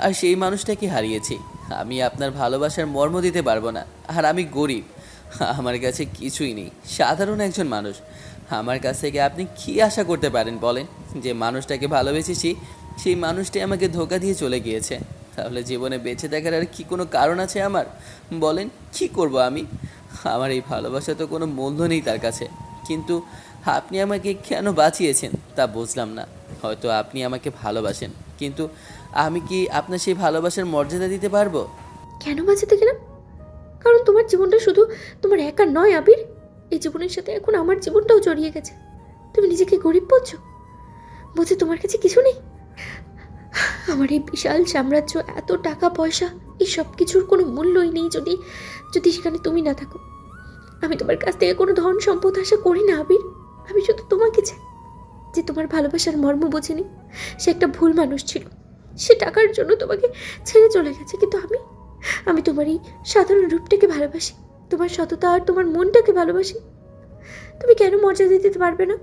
আর সেই মানুষটাকে হারিয়েছি। আমি আপনার ভালোবাসার মর্ম দিতে পারবো না। আর আমি গরিব, আমার কাছে কিছুই নেই, সাধারণ একজন মানুষ। আমার কাছ থেকে আপনি কী আশা করতে পারেন বলেন? যে মানুষটাকে ভালোবেসেছি সেই মানুষটাই আমাকে ধোঁকা দিয়ে চলে গিয়েছে। তাহলে জীবনে বেঁচে থাকার আর কি কোনো কারণ আছে আমার? বলেন, কি করব আমি? আমার এই ভালোবাসা তো কোনো মূল্য নেই তার কাছে। কিন্তু আপনি আমাকে কেন বাঁচিয়েছেন তা বুঝলাম না। হয়তো আপনি আমাকে ভালোবাসেন, কিন্তু আমি কি আপনার সেই ভালোবাসার মর্যাদা দিতে পারবো? কেন বাঁচাতে গেলাম? কারণ তোমার জীবনটা শুধু তোমার একা নয় আবির, এই জীবনের সাথে এখন আমার জীবনটাও জড়িয়ে গেছে। তুমি নিজেকে গরিব বলছো, বলছো তোমার কাছে কিছু নেই। আমার এই বিশাল সাম্রাজ্য, এত টাকা পয়সা, এই সব কিছুর কোনো মূল্যই নেই যদি সেখানে তুমি না থাকো। আমি তোমার কাছ থেকে কোনো ধন সম্পদ আশা করি না আবির। আমি শুধু তোমাকে চাই। যে তোমার ভালোবাসার মর্ম বোঝেনি, সে একটা ভুল মানুষ ছিল। সে টাকার জন্য তোমাকে ছেড়ে চলে গেছে, কিন্তু আমি তোমার এই সাধারণ রূপটাকে ভালোবাসি, তোমার সততা আর তোমার মনটাকে ভালোবাসি। তুমি কেন মর্যাদা দিতে পারবে না?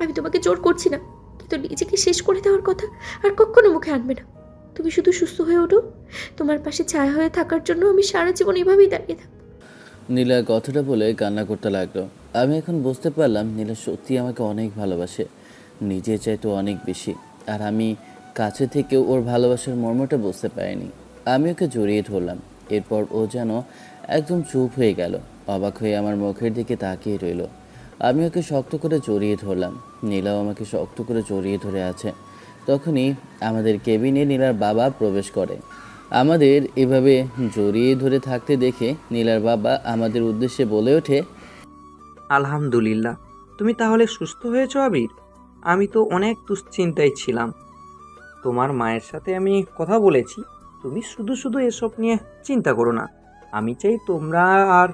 আমি তোমাকে জোর করছি না, কিন্তু নিজেকে শেষ করে দেওয়ার কথা আর কখনো মুখে আনবে না। তুমি শুধু সুস্থ হয়ে ওঠো, তোমার পাশে ছায়া হয়ে থাকার জন্য আমি সারা জীবন এভাবেই দাঁড়িয়ে থাকবো। নীলা কথাটা বলে কান্না করতে লাগলো। আমি এখন বুঝতে পারলাম নীলা সত্যি আমাকে অনেক ভালোবাসে, নিজে চাইতো অনেক বেশি। আর আমি কাছে থেকেও ওর ভালোবাসার মর্মটা বুঝতে পারিনি। আমি ওকে জড়িয়ে ধরলাম। এরপর ও যেন একদম চুপ হয়ে গেল, অবাক হয়ে আমার মুখের দিকে তাকিয়ে রইল। আমি ওকে শক্ত করে জড়িয়ে ধরলাম, নীলাও আমাকে শক্ত করে জড়িয়ে ধরে আছে। তখনই আমাদের কেবিনে নীলার বাবা প্রবেশ করে। আমাদের এভাবে জড়িয়ে ধরে থাকতে দেখে নীলার বাবা আমাদের উদ্দেশ্যে বলে ওঠে, আলহামদুলিল্লাহ, তুমি তাহলে সুস্থ হয়েছো আবির। আমি তো অনেক দুশ্চিন্তায় ছিলাম। তোমার মায়ের সাথে আমি কথা বলেছি, তুমি শুধু শুধু এসব নিয়ে চিন্তা করো না। আমি চাই তোমরা আর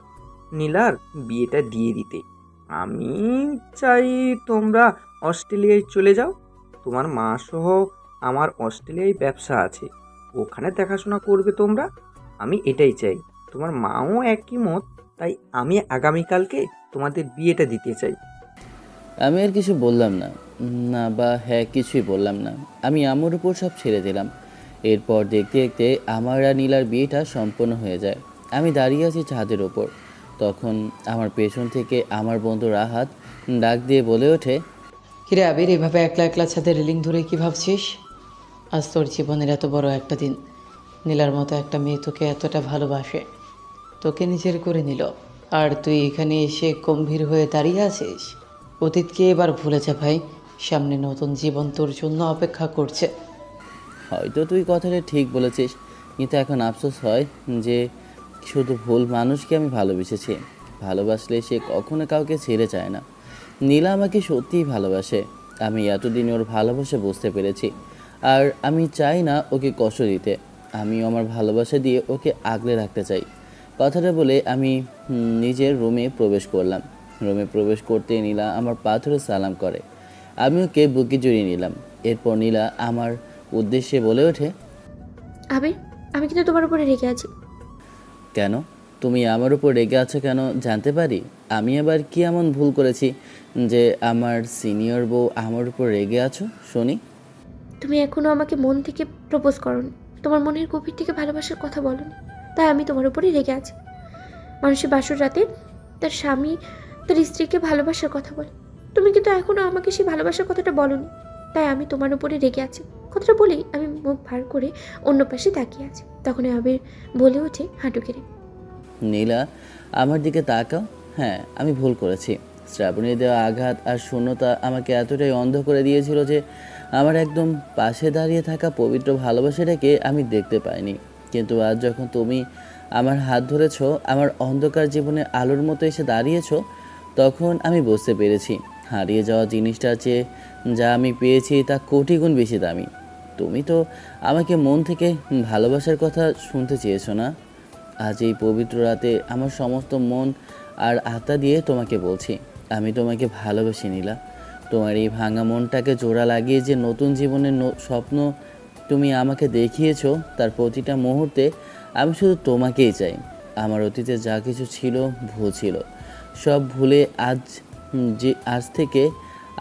নীলার বিয়েটা দিয়ে দিতে। আমি চাই তোমরা অস্ট্রেলিয়ায় চলে যাও। তোমার মা সহ আমার অস্ট্রেলিয়ায় ব্যবসা আছে, ওখানে দেখাশোনা করবে তোমরা। আমি এটাই চাই। তোমার মাও একই মত, তাই আমি আগামীকালকে তোমাদের বিয়েটা দিতে চাই। আমি আর কিছু বললাম না, না বা হ্যাঁ কিছুই বললাম না। আমি আমার উপর সব ছেড়ে দিলাম। এরপর দেখতে দেখতে আমার আর নীলার বিয়েটা সম্পন্ন হয়ে যায়। আমি দাঁড়িয়ে আছি ছাদের ওপর। তখন আমার পেছন থেকে আমার বন্ধু রাহাত ডাক দিয়ে বলে ওঠে, কিরে আবির, এভাবে একলা একলা ছাদে রেলিং ধরে কি ভাবছিস? আজ তোর জীবনের এত বড় একটা দিন। নীলার মতো একটা মেয়ে তোকে এতটা ভালোবাসে, তোকে নিজের করে নিল, আর তুই এখানে এসে গম্ভীর হয়ে দাঁড়িয়ে আছিস। অতীতকে এবার ভুলে যা ভাই, সামনে নতুন জীবন তোর জন্য অপেক্ষা করছে। হয়তো তুই কথাটা ঠিক বলেছিস, কিন্তু এখন আফসোস হয় যে শুধু ভুল মানুষকে আমি ভালোবেসেছি। ভালোবাসলে সে কখনো কাউকে ছেড়ে যায় না। নীলা আমাকে সত্যিই ভালোবাসে। আমি এতদিন ওর ভালোবাসা বুঝতে পেরেছি, আর আমি চাই না ওকে কষ্ট দিতে। আমিও আমার ভালোবাসা দিয়ে ওকে আগলে রাখতে চাই। কথাটা বলে আমি নিজের রুমে প্রবেশ করলাম। রুমে প্রবেশ করতে নীলা আমার পা ধরে সালাম করে। আমি ওকে বুকে জড়িয়ে নিলাম। এরপর নীলা আমার উদ্দেশ্যে বলে ওঠে, আবির, আমি কিন্তু তোমার উপরে রেগে আছি। কেন? তুমি আমার উপর রেগে আছো কেন জানতে পারি? আমি আবার কি এমন ভুল করেছি যে আমার সিনিয়র বউ আমার উপর রেগে আছো শুনি? তুমি এখনও আমাকে মন থেকে প্রপোজ করোনি, তোমার মনের গভীর থেকে ভালোবাসার কথা বলোনি, তাই আমি তোমার উপরেই রেগে আছি। মানুষের বাসর রাতে তার স্বামী তার স্ত্রীকে ভালোবাসার কথা বলে, তুমি কিন্তু এখনও আমাকে সেই ভালোবাসার কথাটা বলোনি, তাই আমি তোমার উপরে রেগে আছি। কথাটা বলেই আমি মুখ ভার করে অন্য পাশে তাকিয়ে আছি। তখন আবির বলে ওঠে হাঁটু কেড়ে, নীলা, আমার দিকে তাকাও। হ্যাঁ, আমি ভুল করেছি। শ্রাবণীর দেওয়া আঘাত আর শূন্যতা আমাকে এতটাই অন্ধ করে দিয়েছিল যে আমার একদম পাশে দাঁড়িয়ে থাকা পবিত্র ভালোবাসাটাকে আমি দেখতে পাইনি। কিন্তু আজ যখন তুমি আমার হাত ধরেছো, আমার অন্ধকার জীবনে আলোর মতো এসে দাঁড়িয়েছো, তখন আমি বুঝতে পেরেছি হারিয়ে যাওয়া জিনিসটার চেয়ে যা আমি পেয়েছি তা কোটি গুণ বেশি দামি। তুমি তো আমাকে মন থেকে ভালোবাসার কথা শুনতে চেয়েছো না? আজ এই পবিত্র রাতে আমার সমস্ত মন আর আত্মা দিয়ে তোমাকে বলছি, আমি তোমাকে ভালোবেসে নিলাম। তোমার এই ভাঙা মনটাকে জোড়া লাগিয়ে যে নতুন জীবনের স্বপ্ন তুমি আমাকে দেখিয়েছো, তার প্রতিটা মুহূর্তে আমি শুধু তোমাকেই চাই। আমার অতীতে যা কিছু ছিল ভুল ছিল, সব ভুলে আজ থেকে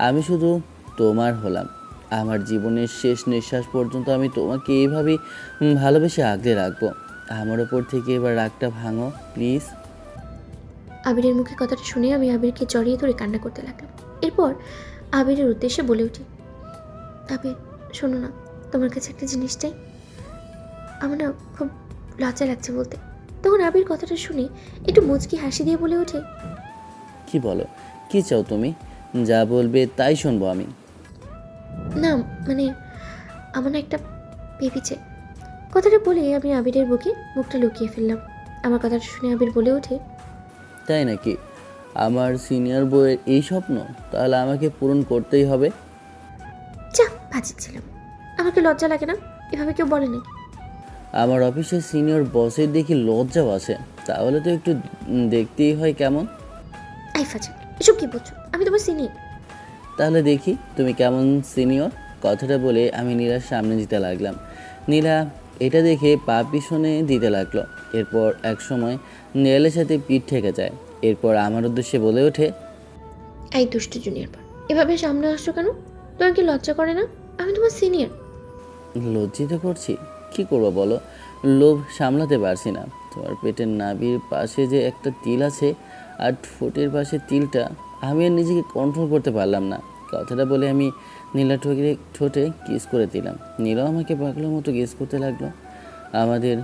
আমি শুধু তোমার হলাম। আমার জীবনের শেষ নিঃশ্বাস পর্যন্ত আমি তোমাকে এইভাবেই ভালোবেসে আগলে রাখবো। আমার ওপর থেকে এবার রাগটা ভাঙো প্লিজ। আবিরের মুখে কথাটা শুনে আমি আবিরকে জড়িয়ে ধরে কান্না করতে লাগলাম। এরপর আবিরের উদ্দেশ্যে বলে উঠি, আবির শোনো না, তোমার কাছে একটা জিনিস চাই। আমার না খুব লজ্জা লাগছে বলতে। তখন আবির কথাটা শুনে একটু মুচকি হাসি দিয়ে বলে ওঠে, কি বলো, কি চাও তুমি? যা বলবে তাই শুনবো আমি। না মানে আমার না একটা বেবি চাই। কথাটা বলে আমি আবিরের বুকে মুখটা লুকিয়ে ফেললাম। আমার কথাটা শুনে আবির বলে ওঠে, তাই নাকি? আমার সিনিয়র বউয়ের এই স্বপ্ন তাহলে আমাকে পূরণ করতেই হবে। যা ভাজিছিলাম, আমাকে লজ্জা লাগে না? এভাবে কেউ বলে নাকি? আমার অফিসের সিনিয়র বসের দেখি লজ্জাও আছে, তাহলে তো একটু দেখতেই হয় কেমন। আই ফাজা, এসব কি বলছো? আমি তোমার সিনিয়র। তাহলে দেখি তুমি কেমন সিনিয়র। কথাটা বলে আমি নীলার সামনে দিতে লাগলাম। নীলা এটা দেখে পা পিছনে দিতে লাগলো। এরপর এক সময় নীলের সাথে পিঠ ঠেকে যায়। এরপর আমার উদ্দেশ্যে বলে ওঠে, এই দুষ্ট জুনিয়র পর এভাবে সামনে আসছো কেন? তোমার কি লজ্জা করে না? আমি তোমার সিনিয়র। লজ্জিত করছি? কি করবো বলো, লোভ সামলাতে পারছি না। তোমার পেটের নাভির পাশে যে একটা তিল আছে আর ঠোঁটের পাশে তিলটা, আমি আর নিজেকে কন্ট্রোল করতে পারলাম না। কথাটা বলে আমি নীলা ঠোঁটে কিস করে দিলাম। নীলাও আমাকে পাগলের মতো কিস করতে লাগলো। আমাদের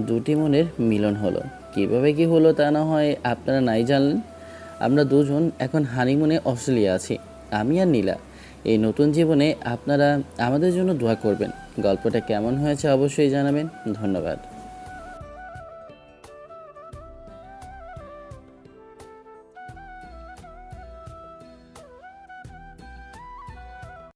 দুটি মনের মিলন হলো। কীভাবে কি হলো তা না হয় আপনারা নাই জানলেন। আমরা দুজন এখন হানিমুনে অস্ট্রেলিয়া আছি, আমি আর নীলা। এই নতুন জীবনে আপনারা আমাদের জন্য দোয়া করবেন। গল্পটা কেমন হয়েছে অবশ্যই জানাবেন। ধন্যবাদ।